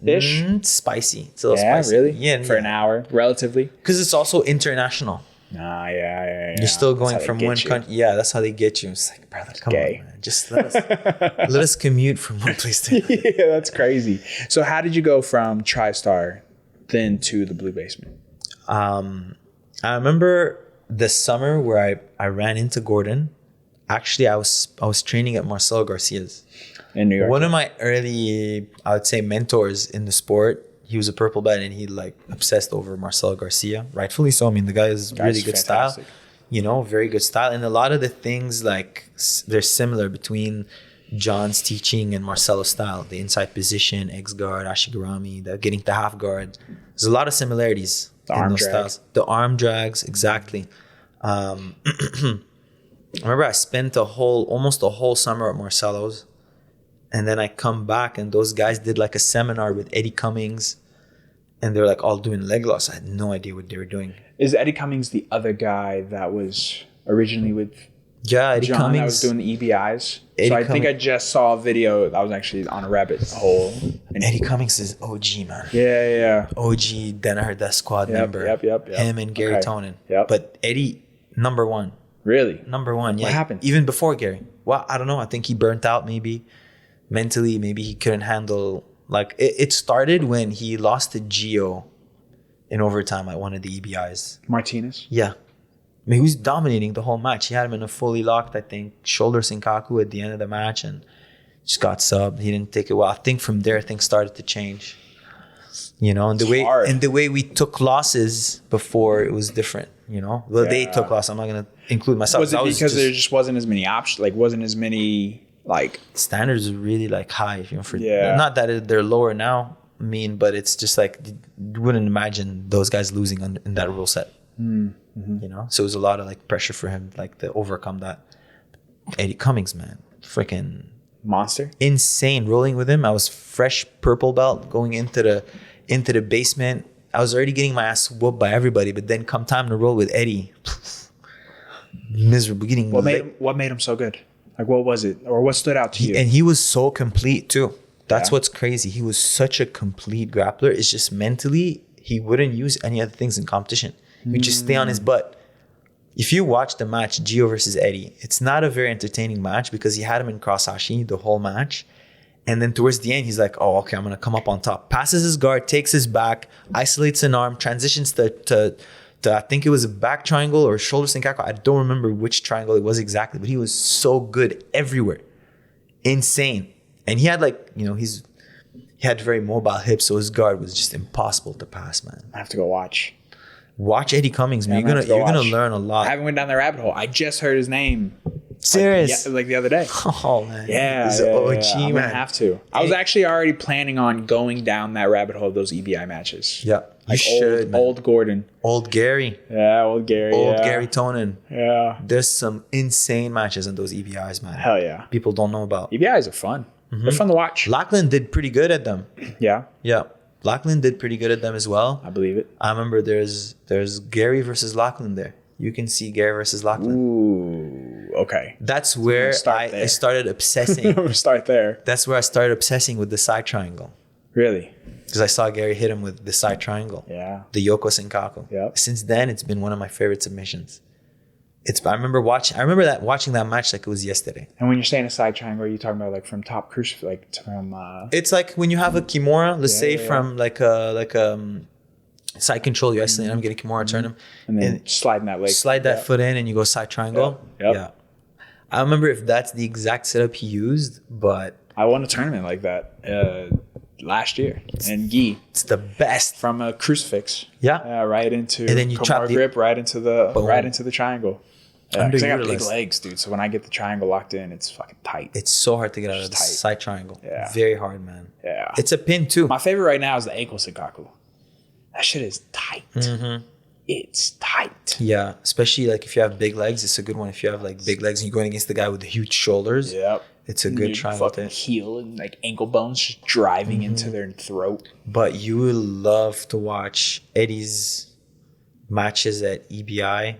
Speaker 4: Ish?
Speaker 2: It's spicy. It's a little spicy.
Speaker 4: Really?
Speaker 2: Yeah.
Speaker 4: For an hour, relatively?
Speaker 2: Because it's also international.
Speaker 4: Yeah.
Speaker 2: You're still going from one country. Yeah, that's how they get you. It's like, brother, come on, man. Just let us commute from one place to another.
Speaker 4: Yeah, that's crazy. So how did you go from Tristar then to the blue basement?
Speaker 2: I remember the summer where I ran into Gordon. Actually, I was training at Marcelo Garcia's.
Speaker 4: In New York.
Speaker 2: One of my early, I would say, mentors in the sport. He was a purple belt and he like obsessed over Marcelo Garcia. Rightfully so. I mean, the guy is really good fantastic style. Very good style. And a lot of the things, like, they're similar between John's teaching and Marcelo's style. The inside position, X guard, ashigarami, the getting to half guard. There's a lot of similarities in those styles. The arm drags, exactly. I remember I spent almost a whole summer at Marcelo's. And then I come back and those guys did like a seminar with Eddie Cummings. And they're like all doing leg loss. I had no idea what they were doing.
Speaker 4: Is Eddie Cummings the other guy that was originally with
Speaker 2: Eddie
Speaker 4: John
Speaker 2: Cummings?
Speaker 4: That was doing the EBIs? I think I just saw a video that was actually on a rabbit hole.
Speaker 2: And Eddie Cummings is OG, man.
Speaker 4: Yeah.
Speaker 2: OG Danaher Death Squad member.
Speaker 4: Yep.
Speaker 2: Him and Gary Tonin.
Speaker 4: Yep.
Speaker 2: But Eddie, number one.
Speaker 4: Really?
Speaker 2: Number one, yeah.
Speaker 4: What happened?
Speaker 2: Even before Gary. Well, I don't know. I think he burnt out maybe. Mentally, maybe he couldn't handle... Like, it started when he lost to Gio in overtime at one of the EBIs.
Speaker 4: Martinez?
Speaker 2: Yeah. I mean, he was dominating the whole match. He had him in a fully locked, I think, shoulder Senkaku at the end of the match and just got subbed. He didn't take it well. I think from there, things started to change. And the way we took losses before, it was different, Well, they took losses. I'm not going to include myself.
Speaker 4: Was it because there just wasn't as many options? Like, wasn't as many... Like
Speaker 2: standards are really like high, not that they're lower now. But it's just like you wouldn't imagine those guys losing in that rule set. You know, so it was a lot of like pressure for him, like to overcome that. Eddie Cummings, man, freaking
Speaker 4: Monster.
Speaker 2: insane. Rolling with him, I was fresh purple belt going into the basement. I was already getting my ass whooped by everybody, but then come time to roll with Eddie, miserable. Getting
Speaker 4: What made him so good? Like, what was it, or what stood out to you?
Speaker 2: And he was so complete too. That's
Speaker 4: Yeah.
Speaker 2: what's crazy. He was such a complete grappler. It's just mentally, he wouldn't use any other things in competition. He would just stay on his butt. If you watch the match, Gio versus Eddie, it's not a very entertaining match because he had him in cross-hashi the whole match. And then towards the end, he's like, oh, okay, I'm going to come up on top. Passes his guard, takes his back, isolates an arm, transitions to I think it was a back triangle or shoulder senkaku. I don't remember which triangle it was exactly, but he was so good everywhere. Insane. And he had like, you know, he had very mobile hips, so his guard was just impossible to pass, man.
Speaker 4: I have to go watch.
Speaker 2: Watch Eddie Cummings, man.
Speaker 4: Yeah, I'm
Speaker 2: You're gonna
Speaker 4: watch.
Speaker 2: learn a
Speaker 4: I
Speaker 2: lot.
Speaker 4: haven't went down the rabbit hole. I just heard his name.
Speaker 2: Serious?
Speaker 4: Like the other day.
Speaker 2: Oh man.
Speaker 4: Yeah,
Speaker 2: He's
Speaker 4: yeah,
Speaker 2: an OG,
Speaker 4: I'm gonna
Speaker 2: man.
Speaker 4: have to. I was actually already planning on going down that rabbit hole of those EBI matches.
Speaker 2: Yeah, you
Speaker 4: Like
Speaker 2: should, man.
Speaker 4: old Gordon.
Speaker 2: Old Gary.
Speaker 4: Yeah, old Gary.
Speaker 2: Old
Speaker 4: yeah.
Speaker 2: Gary Tonin.
Speaker 4: Yeah.
Speaker 2: There's some insane matches in those EBIs, man.
Speaker 4: Hell yeah.
Speaker 2: People don't know about.
Speaker 4: EBIs are fun. They're fun to watch.
Speaker 2: Lachlan did pretty good at them.
Speaker 4: Yeah,
Speaker 2: Yeah. Lachlan did pretty good at them as well.
Speaker 4: I believe it.
Speaker 2: I remember there's Gary versus Lachlan there. You can see Gary versus Lachlan.
Speaker 4: Ooh, okay.
Speaker 2: That's where
Speaker 4: start
Speaker 2: I
Speaker 4: there.
Speaker 2: started obsessing.
Speaker 4: We'll start there.
Speaker 2: That's where I started obsessing with the side triangle.
Speaker 4: Really?
Speaker 2: Because I saw Gary hit him with the side triangle.
Speaker 4: Yeah.
Speaker 2: The Yoko Senkaku.
Speaker 4: Yep.
Speaker 2: Since then, it's been one of my favorite submissions. I remember watching that match like it was yesterday.
Speaker 4: And when you're saying a side triangle, are you talking about like from top crucifix, like from?
Speaker 2: It's like when you have a kimura, let's say
Speaker 4: yeah.
Speaker 2: from like a side control, you isolate him, get a kimura, turn him,
Speaker 4: And then sliding that leg.
Speaker 2: slide that
Speaker 4: Yeah.
Speaker 2: foot in, and you go side triangle.
Speaker 4: Yep.
Speaker 2: Yeah. I don't remember if that's the exact setup he used, but
Speaker 4: I won a tournament like that last year in gi
Speaker 2: it's the best.
Speaker 4: from a crucifix.
Speaker 2: Yeah.
Speaker 4: Right into
Speaker 2: And then you
Speaker 4: Komar
Speaker 2: trap the-
Speaker 4: grip right into the
Speaker 2: Boom.
Speaker 4: triangle. Yeah, 'cause I got big
Speaker 2: Underutilized.
Speaker 4: legs, dude. So when I get the triangle locked in, it's fucking tight.
Speaker 2: It's so hard to get out of the
Speaker 4: Tight.
Speaker 2: side triangle.
Speaker 4: Yeah.
Speaker 2: Very hard, man.
Speaker 4: Yeah.
Speaker 2: It's a pin too.
Speaker 4: My favorite right now is the ankle senkaku. That shit is tight. It's tight.
Speaker 2: Yeah, especially like if you have big legs, it's a good one. If you have like big legs and you're going against the guy with the huge shoulders,
Speaker 4: Yep.
Speaker 2: it's a good
Speaker 4: Your
Speaker 2: triangle.
Speaker 4: fucking heel and like ankle bones just driving into their throat.
Speaker 2: But you will love to watch Eddie's matches at EBI.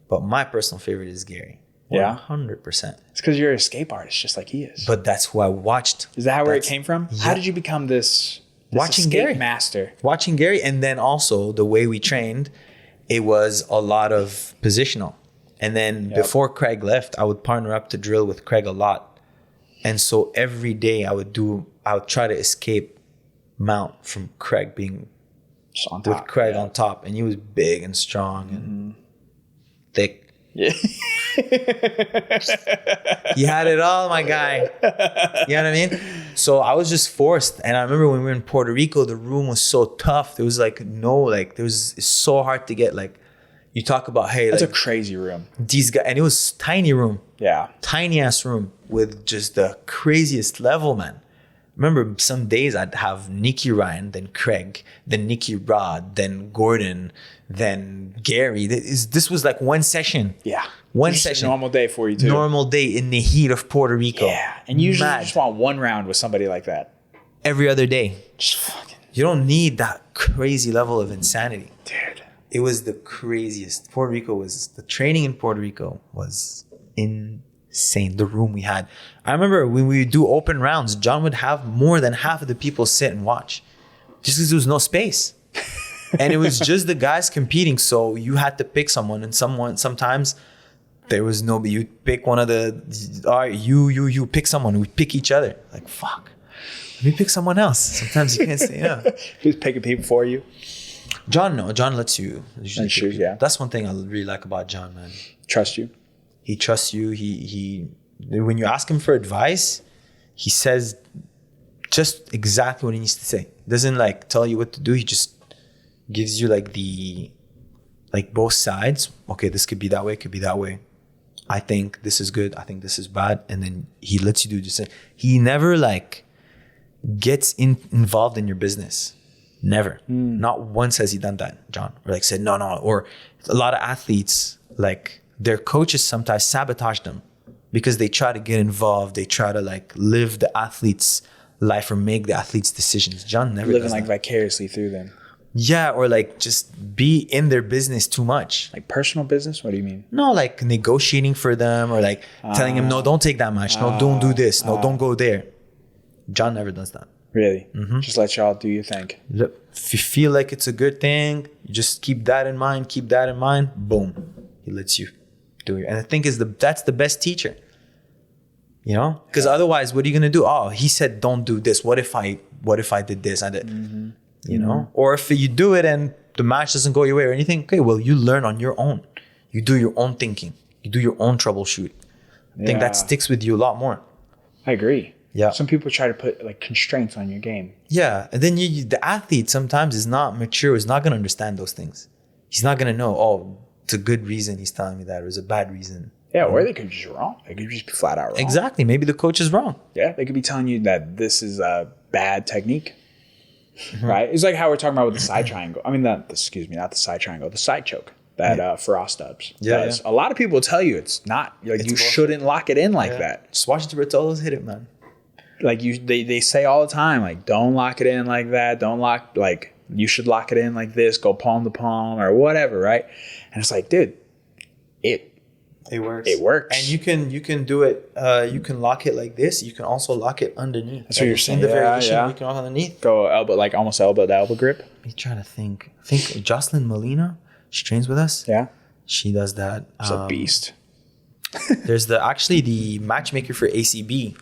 Speaker 2: But my personal favorite is Gary.
Speaker 4: Yeah?
Speaker 2: 100%.
Speaker 4: It's because you're an escape artist, just like he is.
Speaker 2: But that's who I watched.
Speaker 4: Is that where it
Speaker 2: That's-
Speaker 4: came from?
Speaker 2: Yeah.
Speaker 4: How did you become this
Speaker 2: Watching
Speaker 4: escape
Speaker 2: Gary.
Speaker 4: master?
Speaker 2: Watching Gary, and then also the way we trained, it was a lot of positional. And then before Craig left, I would partner up to drill with Craig a lot. And so every day I would try to escape mount from Craig being
Speaker 4: Just on
Speaker 2: with
Speaker 4: top.
Speaker 2: Craig on top. And he was big and strong and thick.
Speaker 4: Yeah.
Speaker 2: You had it all, my guy. You know what I mean? So I was just forced. And I remember when we were in Puerto Rico, the room was so tough. There was it's so hard to get like, you talk about, hey,
Speaker 4: That's
Speaker 2: like
Speaker 4: a crazy room.
Speaker 2: these guys, and it was tiny room,
Speaker 4: Yeah.
Speaker 2: tiny ass room with just the craziest level, man. Remember some days I'd have Nicky Ryan, then Craig, then Nicky Rod, then Gordon, then Gary. This was like one session.
Speaker 4: Yeah.
Speaker 2: One
Speaker 4: Just
Speaker 2: session.
Speaker 4: A normal day for you too.
Speaker 2: Normal day in the heat of Puerto Rico.
Speaker 4: Yeah. And usually
Speaker 2: Mad.
Speaker 4: you just want one round with somebody like that.
Speaker 2: Every other day.
Speaker 4: Just fucking
Speaker 2: You don't need that crazy level of insanity.
Speaker 4: dude.
Speaker 2: It was the craziest. The training in Puerto Rico was insane. The room we had. I remember when we would do open rounds, John would have more than half of the people sit and watch. Just because there was no space. And it was just the guys competing. So you had to pick someone, and sometimes there was nobody. You pick one of the, all right, you pick someone. We pick each other. Like, fuck. Let me pick someone else. Sometimes you can't say, yeah.
Speaker 4: Who's picking people for you?
Speaker 2: John lets you. usually
Speaker 4: And
Speaker 2: pick
Speaker 4: choose,
Speaker 2: people.
Speaker 4: yeah.
Speaker 2: That's one thing I really like about John, man.
Speaker 4: Trust you.
Speaker 2: He trusts you. He when you ask him for advice, he says just exactly what he needs to say. He doesn't like tell you what to do. He just gives you like both sides. Okay, this could be that way, it could be that way. I think this is good. I think this is bad. And then he lets you do just. He never like gets involved in your business. Never. Not once has he done that, John. Or like said, no. Or a lot of athletes, like their coaches sometimes sabotage them because they try to get involved. They try to like live the athlete's life or make the athlete's decisions. John never
Speaker 4: Living
Speaker 2: does
Speaker 4: like
Speaker 2: that.
Speaker 4: vicariously through them.
Speaker 2: Yeah, or like just be in their business too much.
Speaker 4: Like personal business? What do you mean?
Speaker 2: No, like negotiating for them or like telling them, no, don't take that match. No, don't do this. No, don't go there. John never does that.
Speaker 4: Really? Just let y'all do your thing.
Speaker 2: Look, if you feel like it's a good thing, you just keep that in mind. Boom. He lets you do it. And I think that's the best teacher. You know? Because otherwise, what are you going to do? Oh, he said, don't do this. What if I did this? I did. You know? Or if you do it and the match doesn't go your way or anything, okay, well, you learn on your own. You do your own thinking. You do your own troubleshoot. I think that sticks with you a lot more.
Speaker 4: I agree.
Speaker 2: Yeah.
Speaker 4: Some people try to put like constraints on your game.
Speaker 2: Yeah. And then the athlete sometimes is not mature, is not going to understand those things. He's not going to know, oh, it's a good reason he's telling me that, or it's a bad reason.
Speaker 4: Yeah, or they could be just wrong. They could just be flat out wrong.
Speaker 2: Exactly. Maybe the coach is wrong.
Speaker 4: Yeah, they could be telling you that this is a bad technique. Right? It's like how we're talking about with the side triangle. I mean, not the side triangle, the side choke that Firas does.
Speaker 2: Yeah.
Speaker 4: A lot of people tell you it's not, like you shouldn't lock it in like that.
Speaker 2: Just watch the Bertolos hit it, man.
Speaker 4: Like they say all the time, like, don't lock it in like that. Don't lock, like, you should lock it in like this, go palm to palm or whatever, right? And it's like, dude,
Speaker 2: It works.
Speaker 4: It works.
Speaker 2: And you can do it. You can lock it like this. You can also lock it underneath.
Speaker 4: That's what you're saying.
Speaker 2: The variation
Speaker 4: Yeah.
Speaker 2: you can lock underneath.
Speaker 4: Go elbow, like almost elbow to elbow grip.
Speaker 2: I'm trying to think. I think Jocelyn Molina, she trains with us.
Speaker 4: Yeah.
Speaker 2: She does that.
Speaker 4: It's a beast.
Speaker 2: There's the matchmaker for ACB.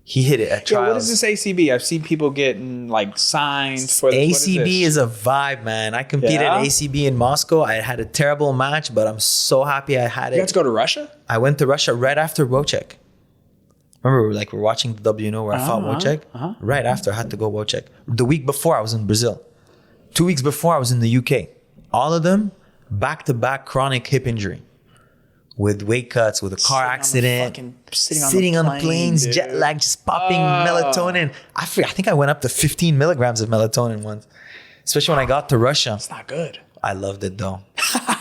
Speaker 2: He hit it at trials.
Speaker 4: Yeah, what is this ACB? I've seen people getting like signs for this.
Speaker 2: ACB is a vibe, man. I competed at ACB in Moscow. I had a terrible match, but I'm so happy I had it.
Speaker 4: You had to go to Russia?
Speaker 2: I went to Russia right after Wojciech. Remember, we're watching the WNO where I fought Wojciech? Right after, I had to go Wojciech. The week before, I was in Brazil. 2 weeks before, I was in the UK. All of them, back-to-back chronic hip injury. With weight cuts, with a car accident, sitting on the planes, dude. Jet lag, just popping melatonin. I think I went up to 15 milligrams of melatonin once, especially when I got to Russia.
Speaker 4: It's not good.
Speaker 2: I loved it though.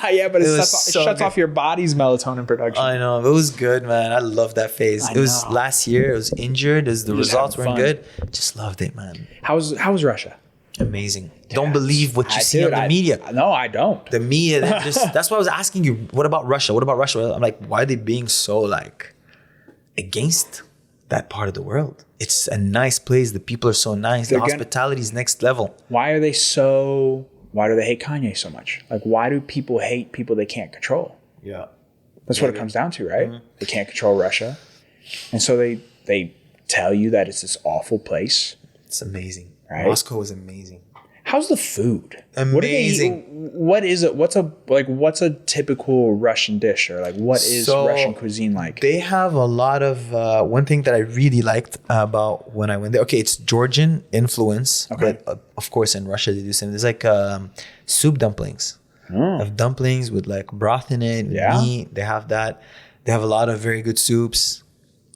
Speaker 4: Yeah, but it
Speaker 2: so
Speaker 4: shuts off your body's melatonin production.
Speaker 2: I know. It was good, man. I loved that phase. It was last year. It was injured. The results weren't good. Just loved it, man.
Speaker 4: How was Russia?
Speaker 2: Amazing. Don't believe what you see on the media.
Speaker 4: No, I don't.
Speaker 2: The media, that's why I was asking you, what about Russia? What about Russia? I'm like, why are they being so like against that part of the world? It's a nice place. The people are so nice. The hospitality is next level.
Speaker 4: Why do they hate Kanye so much? Like, why do people hate people they can't control?
Speaker 2: Yeah.
Speaker 4: That's what it comes down to, right? They can't control Russia. And so they tell you that it's this awful place.
Speaker 2: It's amazing.
Speaker 4: Right?
Speaker 2: Moscow is amazing.
Speaker 4: How's the food?
Speaker 2: Amazing.
Speaker 4: What is it? What's a typical Russian dish, or like what is Russian cuisine like?
Speaker 2: They have a lot of one thing that I really liked about when I went there. Okay, it's Georgian influence, but of course in Russia they do something. There's like soup dumplings. Of dumplings with like broth in it, meat. They have that. They have a lot of very good soups.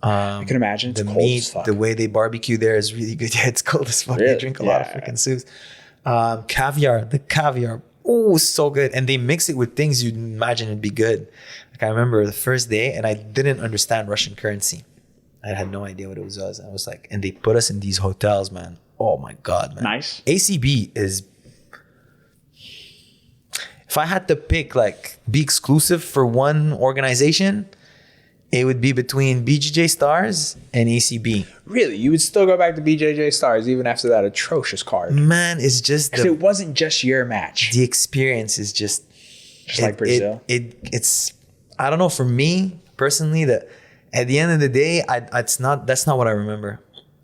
Speaker 4: I can imagine it's
Speaker 2: the
Speaker 4: cold
Speaker 2: meat,
Speaker 4: as fuck.
Speaker 2: the way they barbecue there is really good. Yeah, it's cold as fuck.
Speaker 4: Really?
Speaker 2: They drink a lot of freaking soups. Caviar, the caviar, so good. And they mix it with things you'd imagine it'd be good. Like I remember the first day, and I didn't understand Russian currency. I had no idea what it was. I was like, and they put us in these hotels, man. Oh my God, man.
Speaker 4: Nice.
Speaker 2: ACB is. If I had to pick, like, be exclusive for one organization, it would be between BJJ Stars and ACB.
Speaker 4: Really? You would still go back to BJJ Stars even after that atrocious card?
Speaker 2: Man, it's just...
Speaker 4: Because it wasn't just your match.
Speaker 2: The experience is just...
Speaker 4: Like Brazil?
Speaker 2: It's... I don't know, for me, personally, that at the end of the day, that's not what I remember.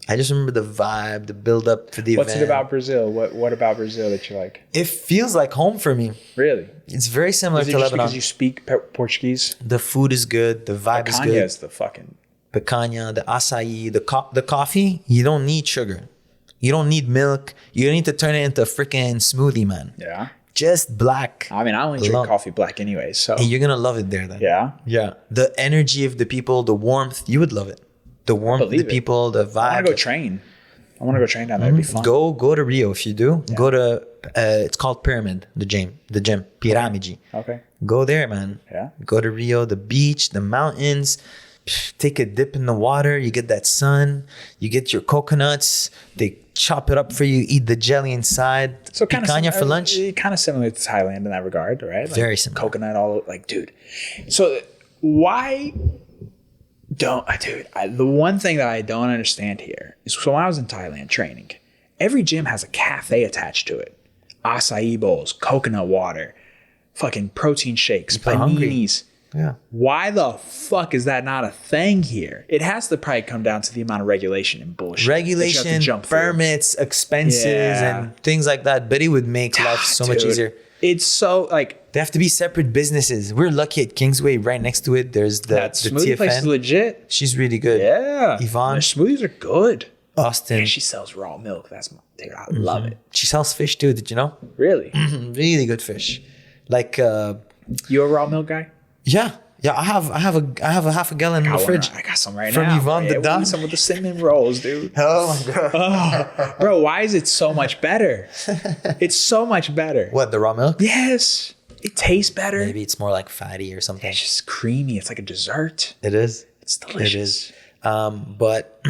Speaker 2: I just remember the vibe, the build up for the event.
Speaker 4: What's it about Brazil? What about Brazil that you like?
Speaker 2: It feels like home for me.
Speaker 4: Really?
Speaker 2: It's very similar to Lebanon.
Speaker 4: Because you speak Portuguese?
Speaker 2: The food is good. The vibe is good.
Speaker 4: Picanha is the fucking...
Speaker 2: Picanha, the acai, the coffee. You don't need sugar. You don't need milk. You don't need to turn it into a freaking smoothie, man.
Speaker 4: Yeah.
Speaker 2: Just black.
Speaker 4: I mean, I only drink coffee black anyway, so...
Speaker 2: And you're going to love it there then.
Speaker 4: Yeah?
Speaker 2: Yeah. The energy of the people, the warmth, you would love it. The warmth of the people, the vibe.
Speaker 4: I want to go train. I want to go train down there. It'd be fun.
Speaker 2: Go to Rio if you do. Yeah. Go to it's called Pyramid, the gym, Piramidi.
Speaker 4: Okay.
Speaker 2: Go there, man.
Speaker 4: Yeah.
Speaker 2: Go to Rio, the beach, the mountains. Take a dip in the water. You get that sun. You get your coconuts. They chop it up for you. Eat the jelly inside.
Speaker 4: So kind of
Speaker 2: picanha for lunch.
Speaker 4: Kind of similar to Thailand in that regard, right? Like
Speaker 2: very similar.
Speaker 4: Coconut, all like, dude. So why don't the one thing that I don't understand here is, so when I was in Thailand training, every gym has a cafe attached to it. Acai bowls, coconut water, fucking protein shakes, paninis.
Speaker 2: Yeah.
Speaker 4: Why the fuck is that not a thing here? It has to probably come down to the amount of regulation and bullshit.
Speaker 2: Regulation, permits, expenses, and things like that. But it would make life so much easier.
Speaker 4: It's so like
Speaker 2: they have to be separate businesses. We're lucky at Kingsway. Right next to it, there's the
Speaker 4: smoothie
Speaker 2: TFN.
Speaker 4: place is legit.
Speaker 2: She's really good.
Speaker 4: Yeah,
Speaker 2: Yvonne.
Speaker 4: Their smoothies are good.
Speaker 2: Austin.
Speaker 4: And she sells raw milk. Dude, I love it.
Speaker 2: She sells fish too. Did you know?
Speaker 4: Really?
Speaker 2: Really good fish. Like
Speaker 4: you a raw milk guy?
Speaker 2: Yeah. I have a half a gallon in the fridge.
Speaker 4: I got some right
Speaker 2: from
Speaker 4: now.
Speaker 2: Yvonne the Don.
Speaker 4: Some with the cinnamon rolls, dude.
Speaker 2: Oh my god.
Speaker 4: Oh, bro, why is it so much better? It's so much better.
Speaker 2: What, the raw milk?
Speaker 4: Yes. It tastes better.
Speaker 2: Maybe it's more like fatty or something.
Speaker 4: It's just creamy. It's like a dessert.
Speaker 2: It is.
Speaker 4: It's delicious.
Speaker 2: It is. But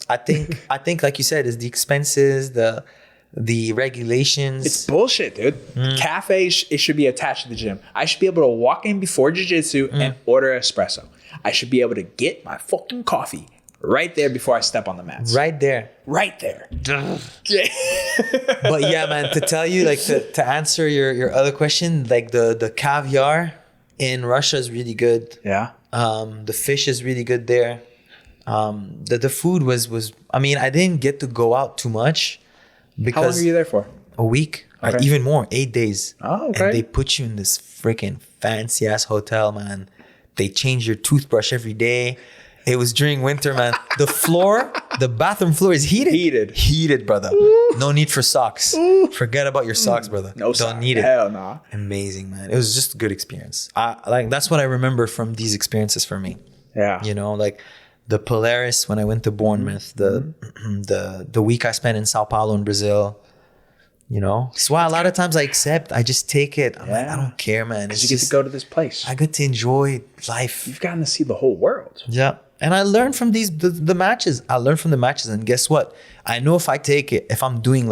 Speaker 2: I think like you said, is the expenses, the regulations.
Speaker 4: It's bullshit, dude. Cafes, it should be attached to the gym. I should be able to walk in before jiu-jitsu and order espresso. I should be able to get my fucking coffee right there before I step on the mats.
Speaker 2: Right there.
Speaker 4: Right there.
Speaker 2: But yeah, man, to tell you, like to answer your other question, like the caviar in Russia is really good.
Speaker 4: Yeah.
Speaker 2: The fish is really good there. The food was I mean, I didn't get to go out too much. Because
Speaker 4: how long were you there for?
Speaker 2: A week, or even more, 8 days.
Speaker 4: Oh, okay.
Speaker 2: And they put you in this freaking fancy ass hotel, man. They change your toothbrush every day. It was during winter, man. The floor, the bathroom floor is heated. Heated, brother. Ooh. No need for socks. Ooh. Forget about your socks, brother.
Speaker 4: No socks.
Speaker 2: Don't need it.
Speaker 4: Hell no. Nah.
Speaker 2: Amazing, man. It was just a good experience. That's what I remember from these experiences for me.
Speaker 4: Yeah.
Speaker 2: You know, like the Polaris when I went to Bournemouth, the week I spent in Sao Paulo in Brazil, you know. So a lot of times I just take it. I'm like, I don't care, man.
Speaker 4: Because you get to go to this place.
Speaker 2: I get to enjoy life.
Speaker 4: You've gotten to see the whole world.
Speaker 2: Yeah. And I learned from the matches. I learned from the matches. And guess what? I know if I take it, if I'm doing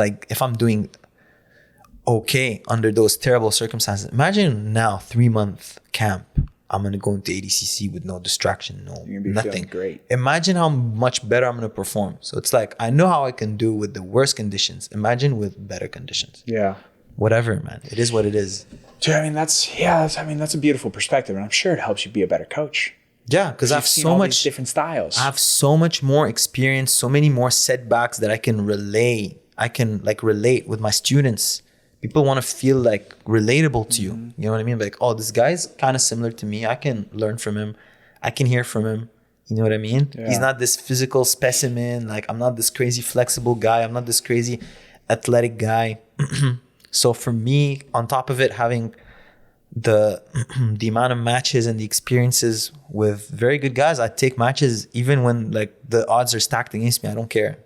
Speaker 2: okay under those terrible circumstances. Imagine now, 3-month camp. I'm going to go into ADCC with no distraction, nothing.
Speaker 4: Great.
Speaker 2: Imagine how much better I'm going to perform. So it's like, I know how I can do with the worst conditions. Imagine with better conditions.
Speaker 4: Yeah.
Speaker 2: Whatever, man. It is what it is.
Speaker 4: Dude, I mean, that's a beautiful perspective. And I'm sure it helps you be a better coach.
Speaker 2: Yeah, because I have so much
Speaker 4: different styles.
Speaker 2: I have so much more experience, so many more setbacks that I can relay. I can relate with my students. People want to feel like relatable to you. You know what I mean? Like, oh, this guy's kind of similar to me. I can learn from him. I can hear from him. You know what I mean? Yeah. He's not this physical specimen. Like, I'm not this crazy flexible guy. I'm not this crazy athletic guy. So for me, on top of it, having the amount of matches and the experiences with very good guys, I take matches even when like the odds are stacked against me. I don't care.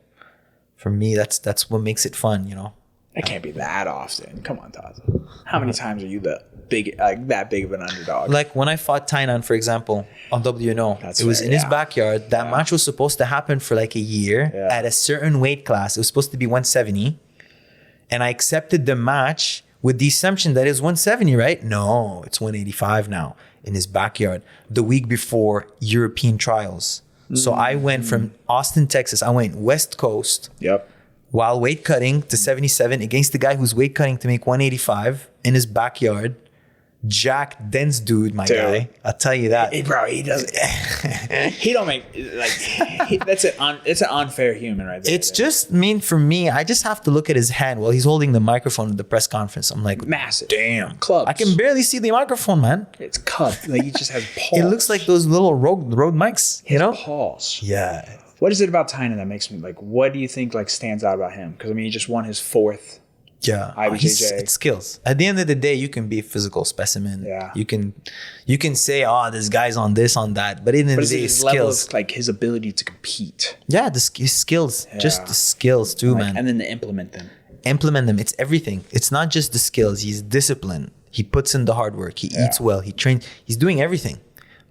Speaker 2: For me, that's what makes it fun, you know?
Speaker 4: It can't be that often. Come on, Taza. How many times are you that big of an underdog?
Speaker 2: Like when I fought Tainan, for example, on WNO, it was in his backyard. That match was supposed to happen for like a year at a certain weight class. It was supposed to be 170. And I accepted the match with the assumption that it's 170, right? No, it's 185 now in his backyard. The week before European trials. So I went from Austin, Texas. I went West Coast.
Speaker 4: Yep.
Speaker 2: While weight cutting to 77 against the guy who's weight cutting to make 185 in his backyard. Jack, dense dude, my guy. I'll tell you that.
Speaker 4: Bro, he doesn't. He don't make like. It's an unfair human right there.
Speaker 2: It's just for me. I just have to look at his hand while he's holding the microphone at the press conference. I'm like,
Speaker 4: massive,
Speaker 2: damn,
Speaker 4: clubs.
Speaker 2: I can barely see the microphone, man.
Speaker 4: It's cupped. Like he just has paws.
Speaker 2: It looks like those little road mics. You know,
Speaker 4: paws.
Speaker 2: Yeah.
Speaker 4: What is it about Tynan that makes me like? What do you think like stands out about him? Because I mean, he just won his 4th
Speaker 2: Yeah,
Speaker 4: IBJJ.
Speaker 2: it's skills. At the end of the day, you can be a physical specimen.
Speaker 4: Yeah.
Speaker 2: You can say, oh, this guy's on this, on that. But in the end of the day,
Speaker 4: his level
Speaker 2: skills.
Speaker 4: of like his ability to compete.
Speaker 2: Yeah, his skills. Just the skills too,
Speaker 4: Like,
Speaker 2: man.
Speaker 4: and then to implement them.
Speaker 2: Implement them. It's everything. It's not just the skills. He's disciplined. He puts in the hard work. He eats well. He trains. He's doing everything.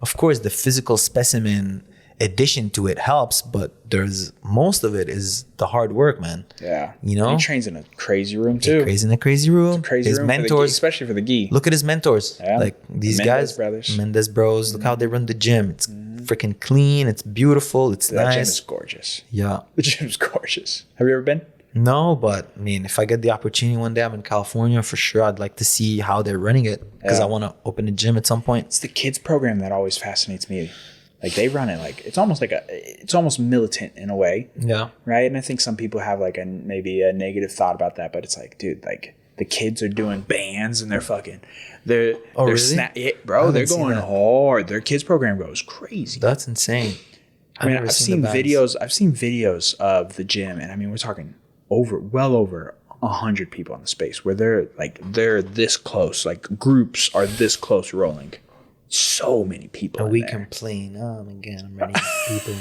Speaker 2: Of course, the physical specimen addition to it helps, but there's most of it is the hard work, man.
Speaker 4: Yeah.
Speaker 2: You know?
Speaker 4: And he trains in a crazy room too.
Speaker 2: He's in a crazy room.
Speaker 4: Crazy
Speaker 2: His
Speaker 4: room for the gi,
Speaker 2: mentors,
Speaker 4: especially for the gi.
Speaker 2: look at his mentors.
Speaker 4: Yeah.
Speaker 2: Like these
Speaker 4: Mendez
Speaker 2: guys,
Speaker 4: brothers.
Speaker 2: Mendez bros. Look how they run the gym. It's freaking clean. It's beautiful. It's
Speaker 4: That gym
Speaker 2: nice.
Speaker 4: is gorgeous.
Speaker 2: Yeah.
Speaker 4: The gym's gorgeous. Have you ever been?
Speaker 2: No, but I mean, if I get the opportunity one day, I'm in California for sure. I'd like to see how they're running it because I want to open a gym at some point.
Speaker 4: It's the kids program that always fascinates me. Like they run it like it's almost militant in a way,
Speaker 2: Yeah.
Speaker 4: right? And I think some people have like maybe a negative thought about that, but it's like, dude, like the kids are doing bands and they're
Speaker 2: really?
Speaker 4: Bro, they're
Speaker 2: haven't seen
Speaker 4: going
Speaker 2: that.
Speaker 4: hard. Their kids program goes crazy.
Speaker 2: That's insane.
Speaker 4: I mean,
Speaker 2: never
Speaker 4: I've
Speaker 2: seen
Speaker 4: seen
Speaker 2: the bands.
Speaker 4: videos. I've seen videos of the gym, and I mean, we're talking well over 100 people in the space where they're this close. Like groups are this close rolling. So many people.
Speaker 2: And
Speaker 4: in
Speaker 2: we
Speaker 4: there.
Speaker 2: complain, I'm running people.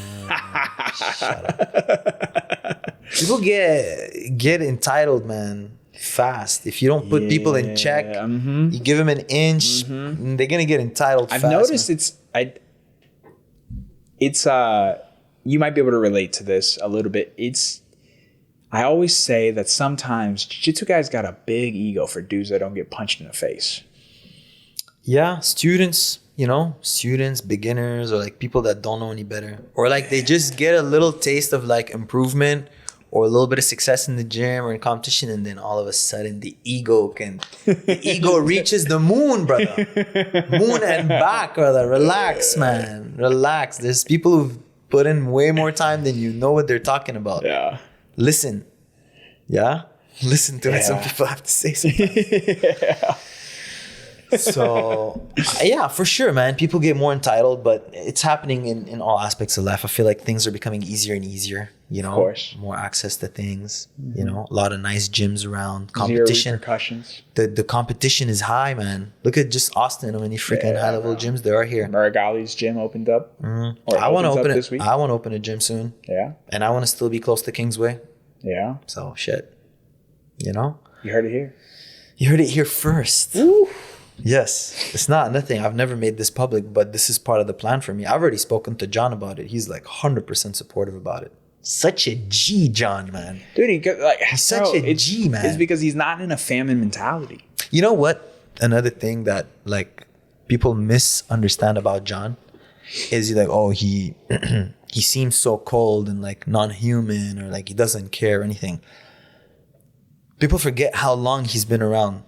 Speaker 2: Shut up. People get entitled, man, fast. If you don't put people in check, you give them an inch, they're gonna get entitled.
Speaker 4: I've
Speaker 2: fast,
Speaker 4: noticed
Speaker 2: man.
Speaker 4: it's you might be able to relate to this a little bit. I always say that sometimes jiu-jitsu guys got a big ego for dudes that don't get punched in the face.
Speaker 2: Yeah, students, beginners, or like people that don't know any better, or like they just get a little taste of like improvement or a little bit of success in the gym or in competition, and then all of a sudden the ego reaches the moon, brother. Moon and back, brother. Relax, man. Relax. There's people who've put in way more time than you know what they're talking about.
Speaker 4: Yeah.
Speaker 2: Listen. Yeah? Listen to what some people have to say sometimes. So, yeah, for sure, man. People get more entitled, but it's happening in all aspects of life. I feel like things are becoming easier and easier,
Speaker 4: Of course.
Speaker 2: more access to things, a lot of nice gyms around.
Speaker 4: Zero
Speaker 2: Competition.
Speaker 4: repercussions.
Speaker 2: The competition is high, man. Look at just Austin, how many freaking high-level gyms there are here.
Speaker 4: Maragali's gym opened up. Or
Speaker 2: I want to
Speaker 4: opens up
Speaker 2: open
Speaker 4: this week.
Speaker 2: I want to open a gym soon,
Speaker 4: Yeah.
Speaker 2: and I want to still be close to Kingsway.
Speaker 4: Yeah.
Speaker 2: So, shit.
Speaker 4: You heard it here.
Speaker 2: You heard it here first.
Speaker 4: Woo.
Speaker 2: Yes, it's not nothing. I've never made this public, but this is part of the plan for me. I've already spoken to John about it. He's like 100% supportive about it. Such a G, John, man.
Speaker 4: Dude, he's
Speaker 2: such a G, man.
Speaker 4: It's because he's not in a famine mentality.
Speaker 2: You know what? Another thing that like people misunderstand about John is like, oh, he he seems so cold and like non-human, or like he doesn't care or anything. People forget how long he's been around.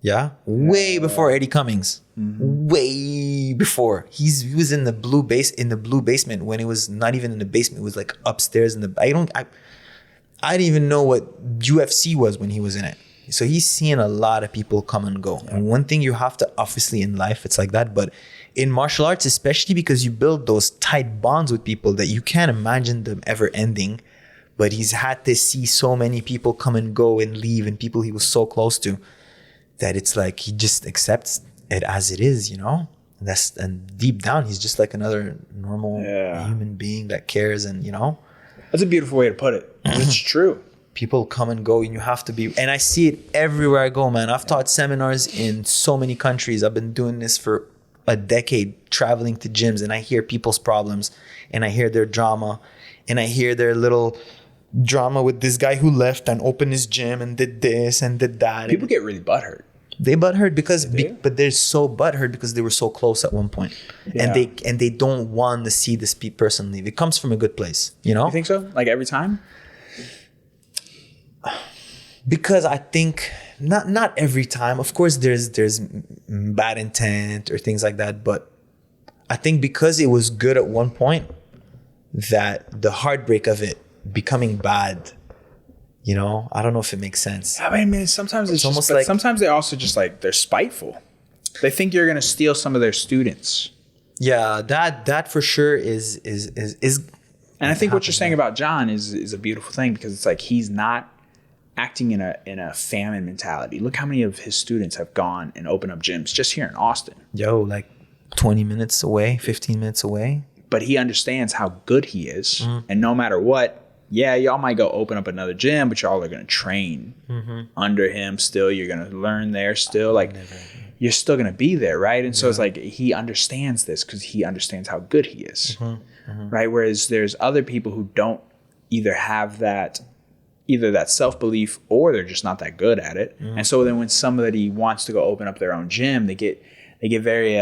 Speaker 2: Yeah, way before Eddie Cummings. Way before. He was in the blue basement when it was not even in the basement. It was like upstairs in the. I didn't even know what UFC was when he was in it. So he's seeing a lot of people come and go. And one thing you have to, obviously in life, it's like that. But in martial arts, especially because you build those tight bonds with people that you can't imagine them ever ending. But he's had to see so many people come and go and leave, and people he was so close to, that it's like he just accepts it as it is, and deep down he's just like another normal human being that cares, and
Speaker 4: That's a beautiful way to put it. It's true.
Speaker 2: people come and go, and you have to be, and I see it everywhere I go, man. I've taught seminars in so many countries. I've been doing this for a decade, traveling to gyms, and I hear people's problems, and I hear their drama, and I hear their little drama with this guy who left and opened his gym and did this and did that.
Speaker 4: People get really butthurt.
Speaker 2: They butthurt but they're so butthurt because they were so close at one point, and they don't want to see this person leave. It comes from a good place,
Speaker 4: You think so? Like every time?
Speaker 2: Because I think not every time. Of course, there's bad intent or things like that, but I think because it was good at one point, that the heartbreak of it becoming bad. I don't know if it makes sense.
Speaker 4: I mean, sometimes it's
Speaker 2: almost
Speaker 4: just,
Speaker 2: like,
Speaker 4: sometimes they also just like, they're spiteful. They think you're going to steal some of their students.
Speaker 2: Yeah, that for sure is.
Speaker 4: And I think what you're saying about John is a beautiful thing, because it's like, he's not acting in a famine mentality. Look how many of his students have gone and opened up gyms just here in Austin.
Speaker 2: Yo, like 20 minutes away, 15 minutes away.
Speaker 4: But he understands how good he is. And no matter what, yeah, y'all might go open up another gym, but y'all are going to train under him still. You're going to learn there still. Like, you're still going to be there, right? And so it's like he understands this because he understands how good he is, right? Whereas there's other people who don't either have that self-belief or they're just not that good at it. And so then when somebody wants to go open up their own gym, they get very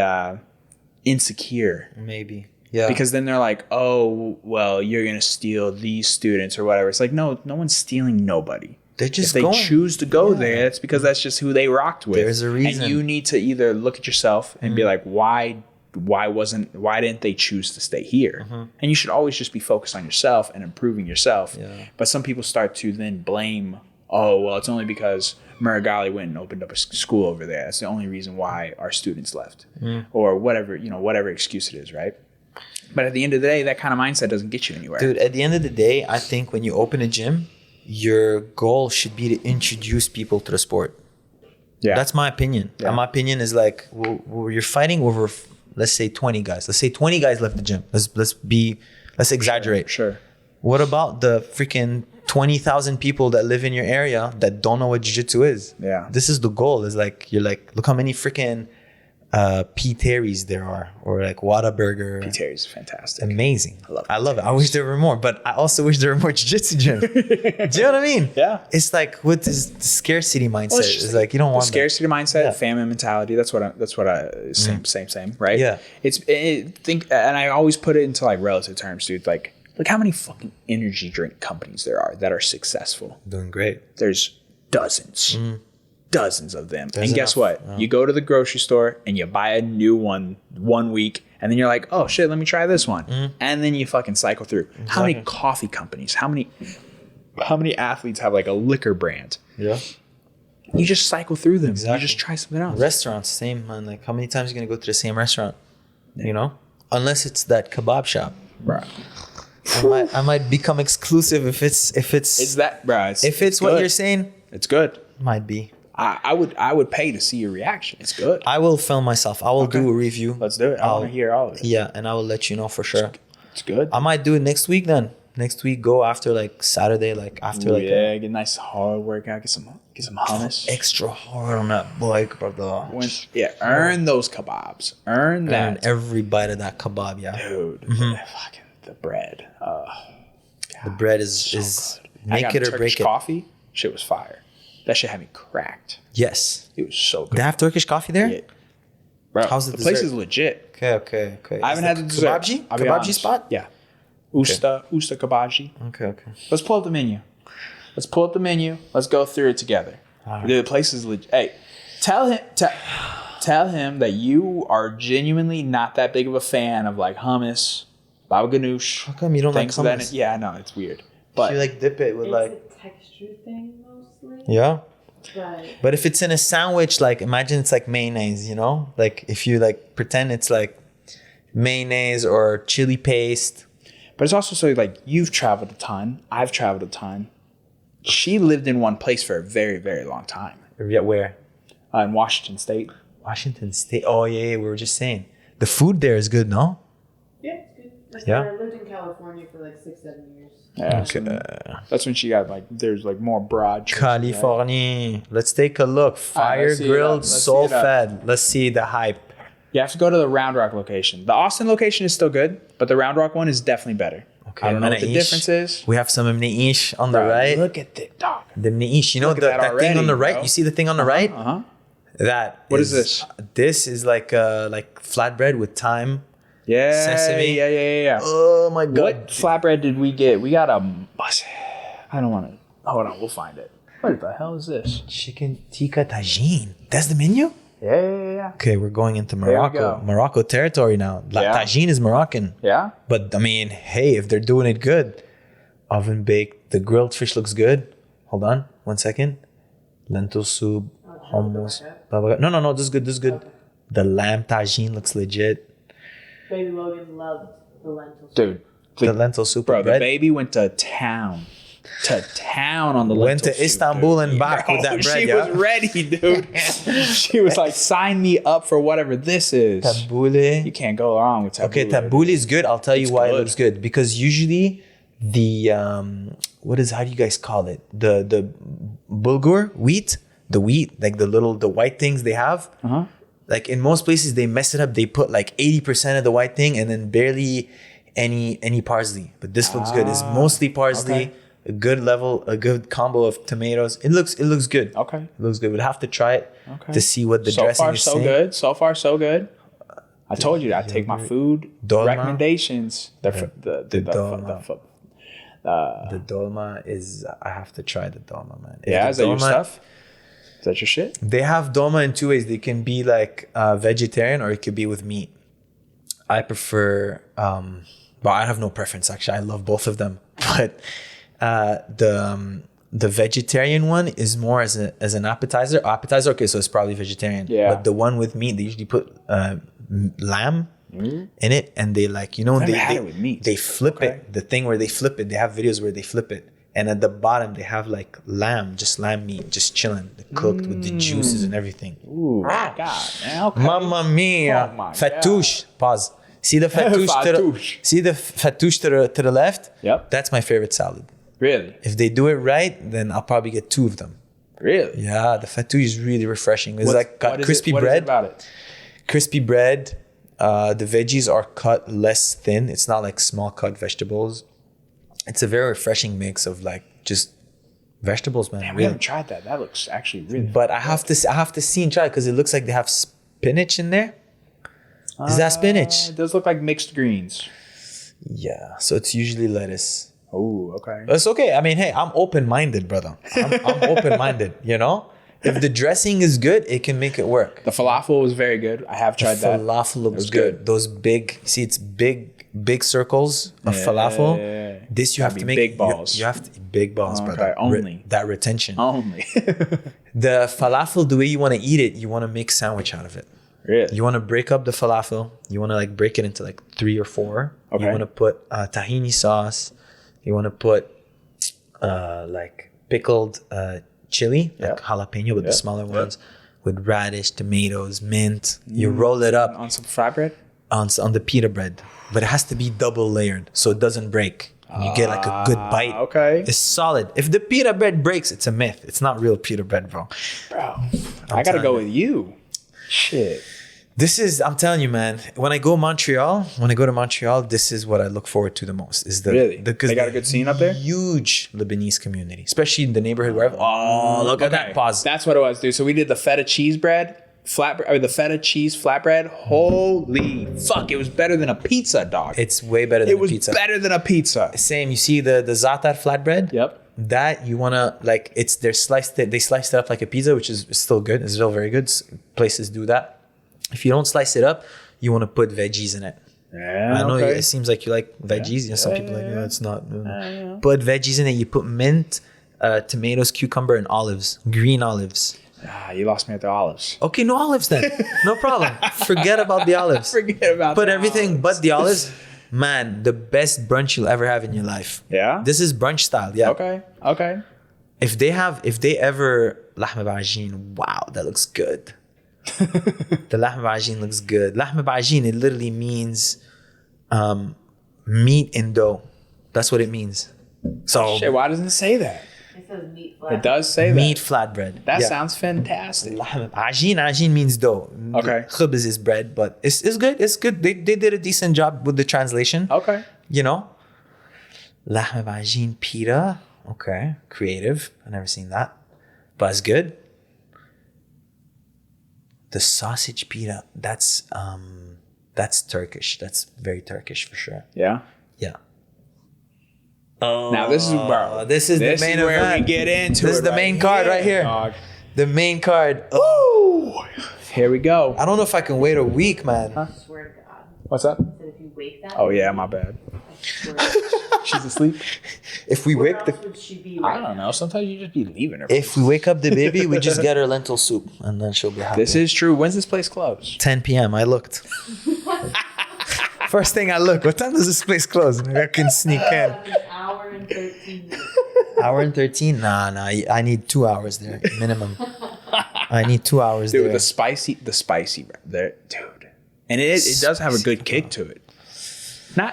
Speaker 4: insecure.
Speaker 2: Maybe. Yeah.
Speaker 4: Because then they're like, oh, well, you're going to steal these students or whatever. It's like, no one's stealing nobody.
Speaker 2: They're just
Speaker 4: if they
Speaker 2: going.
Speaker 4: choose to go there, it's because that's just who they rocked with.
Speaker 2: There's a reason.
Speaker 4: And you need to either look at yourself and be like, why didn't they choose to stay here? And you should always just be focused on yourself and improving yourself. Yeah. But some people start to then blame, oh, well, it's only because Muragali went and opened up a school over there. That's the only reason why our students left. Or whatever excuse it is, right? But at the end of the day, that kind of mindset doesn't get you anywhere.
Speaker 2: Dude, at the end of the day, I think when you open a gym, your goal should be to introduce people to the sport. Yeah. That's my opinion. Yeah. My opinion is like, you're fighting over, let's say 20 guys. Let's say 20 guys left the gym. Let's exaggerate.
Speaker 4: Sure.
Speaker 2: What about the freaking 20,000 people that live in your area that don't know what jiu-jitsu is?
Speaker 4: Yeah.
Speaker 2: This is the goal. Is like, you're like, look how many freaking P. Terry's there are, or like Whataburger.
Speaker 4: P. Terry's fantastic.
Speaker 2: Amazing. I love it. I wish there were more, but I also wish there were more jiu-jitsu gyms. Do you know what I mean?
Speaker 4: Yeah.
Speaker 2: It's like with this scarcity mindset. Well, it's like you don't want
Speaker 4: scarcity mindset, famine mentality. That's what I same, right?
Speaker 2: Yeah.
Speaker 4: And I always put it into like relative terms, dude. Like, look how many fucking energy drink companies there are that are successful.
Speaker 2: Doing great.
Speaker 4: There's dozens. Dozens of them. And guess what? You go to the grocery store and you buy a new one week, and then you're like, oh shit, let me try this one. And then you fucking cycle through. Exactly. How many coffee companies? How many athletes have like a liquor brand?
Speaker 2: Yeah.
Speaker 4: You just cycle through them.
Speaker 2: Exactly.
Speaker 4: You just try something else.
Speaker 2: Restaurants, same man. Like, how many times are you gonna go to the same restaurant? You know? Unless it's that kebab shop.
Speaker 4: Right.
Speaker 2: I might become exclusive if it's
Speaker 4: that, bro.
Speaker 2: If it's what you're saying,
Speaker 4: it's good.
Speaker 2: Might be.
Speaker 4: I would pay to see your reaction. It's good.
Speaker 2: I will film myself. I will do a review.
Speaker 4: Let's do it. I want to hear all of it.
Speaker 2: Yeah, and I will let you know for sure.
Speaker 4: It's good.
Speaker 2: I might do it next week then. Next week, go after like Saturday, like after like
Speaker 4: get a nice hard workout. Get some hummus.
Speaker 2: Extra hard on that bike, brother.
Speaker 4: Earn those kebabs. Earn that.
Speaker 2: Every bite of that kebab, yeah.
Speaker 4: Dude, fucking the bread.
Speaker 2: The bread is
Speaker 4: so
Speaker 2: make it or break it.
Speaker 4: Coffee, shit was fire. That shit had me cracked.
Speaker 2: Yes.
Speaker 4: It was so good.
Speaker 2: They have Turkish coffee there?
Speaker 4: Yeah. Bro,
Speaker 2: how's the
Speaker 4: place is legit.
Speaker 2: Okay.
Speaker 4: I haven't had the dessert.
Speaker 2: Kebabji spot?
Speaker 4: Yeah. Usta Kebabji.
Speaker 2: Okay.
Speaker 4: Let's pull up the menu. Let's go through it together. Right. The place is legit. Hey, tell him that you are genuinely not that big of a fan of like hummus, baba ganoush.
Speaker 2: How come you don't like hummus?
Speaker 4: Yeah, I know, it's weird. But
Speaker 2: you like dip it with like
Speaker 3: a texture thing mostly.
Speaker 2: Yeah.
Speaker 3: Right.
Speaker 2: But if it's in a sandwich, like imagine it's like mayonnaise, you know? Like if you like pretend it's like mayonnaise or chili paste.
Speaker 4: But it's also so like you've traveled a ton. I've traveled a ton. She lived in one place for a very, very long time.
Speaker 2: Yeah, where?
Speaker 4: In Washington State.
Speaker 2: Washington State. Oh yeah, we were just saying. The food there is good, no?
Speaker 3: Yeah, it's good.
Speaker 2: Yeah.
Speaker 3: I lived in California for like 6-7 years.
Speaker 4: Yeah, okay. That's when she got like there's like more broad churches,
Speaker 2: California. Right? Let's take a look. Fire grilled, soul fed. Let's see the hype.
Speaker 4: You have to go to the Round Rock location. The Austin location is still good, but the Round Rock one is definitely better. Okay, I don't know what the difference is.
Speaker 2: We have some mneish on the right.
Speaker 4: Look at the dog.
Speaker 2: The mneish. You know that thing on the right? Bro. You see the thing on the right? What
Speaker 4: is this?
Speaker 2: This is like flatbread with thyme.
Speaker 4: Yeah,
Speaker 2: sesame.
Speaker 4: Yeah.
Speaker 2: Oh my god!
Speaker 4: What flatbread did we get? We got I don't want to. Hold on, we'll find it. What the hell is this?
Speaker 2: Chicken tikka tagine. That's the menu?
Speaker 4: Yeah.
Speaker 2: Okay, we're going into Morocco. Morocco territory now. Tagine is Moroccan.
Speaker 4: Yeah.
Speaker 2: But I mean, hey, if they're doing it good, oven baked. The grilled fish looks good. Hold on, 1 second. Lentil soup, hummus. No. This is good. Okay. The lamb tagine looks legit.
Speaker 3: Baby Logan loved the lentil soup.
Speaker 4: Dude,
Speaker 2: the lentil soup.
Speaker 4: Bro, the baby went to town. to town on the
Speaker 2: Went
Speaker 4: lentil
Speaker 2: to
Speaker 4: soup,
Speaker 2: Istanbul
Speaker 4: dude.
Speaker 2: and back with that bread,
Speaker 4: She
Speaker 2: yeah?
Speaker 4: was ready, dude. She was like, sign me up for whatever this is. You
Speaker 2: Tabbouleh.
Speaker 4: can't go wrong with tabbouleh.
Speaker 2: Okay, tabbouleh is good. I'll tell you
Speaker 4: It's
Speaker 2: why it
Speaker 4: good.
Speaker 2: looks good. Because usually the how do you guys call it? The bulgur wheat, the like the white things they have.
Speaker 4: Uh-huh.
Speaker 2: Like in most places they mess it up. They put like 80% of the white thing and then barely any parsley. But this looks good. It's mostly parsley.
Speaker 4: Okay.
Speaker 2: A good combo of tomatoes. It looks good.
Speaker 4: Okay.
Speaker 2: It looks good. We'll have to try it
Speaker 4: Okay.
Speaker 2: to see what the
Speaker 4: So
Speaker 2: dressing
Speaker 4: far,
Speaker 2: is
Speaker 4: so
Speaker 2: saying.
Speaker 4: good. So far, so good. I told you that I take my food
Speaker 2: Dolma.
Speaker 4: recommendations. The
Speaker 2: dolma is, I have to try the dolma, man. If
Speaker 4: yeah,
Speaker 2: the
Speaker 4: is that your
Speaker 2: dolma-
Speaker 4: stuff? Is that your shit?
Speaker 2: They have dolma in two ways. They can be like vegetarian or it could be with meat. I prefer, but I have no preference actually. I love both of them. But the vegetarian one is more as an appetizer. Okay, so it's probably vegetarian.
Speaker 4: Yeah.
Speaker 2: But the one with meat, they usually put lamb in it, and they like, you know,
Speaker 4: I've never had it with meat.
Speaker 2: they flip
Speaker 4: Okay.
Speaker 2: it. The thing where they flip it, they have videos where they flip it, and at the bottom they have like lamb meat, just chilling, cooked with the juices and everything.
Speaker 4: Ooh, God, man. Okay.
Speaker 2: Mamma mia!
Speaker 4: Oh my
Speaker 2: Fattoush. Pause. See the fattoush
Speaker 4: Fattoush.
Speaker 2: see the fattoush to the left?
Speaker 4: Yep.
Speaker 2: That's my favorite salad.
Speaker 4: Really?
Speaker 2: If they do it right, then I'll probably get 2 of them.
Speaker 4: Really?
Speaker 2: Yeah, the fattoush is really refreshing. It's like got
Speaker 4: what is
Speaker 2: crispy
Speaker 4: it, what is
Speaker 2: bread.
Speaker 4: it about it?
Speaker 2: Crispy bread. The veggies are cut less thin. It's not like small cut vegetables. It's a very refreshing mix of like just vegetables, man.
Speaker 4: Damn, we
Speaker 2: really.
Speaker 4: haven't tried that. That looks actually really.
Speaker 2: But I have to see and try it because it looks like they have spinach in there. Is that spinach?
Speaker 4: It does look like mixed greens.
Speaker 2: Yeah. So it's usually lettuce.
Speaker 4: Oh, okay.
Speaker 2: It's okay. I mean, hey, I'm open-minded, brother. I'm open-minded, you know? If the dressing is good, it can make it work.
Speaker 4: The falafel was very good. I have tried that.
Speaker 2: Falafel looks
Speaker 4: was
Speaker 2: good.
Speaker 4: good.
Speaker 2: Those big, see, it's big circles of falafel.
Speaker 4: Yeah.
Speaker 2: This you have
Speaker 4: Gotta
Speaker 2: to
Speaker 4: be
Speaker 2: make
Speaker 4: big balls.
Speaker 2: You have to big balls,
Speaker 4: Okay,
Speaker 2: brother.
Speaker 4: only.
Speaker 2: That retention.
Speaker 4: Only.
Speaker 2: The falafel, the way you want to eat it, you want to make sandwich out of it.
Speaker 4: Really?
Speaker 2: You want to break up the falafel. You want to like break it into like 3 or 4.
Speaker 4: Okay.
Speaker 2: You want to put tahini sauce. You want to put like pickled chili, like jalapeno with the smaller ones, with radish, tomatoes, mint. You roll it up
Speaker 4: On some fry bread?
Speaker 2: on the pita bread, but it has to be double layered so it doesn't break. You get like a good bite.
Speaker 4: Okay.
Speaker 2: It's solid. If the pita bread breaks, it's a myth. It's not real pita bread, bro.
Speaker 4: Bro, I gotta go with you. Shit.
Speaker 2: I'm telling you, man, when I go to Montreal, this is what I look forward to the most. Is
Speaker 4: Really? They got a good scene up there?
Speaker 2: Huge Lebanese community, especially in the neighborhood where look at that. Pause.
Speaker 4: That's what it was, dude. So we did the feta cheese bread, the feta cheese flatbread. Holy fuck. It was better than a pizza, dog.
Speaker 2: It's way better than
Speaker 4: It was
Speaker 2: pizza.
Speaker 4: better than a pizza.
Speaker 2: Same. You see the za'atar flatbread?
Speaker 4: Yep.
Speaker 2: That you wanna like, they sliced it up like a pizza, which is still good. It's still very good. Places do that. If you don't slice it up, you want to put veggies in it.
Speaker 4: Yeah,
Speaker 2: I know
Speaker 4: okay.
Speaker 2: it seems like you like veggies. You know, some people are like, no, it's not. Put veggies in it. You put mint, tomatoes, cucumber, and olives. Green olives.
Speaker 4: You lost me at the olives.
Speaker 2: Okay, no olives then. No problem. Forget about the olives.
Speaker 4: Forget about
Speaker 2: Put
Speaker 4: the
Speaker 2: everything
Speaker 4: olives.
Speaker 2: but the olives. Man, the best brunch you'll ever have in your life.
Speaker 4: Yeah?
Speaker 2: This is brunch style. Yeah.
Speaker 4: Okay.
Speaker 2: If they ever lahma b'ajin, wow, that looks good. The lahma b'ajin looks good. Lahma b'ajin, it literally means meat in dough. That's what it means. So
Speaker 4: Shit, why doesn't it say that?
Speaker 3: It says meat flat.
Speaker 4: It does say
Speaker 2: meat
Speaker 4: that.
Speaker 2: flatbread.
Speaker 4: That
Speaker 2: Yeah.
Speaker 4: sounds fantastic.
Speaker 2: Lahma ajin means dough.
Speaker 4: Okay.
Speaker 2: Khubz is bread, but it's good. It's good. They did a decent job with the translation.
Speaker 4: Okay.
Speaker 2: You know? Lahma b'ajin pita. Okay. Creative. I've never seen that. But it's good. The sausage pita, that's Turkish. That's very Turkish for sure.
Speaker 4: Yeah.
Speaker 2: Yeah. Oh,
Speaker 4: Now this is bro.
Speaker 2: This is the main
Speaker 4: where
Speaker 2: event.
Speaker 4: we get into
Speaker 2: This
Speaker 4: it
Speaker 2: is the
Speaker 4: right
Speaker 2: main card right here.
Speaker 4: dog.
Speaker 2: The main card. Oh,
Speaker 4: Here we go.
Speaker 2: I don't know if I can wait a week, man.
Speaker 3: I swear to God.
Speaker 4: What's up?
Speaker 3: That if you wake that.
Speaker 4: Oh yeah, my bad.
Speaker 3: I swear.
Speaker 4: She's asleep.
Speaker 2: If we
Speaker 3: Where
Speaker 2: wake the
Speaker 3: else would she be
Speaker 4: I
Speaker 3: right
Speaker 4: don't
Speaker 3: now?
Speaker 4: know. Sometimes you just be leaving her.
Speaker 2: if we wake up the baby, we just get her lentil soup, and then she'll be happy.
Speaker 4: This is true. When's this place closed?
Speaker 2: 10 p.m. I looked. First thing I look. What time does this place close? Maybe I can sneak in.
Speaker 3: An hour and 13 minutes.
Speaker 2: Hour and 13? Nah. I need 2 hours there minimum. I need 2 hours
Speaker 4: Dude,
Speaker 2: there.
Speaker 4: the spicy there, dude. And it does have a good kick to it.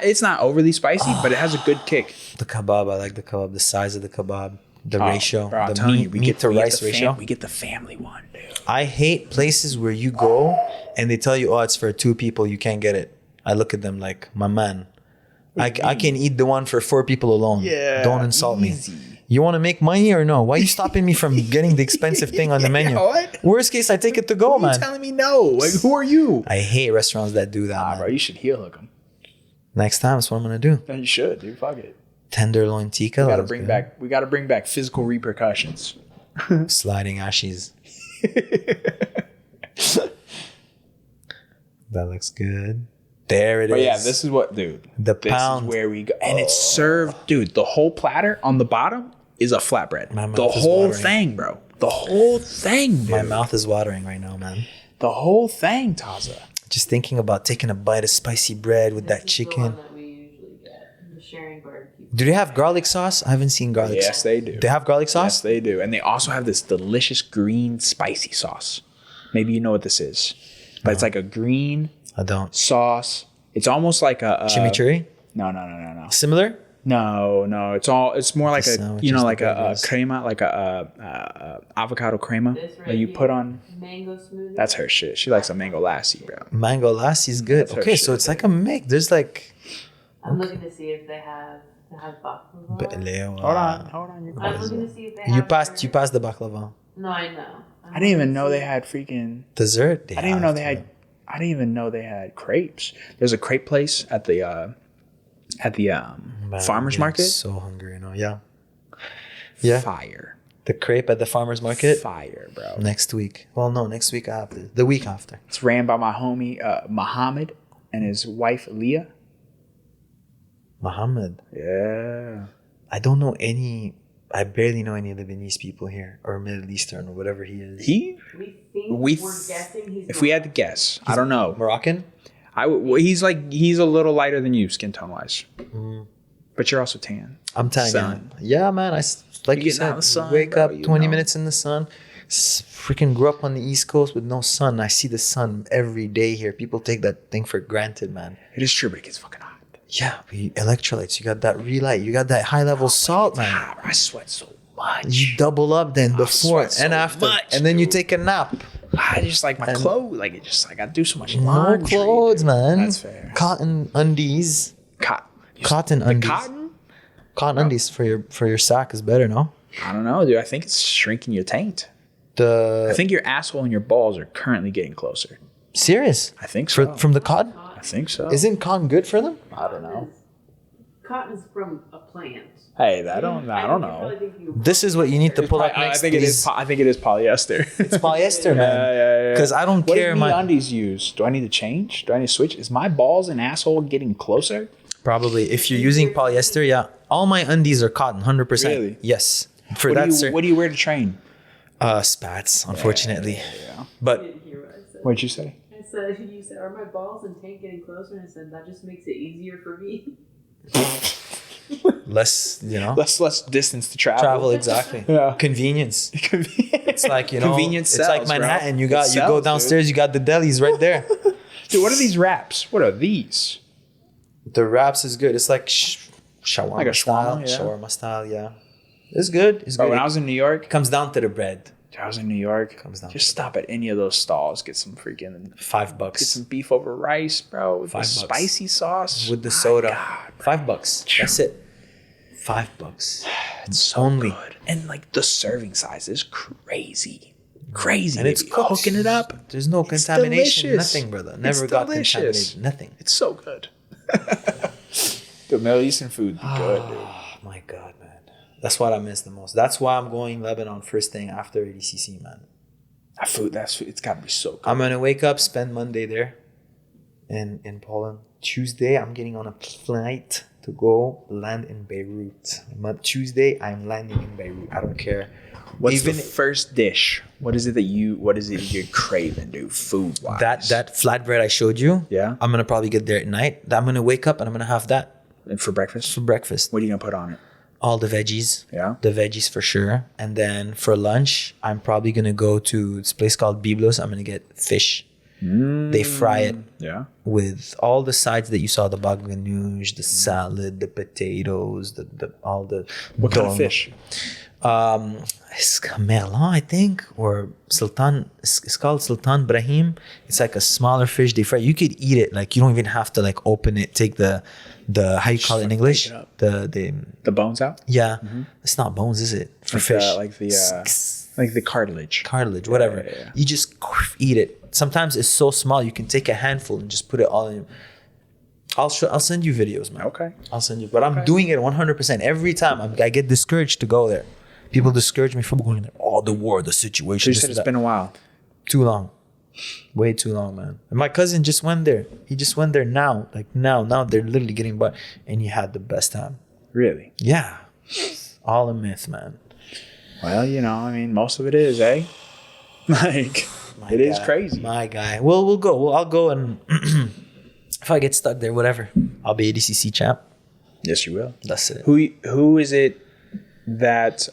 Speaker 4: It's not overly spicy, but it has a good kick.
Speaker 2: The kebab, I like the kebab. The size of the kebab, the ratio,
Speaker 4: Bro, I'm
Speaker 2: the
Speaker 4: telling you,
Speaker 2: meat to rice ratio.
Speaker 4: We get the family one, dude.
Speaker 2: I hate places where you go and they tell you, oh, it's for 2 people, you can't get it. I look at them like, my man, I can eat the one for 4 people alone.
Speaker 4: Yeah,
Speaker 2: don't insult
Speaker 4: easy.
Speaker 2: me. You want to make money or no? Why are you stopping me from getting the expensive thing on the menu?
Speaker 4: What?
Speaker 2: Worst case, I take it to go,
Speaker 4: Why are
Speaker 2: man.
Speaker 4: you telling me no? Like, who are you?
Speaker 2: I hate restaurants that do that, man.
Speaker 4: Bro, you should heel hook them.
Speaker 2: Next time, that's what I'm gonna do.
Speaker 4: And you should, dude. Fuck it.
Speaker 2: Tenderloin tikka.
Speaker 4: We gotta bring back physical repercussions.
Speaker 2: Sliding ashes. That looks good. There it is.
Speaker 4: But yeah, this is what, dude.
Speaker 2: The
Speaker 4: This
Speaker 2: pound.
Speaker 4: is where we go, and it's served, dude. The whole platter on the bottom is a flatbread.
Speaker 2: My mouth
Speaker 4: The
Speaker 2: is
Speaker 4: whole
Speaker 2: watering.
Speaker 4: thing, bro. The whole thing, dude.
Speaker 2: My mouth is watering right now, man.
Speaker 4: The whole thing, Taza.
Speaker 2: Just thinking about taking a bite of spicy bread with that
Speaker 3: This is the
Speaker 2: chicken.
Speaker 3: one that we usually get. The sharing barbecue.
Speaker 2: Do they have garlic sauce? I haven't seen garlic
Speaker 4: Yes,
Speaker 2: sauce.
Speaker 4: they do.
Speaker 2: They have garlic
Speaker 4: Yes,
Speaker 2: sauce?
Speaker 4: they do. And they also have this delicious green spicy sauce. Maybe you know what this is. But it's like a green
Speaker 2: I don't.
Speaker 4: sauce. It's almost like a
Speaker 2: Chimichurri?
Speaker 4: No.
Speaker 2: Similar?
Speaker 4: No. It's more like
Speaker 2: The
Speaker 4: a
Speaker 2: sandwiches,
Speaker 4: like
Speaker 2: the
Speaker 4: a
Speaker 2: burgers.
Speaker 4: crema, like a avocado crema
Speaker 3: This right
Speaker 4: that you
Speaker 3: here,
Speaker 4: put on.
Speaker 3: mango smoothie.
Speaker 4: That's her shit. She likes a mango lassi, bro.
Speaker 2: Mango lassi is good.
Speaker 4: That's her
Speaker 2: Okay, so
Speaker 4: shit,
Speaker 2: it's like a mix. There's like...
Speaker 3: I'm looking to see if they have baklava.
Speaker 4: Hold on.
Speaker 3: I'm looking to see if they
Speaker 2: You
Speaker 3: have.
Speaker 2: passed the baklava.
Speaker 3: No, I know.
Speaker 4: I didn't even know they had freaking.
Speaker 2: Dessert?
Speaker 4: I didn't even know they had crepes. There's a crepe place at the
Speaker 2: Man,
Speaker 4: farmers
Speaker 2: I'm
Speaker 4: market.
Speaker 2: so hungry, Yeah. Yeah.
Speaker 4: Fire.
Speaker 2: The crepe at the farmer's market?
Speaker 4: Fire, bro.
Speaker 2: Next week. Well, no, next week after. The week after.
Speaker 4: It's ran by my homie Muhammad and his wife Leah.
Speaker 2: Muhammad.
Speaker 4: Yeah.
Speaker 2: I don't know any... I barely know any Lebanese people here. Or Middle Eastern or whatever he is.
Speaker 3: We're guessing he's.
Speaker 4: If we had to guess, I don't know.
Speaker 2: Moroccan?
Speaker 4: He's a little lighter than you, skin tone wise. But you're also tan.
Speaker 2: I'm telling
Speaker 4: Sun.
Speaker 2: you. Yeah, man. Like
Speaker 4: You
Speaker 2: you
Speaker 4: getting out
Speaker 2: said,
Speaker 4: in the sun,
Speaker 2: wake
Speaker 4: bro,
Speaker 2: up
Speaker 4: you
Speaker 2: 20
Speaker 4: know.
Speaker 2: minutes in the sun. Freaking grew up on the East Coast with no sun. I see the sun every day here. People take that thing for granted, man.
Speaker 4: It is true, but it gets fucking hot.
Speaker 2: Yeah, electrolytes. You got that relight. You got that high level salt, man.
Speaker 4: Ah, I sweat so much.
Speaker 2: You double up then before
Speaker 4: sweat so
Speaker 2: and after,
Speaker 4: much,
Speaker 2: and then you
Speaker 4: dude.
Speaker 2: take a nap.
Speaker 4: I just like my clothes. Like it just like I do so much
Speaker 2: No
Speaker 4: laundry.
Speaker 2: clothes,
Speaker 4: dude.
Speaker 2: man.
Speaker 4: That's fair.
Speaker 2: Cotton undies. Cotton
Speaker 4: The
Speaker 2: undies.
Speaker 4: cotton?
Speaker 2: Undies for your sack is better, no?
Speaker 4: I don't know, dude. I think it's shrinking your taint.
Speaker 2: The
Speaker 4: I think your asshole and your balls are currently getting closer.
Speaker 2: serious
Speaker 4: I think so.
Speaker 2: from the cotton.
Speaker 4: I think so.
Speaker 2: Isn't cotton good for them?
Speaker 4: I don't know.
Speaker 3: Cotton's from a plant.
Speaker 4: Hey, I don't know.
Speaker 2: This is what you need to pull up
Speaker 4: I
Speaker 2: next.
Speaker 4: think it is. I think it is polyester.
Speaker 2: It's polyester, man.
Speaker 4: Yeah.
Speaker 2: Because I don't
Speaker 4: What
Speaker 2: care.
Speaker 4: do
Speaker 2: My
Speaker 4: undies use? Do I need to change? Do I need to switch? Is my balls and asshole getting closer?
Speaker 2: probably if you're using polyester, yeah. All my undies are cotton, 100%.
Speaker 4: Really?
Speaker 2: Yes. For
Speaker 4: What
Speaker 2: that,
Speaker 4: do you wear to train?
Speaker 2: spats, unfortunately.
Speaker 4: Yeah.
Speaker 2: But
Speaker 3: Didn't hear what I said.
Speaker 4: What'd you say?
Speaker 3: I said, you said, are my balls and tank getting closer? And I said, that just makes it easier for me.
Speaker 2: less,
Speaker 4: Less distance to
Speaker 2: travel exactly.
Speaker 4: Yeah.
Speaker 2: Convenience. It's like
Speaker 4: Convenience
Speaker 2: it's like
Speaker 4: sells, bro.
Speaker 2: Manhattan. You
Speaker 4: It
Speaker 2: go
Speaker 4: sells,
Speaker 2: downstairs, you got the delis right there.
Speaker 4: Dude, what are these wraps? What are these?
Speaker 2: The wraps is good. It's like shawarma
Speaker 4: Like a
Speaker 2: style.
Speaker 4: shawarma, yeah.
Speaker 2: Shawarma style, yeah. It's good. It's
Speaker 4: Bro,
Speaker 2: good.
Speaker 4: when I was in New York,
Speaker 2: It comes down to the bread.
Speaker 4: Comes down. Just stop at any of those stalls, get some freaking
Speaker 2: $5
Speaker 4: get some beef over rice, bro. With the
Speaker 2: $5.
Speaker 4: spicy sauce.
Speaker 2: with the
Speaker 4: My
Speaker 2: soda.
Speaker 4: God, bro.
Speaker 2: $5. That's it. $5.
Speaker 4: It's so
Speaker 2: Only.
Speaker 4: good. And like the serving size is crazy. Crazy.
Speaker 2: And it's
Speaker 4: baby.
Speaker 2: cooked.
Speaker 4: Hooking it up.
Speaker 2: There's no
Speaker 4: It's
Speaker 2: contamination.
Speaker 4: delicious.
Speaker 2: Nothing, brother. Never
Speaker 4: It's
Speaker 2: got
Speaker 4: delicious.
Speaker 2: contaminated. Nothing.
Speaker 4: It's so good. The Middle Eastern food be good, dude.
Speaker 2: Oh my God, man. That's what I miss the most. That's why I'm going Lebanon first thing after ADCC, man.
Speaker 4: That food, it's gotta be so good.
Speaker 2: I'm gonna wake up, spend Monday there in Poland. Tuesday, I'm getting on a flight to go land in Beirut. Tuesday, I'm landing in Beirut. I don't care.
Speaker 4: What's the first dish? What is it you're craving, dude? Food wise.
Speaker 2: that flatbread I showed you?
Speaker 4: Yeah.
Speaker 2: I'm gonna probably get there at night. I'm gonna wake up and I'm gonna have that
Speaker 4: And for breakfast?
Speaker 2: for breakfast.
Speaker 4: What are you gonna put on it?
Speaker 2: all the veggies.
Speaker 4: Yeah.
Speaker 2: The veggies for sure. And then for lunch, I'm probably going to go to this place called Biblos. I'm going to get fish. They fry it with all the sides that you saw, the baganoush, the salad, the potatoes, all the...
Speaker 4: What kind of fish?
Speaker 2: It's melon, I think, or sultan. It's called Sultan Brahim. It's like a smaller fish they fry. You could eat it. Like, you don't even have to like open it, take the how you call it in English?
Speaker 4: The bones out?
Speaker 2: Yeah. It's not bones, is it? For fish.
Speaker 4: Like the cartilage.
Speaker 2: Cartilage, whatever.
Speaker 4: Yeah.
Speaker 2: You just eat it. Sometimes it's so small you can take a handful and just put it all in. I'll send you videos, man.
Speaker 4: Okay.
Speaker 2: I'll send you. But I'm doing it 100%. Every time I get discouraged to go there. People discourage me from going there. Oh, the war, the situation.
Speaker 4: You said it's been a while.
Speaker 2: Too long. Way too long, man. And my cousin just went there. He just went there now. Like now they're literally getting by. And he had the best time.
Speaker 4: Really?
Speaker 2: Yeah. All a myth, man.
Speaker 4: Well, I mean, most of it is, eh? Like, it is crazy.
Speaker 2: My guy. Well, we'll go. I'll go, and if I get stuck there, whatever. I'll be ADCC champ.
Speaker 4: Yes, you will.
Speaker 2: That's it.
Speaker 4: Who is it that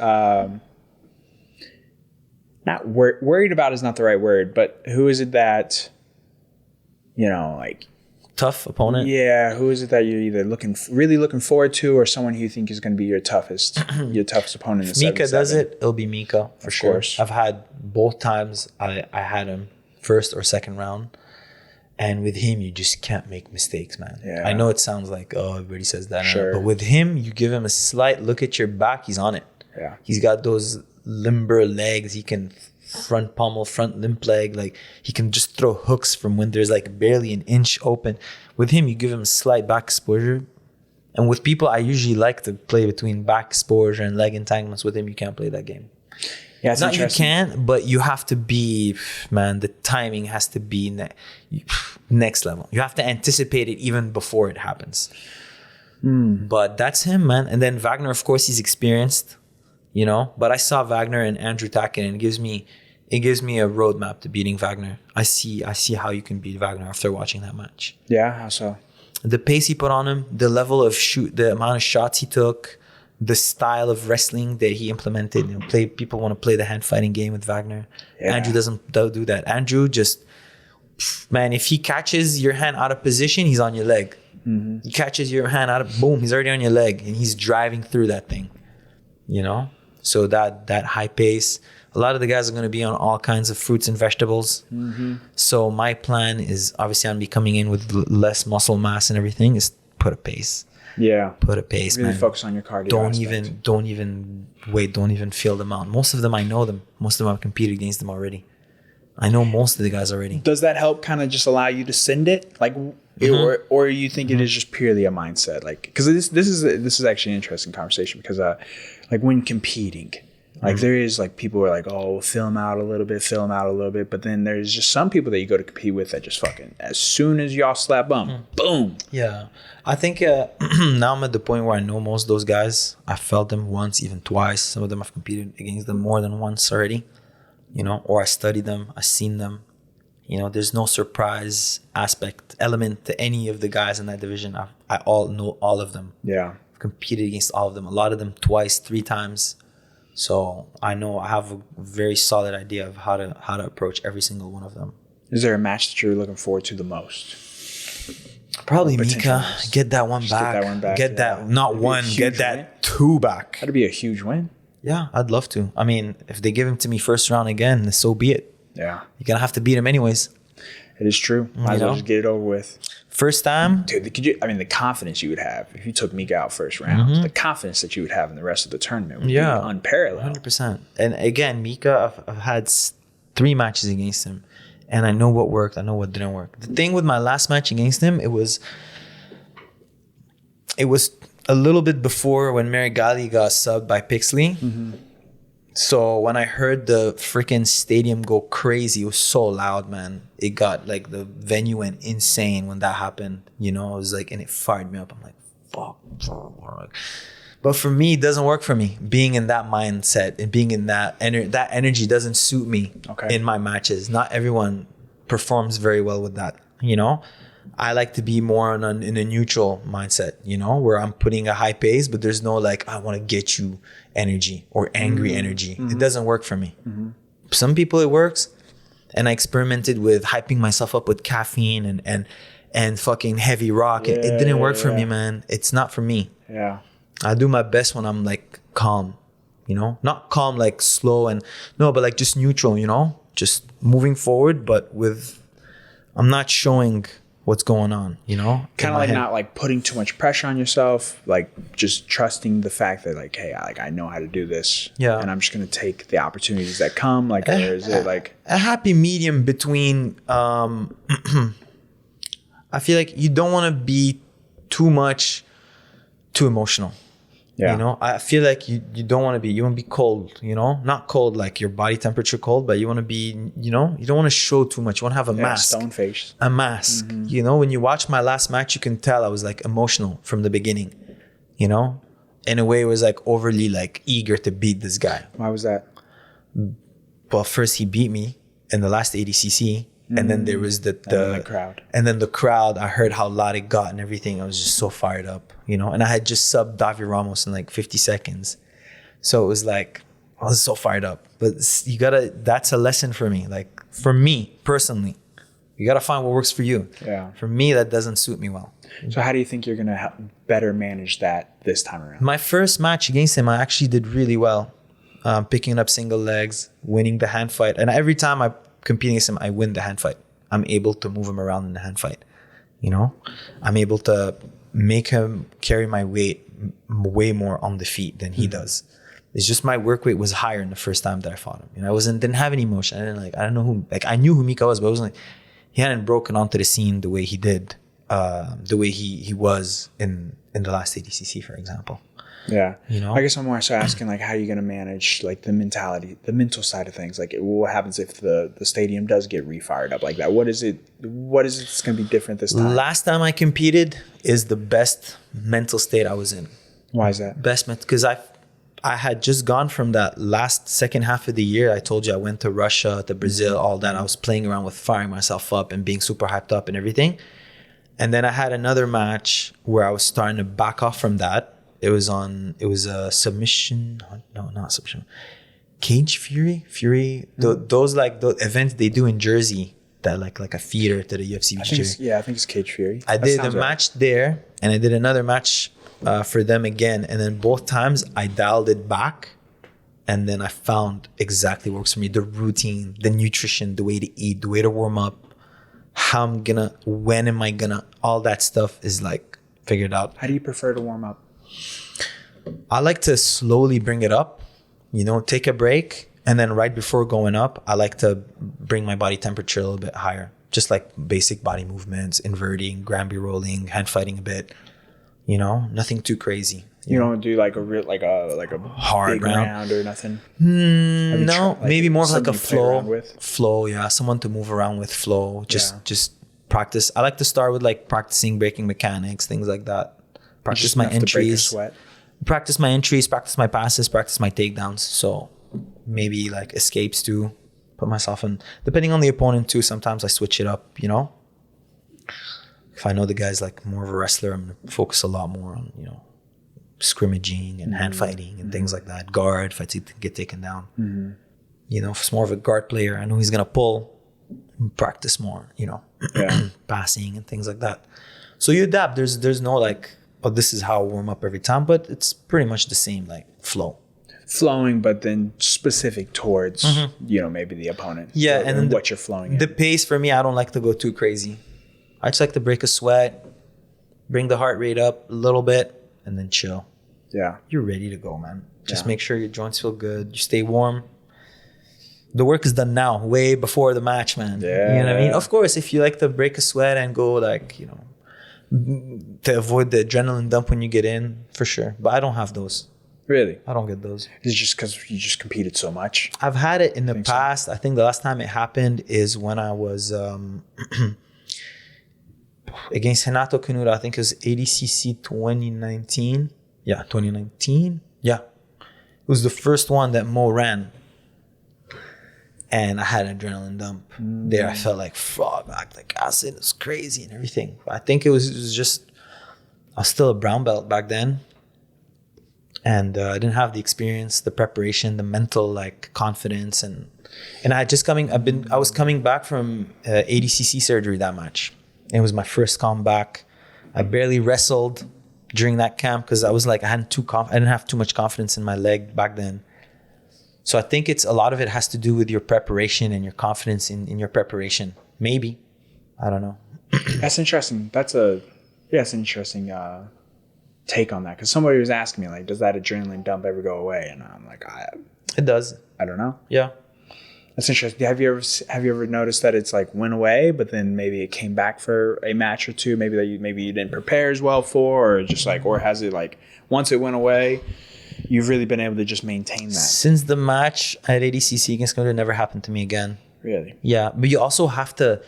Speaker 4: not worried about is not the right word, but who is it that like
Speaker 2: tough opponent?
Speaker 4: Yeah, who is it that you're either really looking forward to, or someone who you think is going to be your toughest opponent?
Speaker 2: If Mika does it, it'll be Mika for sure.
Speaker 4: Course.
Speaker 2: I've had both times I had him first or second round. And with him, you just can't make mistakes, man.
Speaker 4: Yeah.
Speaker 2: I know it sounds like, oh, everybody says that.
Speaker 4: Sure.
Speaker 2: But with him, you give him a slight look at your back, he's on it.
Speaker 4: Yeah.
Speaker 2: He's got those limber legs. He can front pommel, front limp leg. Like, he can just throw hooks from when there's like barely an inch open. With him, you give him a slight back exposure. And with people, I usually like to play between back exposure and leg entanglements. With him, you can't play that game.
Speaker 4: Yeah, it's
Speaker 2: not you
Speaker 4: interesting.
Speaker 2: can, but you have to be, man, the timing has to be next level. You have to anticipate it even before it happens. But that's him, man. And then Wagner, of course, he's experienced, but I saw Wagner and Andrew Tacken, and it gives me a roadmap to beating Wagner. I see how you can beat Wagner after watching that match.
Speaker 4: Yeah, how so?
Speaker 2: The pace he put on him, the level of the amount of shots he took, the style of wrestling that he implemented. People want to play the hand fighting game with Wagner. Yeah. Andrew don't do that. Andrew just, man, if he catches your hand out of position, he's on your leg. He catches your hand out of, boom, he's already on your leg, and he's driving through that thing. So that high pace. A lot of the guys are going to be on all kinds of fruits and vegetables. So my plan is, obviously, I'm be coming in with less muscle mass and everything, is put a pace.
Speaker 4: Yeah.
Speaker 2: Put a pace,
Speaker 4: really
Speaker 2: man.
Speaker 4: Focus on your cardio.
Speaker 2: Don't even feel them out. Most of them, I know them. Most of them, I've competed against them already. I know most of the guys already.
Speaker 4: Does that help kind of just allow you to send it? Like, or you think it is just purely a mindset? Like, because this is actually an interesting conversation, because like when competing, like there is like people who are like, oh, fill them out a little bit. But then there's just some people that you go to compete with that just fucking, as soon as y'all slap boom.
Speaker 2: Yeah. I think now I'm at the point where I know most of those guys. I felt them once, even twice. Some of them I've competed against them more than once already, or I studied them, I've seen them. There's no surprise element to any of the guys in that division. I all know all of them.
Speaker 4: Yeah.
Speaker 2: I've competed against all of them, a lot of them twice, 3 times. So I know I have a very solid idea of how to approach every single one of them.
Speaker 4: Is there a match that you're looking forward to the most?
Speaker 2: Probably Mika. Get that one back. Get that, not one, get that win. 2 back.
Speaker 4: That'd be a huge win.
Speaker 2: Yeah, I'd love to. I mean, if they give him to me first round again, so be it.
Speaker 4: Yeah.
Speaker 2: You're going to have to beat him anyways.
Speaker 4: It is true. Might as well just get it over with.
Speaker 2: First time?
Speaker 4: Dude, the confidence you would have if you took Mika out first round, the confidence that you would have in the rest of the tournament would be unparalleled.
Speaker 2: 100%. And again, Mika, I've had 3 matches against him. And I know what worked. I know what didn't work. The thing with my last match against him, it was a little bit before when Mary Gali got subbed by Pixley. So when I heard the freaking stadium go crazy, it was so loud, man. It got like, the venue went insane when that happened. It was like, and it fired me up. I'm like, fuck. But for me, it doesn't work for me. Being in that mindset and being in that energy doesn't suit me in my matches. Not everyone performs very well with that, I like to be more in a neutral mindset, you know, where I'm putting a high pace, but there's no like, I want to get you energy or angry energy. It doesn't work for me. Some people it works. And I experimented with hyping myself up with caffeine and fucking heavy rock. It didn't work for me, man. It's not for me.
Speaker 4: Yeah.
Speaker 2: I do my best when I'm like calm, you know, not calm, like slow but like just neutral, you know, just moving forward, but I'm not showing what's going on, you know,
Speaker 4: kind of like not like putting too much pressure on yourself, like just trusting the fact that like, hey, I know how to do this, and I'm just gonna take the opportunities that come. Like, or is it like
Speaker 2: a happy medium between? I feel like you don't want to be too emotional. You know, I feel like you don't want to be, you want to be cold, you know, not cold like your body temperature cold, but you want to be, you know, you don't want to show too much. You want to have a mask.
Speaker 4: Stone face.
Speaker 2: A mask. You know, when you watch my last match, you can tell I was like emotional from the beginning, you know, in a way it was like overly like eager to beat this guy.
Speaker 4: Why was that?
Speaker 2: Well, first he beat me in the last ADCC. And then there was the
Speaker 4: crowd.
Speaker 2: And then the crowd, I heard how loud it got and everything. I was just so fired up, you know? And I had just subbed Davi Ramos in like 50 seconds. So it was like, I was so fired up. But that's a lesson for me. Like, for me, personally, you got to find what works for you.
Speaker 4: Yeah.
Speaker 2: For me, that doesn't suit me well.
Speaker 4: So how do you think you're going to better manage that this time around?
Speaker 2: My first match against him, I actually did really well. Picking up single legs, winning the hand fight. And every time I competing against him, I win the hand fight. I'm able to move him around in the hand fight. You know, I'm able to make him carry my weight way more on the feet than he does. It's just my work weight was higher in the first time that I fought him. You know, didn't have any emotion. I don't know who, like I knew who Mika was, but it wasn't like, he hadn't broken onto the scene the way he did, the way he was in the last ADCC, for example.
Speaker 4: Yeah.
Speaker 2: You know,
Speaker 4: I guess I'm more so asking like, how are you going to manage like the mental side of things? Like what happens if the stadium does get refired up like that? What is it that's going to be different this time?
Speaker 2: Last time I competed is the best mental state I was in.
Speaker 4: Why is that?
Speaker 2: Best mental, because I had just gone from that second half of the year. I told you I went to Russia, to Brazil, all that. I was playing around with firing myself up and being super hyped up and everything. And then I had another match where I was starting to back off from that. It was a submission. No, not submission. Cage Fury. Those like the events they do in Jersey that like a feeder to the UFC.
Speaker 4: I think it's Cage Fury.
Speaker 2: I did a match there, and I did another match for them again. And then both times I dialed it back, and then I found exactly what works for me: the routine, the nutrition, the way to eat, the way to warm up, when am I gonna, all that stuff is like figured out.
Speaker 4: How do you prefer to warm up?
Speaker 2: I like to slowly bring it up, you know, take a break. And then right before going up, I like to bring my body temperature a little bit higher. Just like basic body movements, inverting, Granby rolling, hand fighting a bit, you know, nothing too crazy.
Speaker 4: You don't do like a
Speaker 2: hard
Speaker 4: big round or nothing?
Speaker 2: No, maybe more of like a
Speaker 4: flow.
Speaker 2: Flow, yeah. Someone to move around with flow. Just practice. I like to start with like practicing breaking mechanics, things like that. Practice my entries. Practice my entries, practice my passes, practice my takedowns. So maybe like escapes too. Put myself in, depending on the opponent too. Sometimes I switch it up, you know. If I know the guy's like more of a wrestler, I'm gonna focus a lot more on, you know, scrimmaging and hand fighting and things like that. Guard, if I get taken down. You know, if it's more of a guard player, I know he's gonna pull. Practice more, you know, passing and things like that. So you adapt. There's no like, oh, this is how I warm up every time, but it's pretty much the same, like flow.
Speaker 4: Flowing, but then specific towards, you know, maybe the opponent.
Speaker 2: Yeah, and then
Speaker 4: what you're flowing in.
Speaker 2: The pace for me, I don't like to go too crazy. I just like to break a sweat, bring the heart rate up a little bit, and then chill.
Speaker 4: Yeah.
Speaker 2: You're ready to go, man. Just make sure your joints feel good. You stay warm. The work is done now, way before the match, man.
Speaker 4: Yeah.
Speaker 2: You know what I mean? Of course, if you like to break a sweat and go like, you know, to avoid the adrenaline dump when you get in, for sure. But I don't have those.
Speaker 4: Really?
Speaker 2: I don't get those.
Speaker 4: It's just because you just competed so much?
Speaker 2: I've had it in the past. So? I think the last time it happened is when I was against Renato Canuto. I think it was ADCC 2019. Yeah, 2019. Yeah. It was the first one that Mo ran. and I had an adrenaline dump. There, I felt like frog, like acid. It was crazy and everything. I think it was just, I was still a brown belt back then. And I didn't have the experience, the preparation, the mental like confidence, and I was coming back from ADCC surgery that match. It was my first comeback. I barely wrestled during that camp because I was like I didn't have too much confidence in my leg back then. So I think a lot of it has to do with your preparation and your confidence in your preparation. Maybe, I don't know.
Speaker 4: That's interesting. That's an interesting take on that, because somebody was asking me like, does that adrenaline dump ever go away? And I'm like,
Speaker 2: it does.
Speaker 4: I don't know.
Speaker 2: Yeah,
Speaker 4: that's interesting. Have you ever noticed that it's like went away, but then maybe it came back for a match or two, maybe you didn't prepare as well for, or just like, or has it like once it went away, you've really been able to just maintain that?
Speaker 2: Since the match at ADCC against Canada, it never happened to me again.
Speaker 4: Really?
Speaker 2: Yeah, but you also have to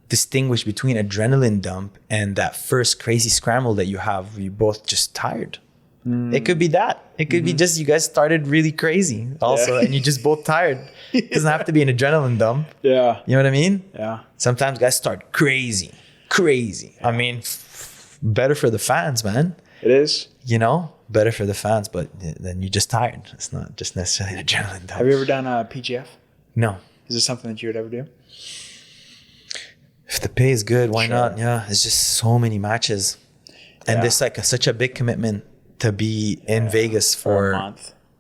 Speaker 2: distinguish between adrenaline dump and that first crazy scramble that you have where you both just tired. It could be that. It could be just you guys started really crazy also, and you just both tired. It doesn't have to be an adrenaline dump.
Speaker 4: Yeah.
Speaker 2: You know what I mean?
Speaker 4: Yeah.
Speaker 2: Sometimes guys start crazy. I mean, better for the fans, man.
Speaker 4: It is.
Speaker 2: You know, better for the fans, but then you're just tired. It's not just necessarily an adrenaline dump.
Speaker 4: Have you ever done a PGF?
Speaker 2: No.
Speaker 4: Is this something that you would ever do?
Speaker 2: If the pay is good, why
Speaker 4: Sure.
Speaker 2: not? Yeah, it's just so many matches. And there's like such a big commitment to be in Vegas for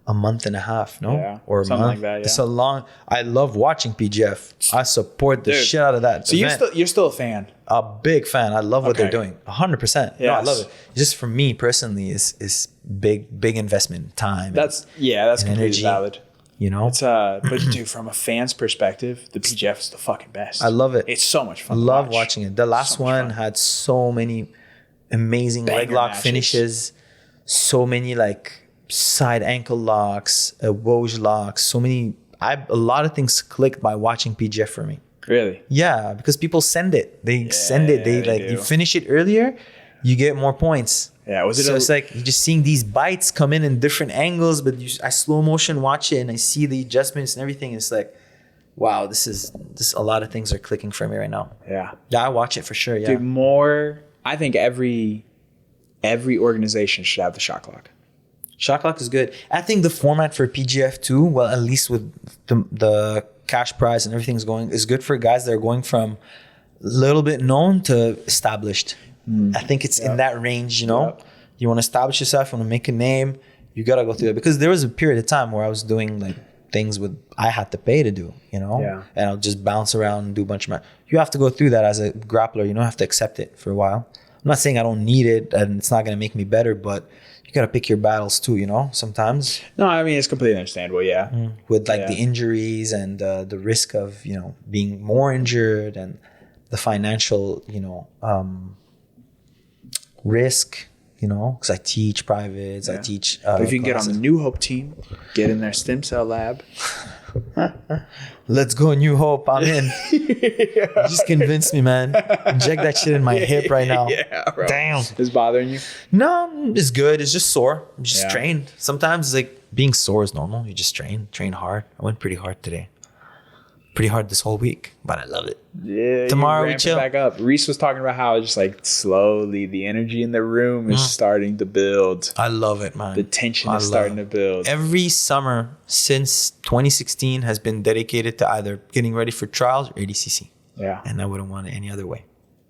Speaker 2: a month and a half, no?
Speaker 4: Yeah.
Speaker 2: Or a
Speaker 4: Something
Speaker 2: month.
Speaker 4: like that, yeah.
Speaker 2: It's a long, I love watching PGF. I support the shit out of that.
Speaker 4: So
Speaker 2: event.
Speaker 4: you're still a fan?
Speaker 2: A big fan. I love what they're doing. 100%. No, I
Speaker 4: Yes.
Speaker 2: love it. Just for me personally, is big investment, time.
Speaker 4: That's
Speaker 2: and
Speaker 4: completely
Speaker 2: energy.
Speaker 4: valid.
Speaker 2: You know?
Speaker 4: It's but dude, from a fan's perspective, the PGF is the fucking best.
Speaker 2: I love it.
Speaker 4: It's so much
Speaker 2: I
Speaker 4: fun.
Speaker 2: love
Speaker 4: to watch.
Speaker 2: watching it. The last
Speaker 4: So much
Speaker 2: one
Speaker 4: fun.
Speaker 2: had so many amazing
Speaker 4: Banger
Speaker 2: leg lock
Speaker 4: matches.
Speaker 2: finishes, so many like side ankle locks, Woj locks, so many. A lot of things clicked by watching PGF for me.
Speaker 4: Really?
Speaker 2: Yeah, because people send it. They send it. They like
Speaker 4: do.
Speaker 2: you finish it earlier, you get more points.
Speaker 4: Yeah. Was it?
Speaker 2: So it's like you're just seeing these bites come in different angles, but I slow motion watch it and I see the adjustments and everything. It's like, wow, this a lot of things are clicking for me right now.
Speaker 4: Yeah.
Speaker 2: Yeah, I watch it for sure. Yeah.
Speaker 4: Dude, I think every organization should have the shot clock.
Speaker 2: Shot clock is good. I think the format for PGF too, well, at least with the cash prize and everything's going, is good for guys that are going from a little bit known to established. I think it's in that range, you know?
Speaker 4: Yep.
Speaker 2: You want to establish yourself, you want to make a name, you got to go through it. Because there was a period of time where I was doing like things I had to pay to do, you know?
Speaker 4: Yeah.
Speaker 2: And I'll just bounce around and do a bunch of you have to go through that as a grappler. You don't have to accept it for a while. I'm not saying I don't need it and it's not going to make me better, but you got to pick your battles too, you know, sometimes.
Speaker 4: No, I mean, it's completely understandable. Yeah.
Speaker 2: With like the injuries and the risk of, you know, being more injured and the financial, you know, risk, you know, because I teach privates, I teach.
Speaker 4: But if you can get on
Speaker 2: classes.
Speaker 4: the New Hope team, get in their stem cell lab.
Speaker 2: Let's go, New Hope. I'm in. You just convinced me, man. Inject that shit in my hip right now.
Speaker 4: Yeah, bro.
Speaker 2: Damn.
Speaker 4: It's bothering you?
Speaker 2: No, it's good. It's just sore. You just
Speaker 4: Yeah.
Speaker 2: trained. Sometimes like being sore is normal. You just train hard. I went pretty hard today. Pretty hard this whole week, but I love it.
Speaker 4: Yeah.
Speaker 2: Tomorrow
Speaker 4: you
Speaker 2: we
Speaker 4: ramp it
Speaker 2: chill.
Speaker 4: back up. Reese was talking about how just like slowly the energy in the room is starting to build.
Speaker 2: I love it, man.
Speaker 4: The tension
Speaker 2: I
Speaker 4: is
Speaker 2: love
Speaker 4: starting
Speaker 2: it.
Speaker 4: to build.
Speaker 2: Every summer since 2016 has been dedicated to either getting ready for trials or ADCC.
Speaker 4: Yeah.
Speaker 2: And I wouldn't want it any other way.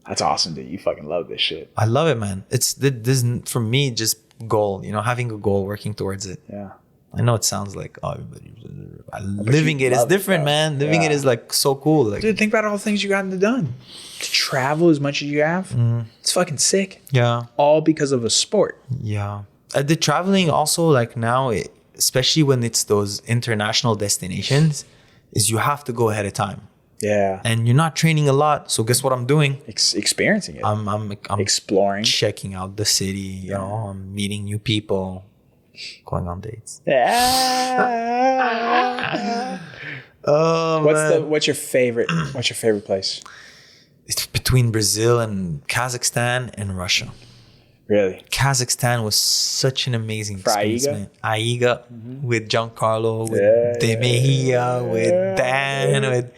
Speaker 4: That's awesome, dude. You fucking love this shit.
Speaker 2: I love it, man. It's this for me just goal, you know, having a goal, working towards it.
Speaker 4: Yeah.
Speaker 2: I know it sounds like living it is
Speaker 4: love it,
Speaker 2: different,
Speaker 4: though.
Speaker 2: man. Living it
Speaker 4: Yeah.
Speaker 2: is like so cool. Like,
Speaker 4: Dude, think about all the things you gotten done. To travel as much as you have. It's fucking sick.
Speaker 2: yeah,
Speaker 4: All because of a sport.
Speaker 2: yeah. The traveling also like now, especially when it's those international destinations, is you have to go ahead of time,
Speaker 4: Yeah.
Speaker 2: and you're not training a lot. So guess what I'm doing?
Speaker 4: Experiencing it.
Speaker 2: I'm
Speaker 4: Exploring.
Speaker 2: checking out the city. You know, I'm meeting new people, going on dates.
Speaker 4: Yeah.
Speaker 2: Oh,
Speaker 4: What's your favorite place?
Speaker 2: It's between Brazil and Kazakhstan and Russia.
Speaker 4: Really?
Speaker 2: Kazakhstan was such an amazing
Speaker 4: For
Speaker 2: experience,
Speaker 4: Aiga?
Speaker 2: man. Aiga with Giancarlo, with De Mejia, with Dan,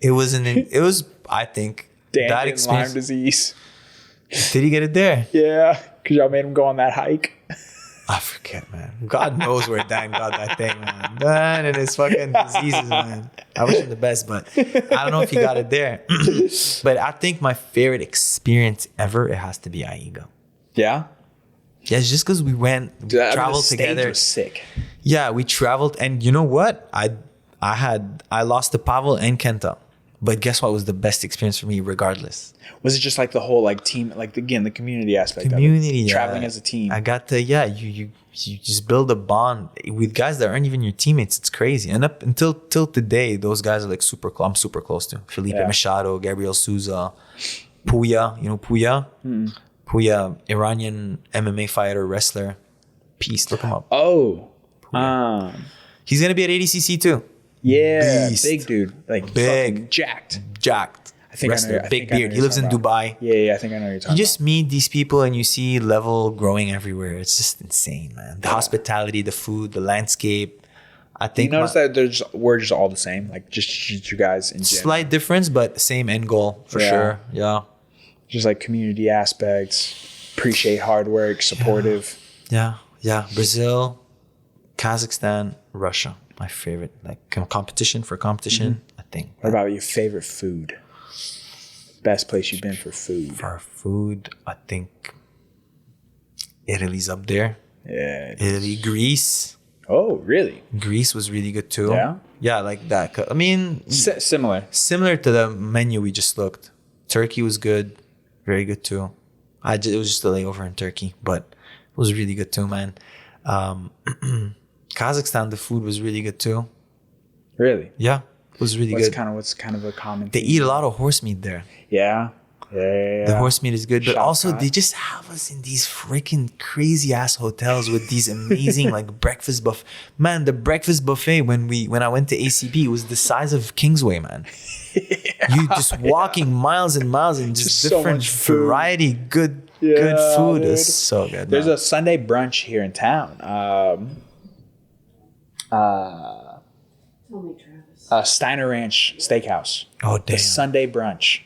Speaker 2: it was, I think,
Speaker 4: Dan
Speaker 2: that
Speaker 4: getting
Speaker 2: experience.
Speaker 4: Lyme disease.
Speaker 2: Did he get it there?
Speaker 4: Yeah, because y'all made him go on that hike.
Speaker 2: I forget, man. God knows where Dan got that thing, man. Dan and his fucking diseases, man. I wish him the best, but I don't know if he got it there. But I think my favorite experience ever, it has to be Aiga.
Speaker 4: Yeah?
Speaker 2: Yeah, it's just because we traveled
Speaker 4: the stage
Speaker 2: together.
Speaker 4: was sick.
Speaker 2: Yeah, we traveled, and you know what? I lost to Pavel and Kenta, but guess what was the best experience for me, regardless.
Speaker 4: Was it just like the whole like team, like again the community aspect?
Speaker 2: Community,
Speaker 4: of it,
Speaker 2: yeah.
Speaker 4: traveling as a team.
Speaker 2: I got to you just build a bond with guys that aren't even your teammates. It's crazy, and up until today, those guys are like super close. I'm super close to Felipe Machado, Gabriel Souza, Puya. You know Puya? Puya, Iranian MMA fighter, wrestler. Peace. Look him up.
Speaker 4: Oh,
Speaker 2: He's gonna be at ADCC too.
Speaker 4: yeah,
Speaker 2: Beast.
Speaker 4: big dude, like
Speaker 2: Big.
Speaker 4: fucking jacked.
Speaker 2: Jacked.
Speaker 4: I think I know-
Speaker 2: wrestler,
Speaker 4: I
Speaker 2: big
Speaker 4: think I know
Speaker 2: beard.
Speaker 4: who
Speaker 2: He lives in
Speaker 4: you're talking
Speaker 2: Dubai.
Speaker 4: Yeah, I think I know what you're talking
Speaker 2: You just meet these people and you see level growing everywhere. It's just insane, man. The hospitality, the food, the landscape. I
Speaker 4: Do you
Speaker 2: think
Speaker 4: notice that we're just all the same, like just you guys in general,
Speaker 2: slight difference, but same end goal for
Speaker 4: Yeah.
Speaker 2: sure. Yeah.
Speaker 4: just like community aspects, appreciate hard work, supportive.
Speaker 2: Yeah. Yeah. Brazil, Kazakhstan, Russia. My favorite. Like competition. I think.
Speaker 4: What about your favorite food? Best place you've been for food?
Speaker 2: For food, I think Italy's up there.
Speaker 4: Yeah.
Speaker 2: Italy, Greece.
Speaker 4: Oh, really?
Speaker 2: Greece was really good too.
Speaker 4: Yeah?
Speaker 2: Yeah, like that. I mean,
Speaker 4: Similar.
Speaker 2: similar to the menu we just looked. Turkey was good, very good too. It was just a layover in Turkey, but it was really good too, man. Kazakhstan, the food was really good too.
Speaker 4: Really?
Speaker 2: Yeah, it was really
Speaker 4: What's
Speaker 2: good.
Speaker 4: kind of a common
Speaker 2: They
Speaker 4: theme?
Speaker 2: eat a lot of horse meat there.
Speaker 4: Yeah. Yeah.
Speaker 2: The horse meat is good, but
Speaker 4: Shot
Speaker 2: also
Speaker 4: cut.
Speaker 2: they just have us in these freaking crazy ass hotels with these amazing like breakfast buffet. Man, the breakfast buffet when I went to ACB was the size of Kingsway, man. You just walking miles and miles and just
Speaker 4: Just so
Speaker 2: different
Speaker 4: much food.
Speaker 2: variety, good
Speaker 4: Yeah,
Speaker 2: food.
Speaker 4: dude.
Speaker 2: It's so good.
Speaker 4: There's
Speaker 2: man.
Speaker 4: a Sunday brunch here in town.
Speaker 3: Tell me, Travis.
Speaker 4: Steiner Ranch Steakhouse.
Speaker 2: Oh
Speaker 4: The
Speaker 2: damn.
Speaker 4: Sunday brunch.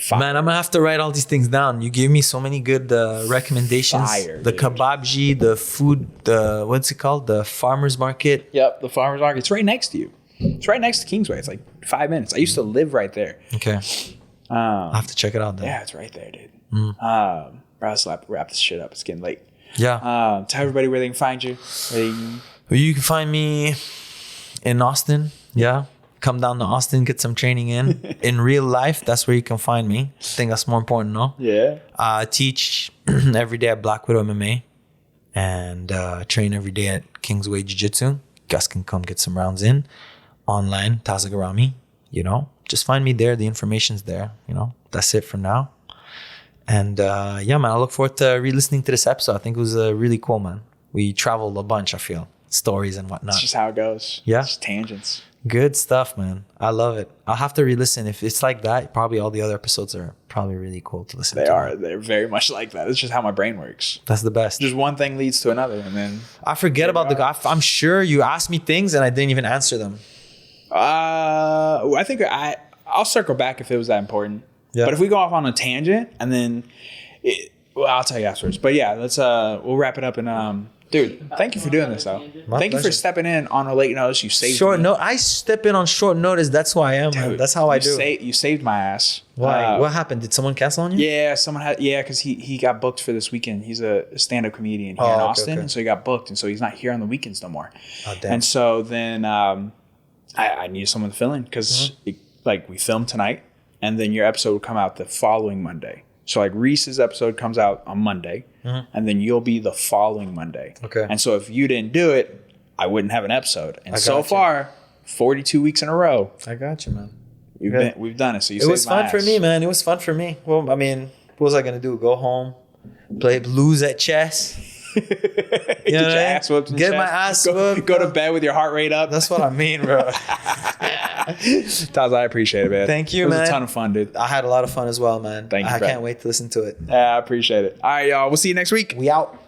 Speaker 4: Fire.
Speaker 2: Man, I'm gonna have to write all these things down. You gave me so many good recommendations.
Speaker 4: Fire,
Speaker 2: the
Speaker 4: dude.
Speaker 2: kebabji, the food, the what's it called? The farmers market.
Speaker 4: Yep, the farmer's market. It's right next to you. It's right next to Kingsway. It's like 5 minutes. I used to live right there.
Speaker 2: Okay, I'll have to check it out then.
Speaker 4: Yeah, it's right there, dude. Bro, let's wrap this shit up. It's getting late.
Speaker 2: Yeah.
Speaker 4: Tell everybody where they can find you. Where they can-
Speaker 2: You can find me in Austin. Yeah. Come down to Austin, get some training in. In real life, that's where you can find me. I think that's more important, no?
Speaker 4: Yeah.
Speaker 2: I teach every day at Black Widow MMA and train every day at Kingsway Jiu-Jitsu. You guys can come get some rounds in. Online, Taza Garami, Just find me there. The information's there, That's it for now. And yeah, man, I look forward to re-listening to this episode. I think it was really cool, man. We traveled a bunch, I feel. Stories and whatnot.
Speaker 4: It's just how it goes.
Speaker 2: Yeah.
Speaker 4: It's just tangents.
Speaker 2: Good stuff, man. I love it. I'll have to re-listen. If it's like that, probably all the other episodes are probably really cool to listen to.
Speaker 4: They are. They're very much like that. It's just how my brain works.
Speaker 2: That's the best.
Speaker 4: Just one thing leads to another, and then
Speaker 2: I forget about the guy. I'm sure you asked me things and I didn't even answer them.
Speaker 4: I think I'll circle back if it was that important.
Speaker 2: Yeah.
Speaker 4: But if we go off on a tangent and then, I'll tell you afterwards. But yeah, we'll wrap it up. And dude, thank you for doing this, though.
Speaker 2: My
Speaker 4: Thank you
Speaker 2: pleasure.
Speaker 4: for stepping in on a late notice. You saved
Speaker 2: Short
Speaker 4: me.
Speaker 2: note. I step in on short notice. That's who I am. Man.
Speaker 4: Dude,
Speaker 2: That's how I
Speaker 4: you
Speaker 2: do.
Speaker 4: You saved my ass.
Speaker 2: Why? What happened? Did someone cancel on you?
Speaker 4: Yeah, someone had. Yeah, because he got booked for this weekend. He's a stand-up comedian here
Speaker 2: Oh,
Speaker 4: in
Speaker 2: okay,
Speaker 4: Austin,
Speaker 2: okay.
Speaker 4: and so he got booked, and so he's not here on the weekends no more.
Speaker 2: Oh, damn.
Speaker 4: And so then I needed someone to fill in because we filmed tonight, and then your episode would come out the following Monday. So like Reese's episode comes out on Monday, and then you'll be the following Monday.
Speaker 2: Okay.
Speaker 4: And so if you didn't do it, I wouldn't have an episode. And so
Speaker 2: gotcha.
Speaker 4: far, 42 weeks in a row,
Speaker 2: I got you, man.
Speaker 4: we've done it. So
Speaker 2: It was fun for me, man. It was fun for me. Well, I mean, what was I gonna do? Go home, lose at chess?
Speaker 4: Get
Speaker 2: know
Speaker 4: your
Speaker 2: what I mean?
Speaker 4: ass whooped. in
Speaker 2: Get my
Speaker 4: chess.
Speaker 2: ass
Speaker 4: Go
Speaker 2: whooped.
Speaker 4: to bed with your heart rate up.
Speaker 2: That's what I mean, bro.
Speaker 4: Taza, I appreciate it, man.
Speaker 2: Thank you,
Speaker 4: it was
Speaker 2: man.
Speaker 4: a ton of fun, dude.
Speaker 2: I had a lot of fun as well, man.
Speaker 4: Thank you,
Speaker 2: I
Speaker 4: brother.
Speaker 2: can't wait to listen to it.
Speaker 4: Yeah, I appreciate it. All right, y'all. We'll see you next week.
Speaker 2: We out.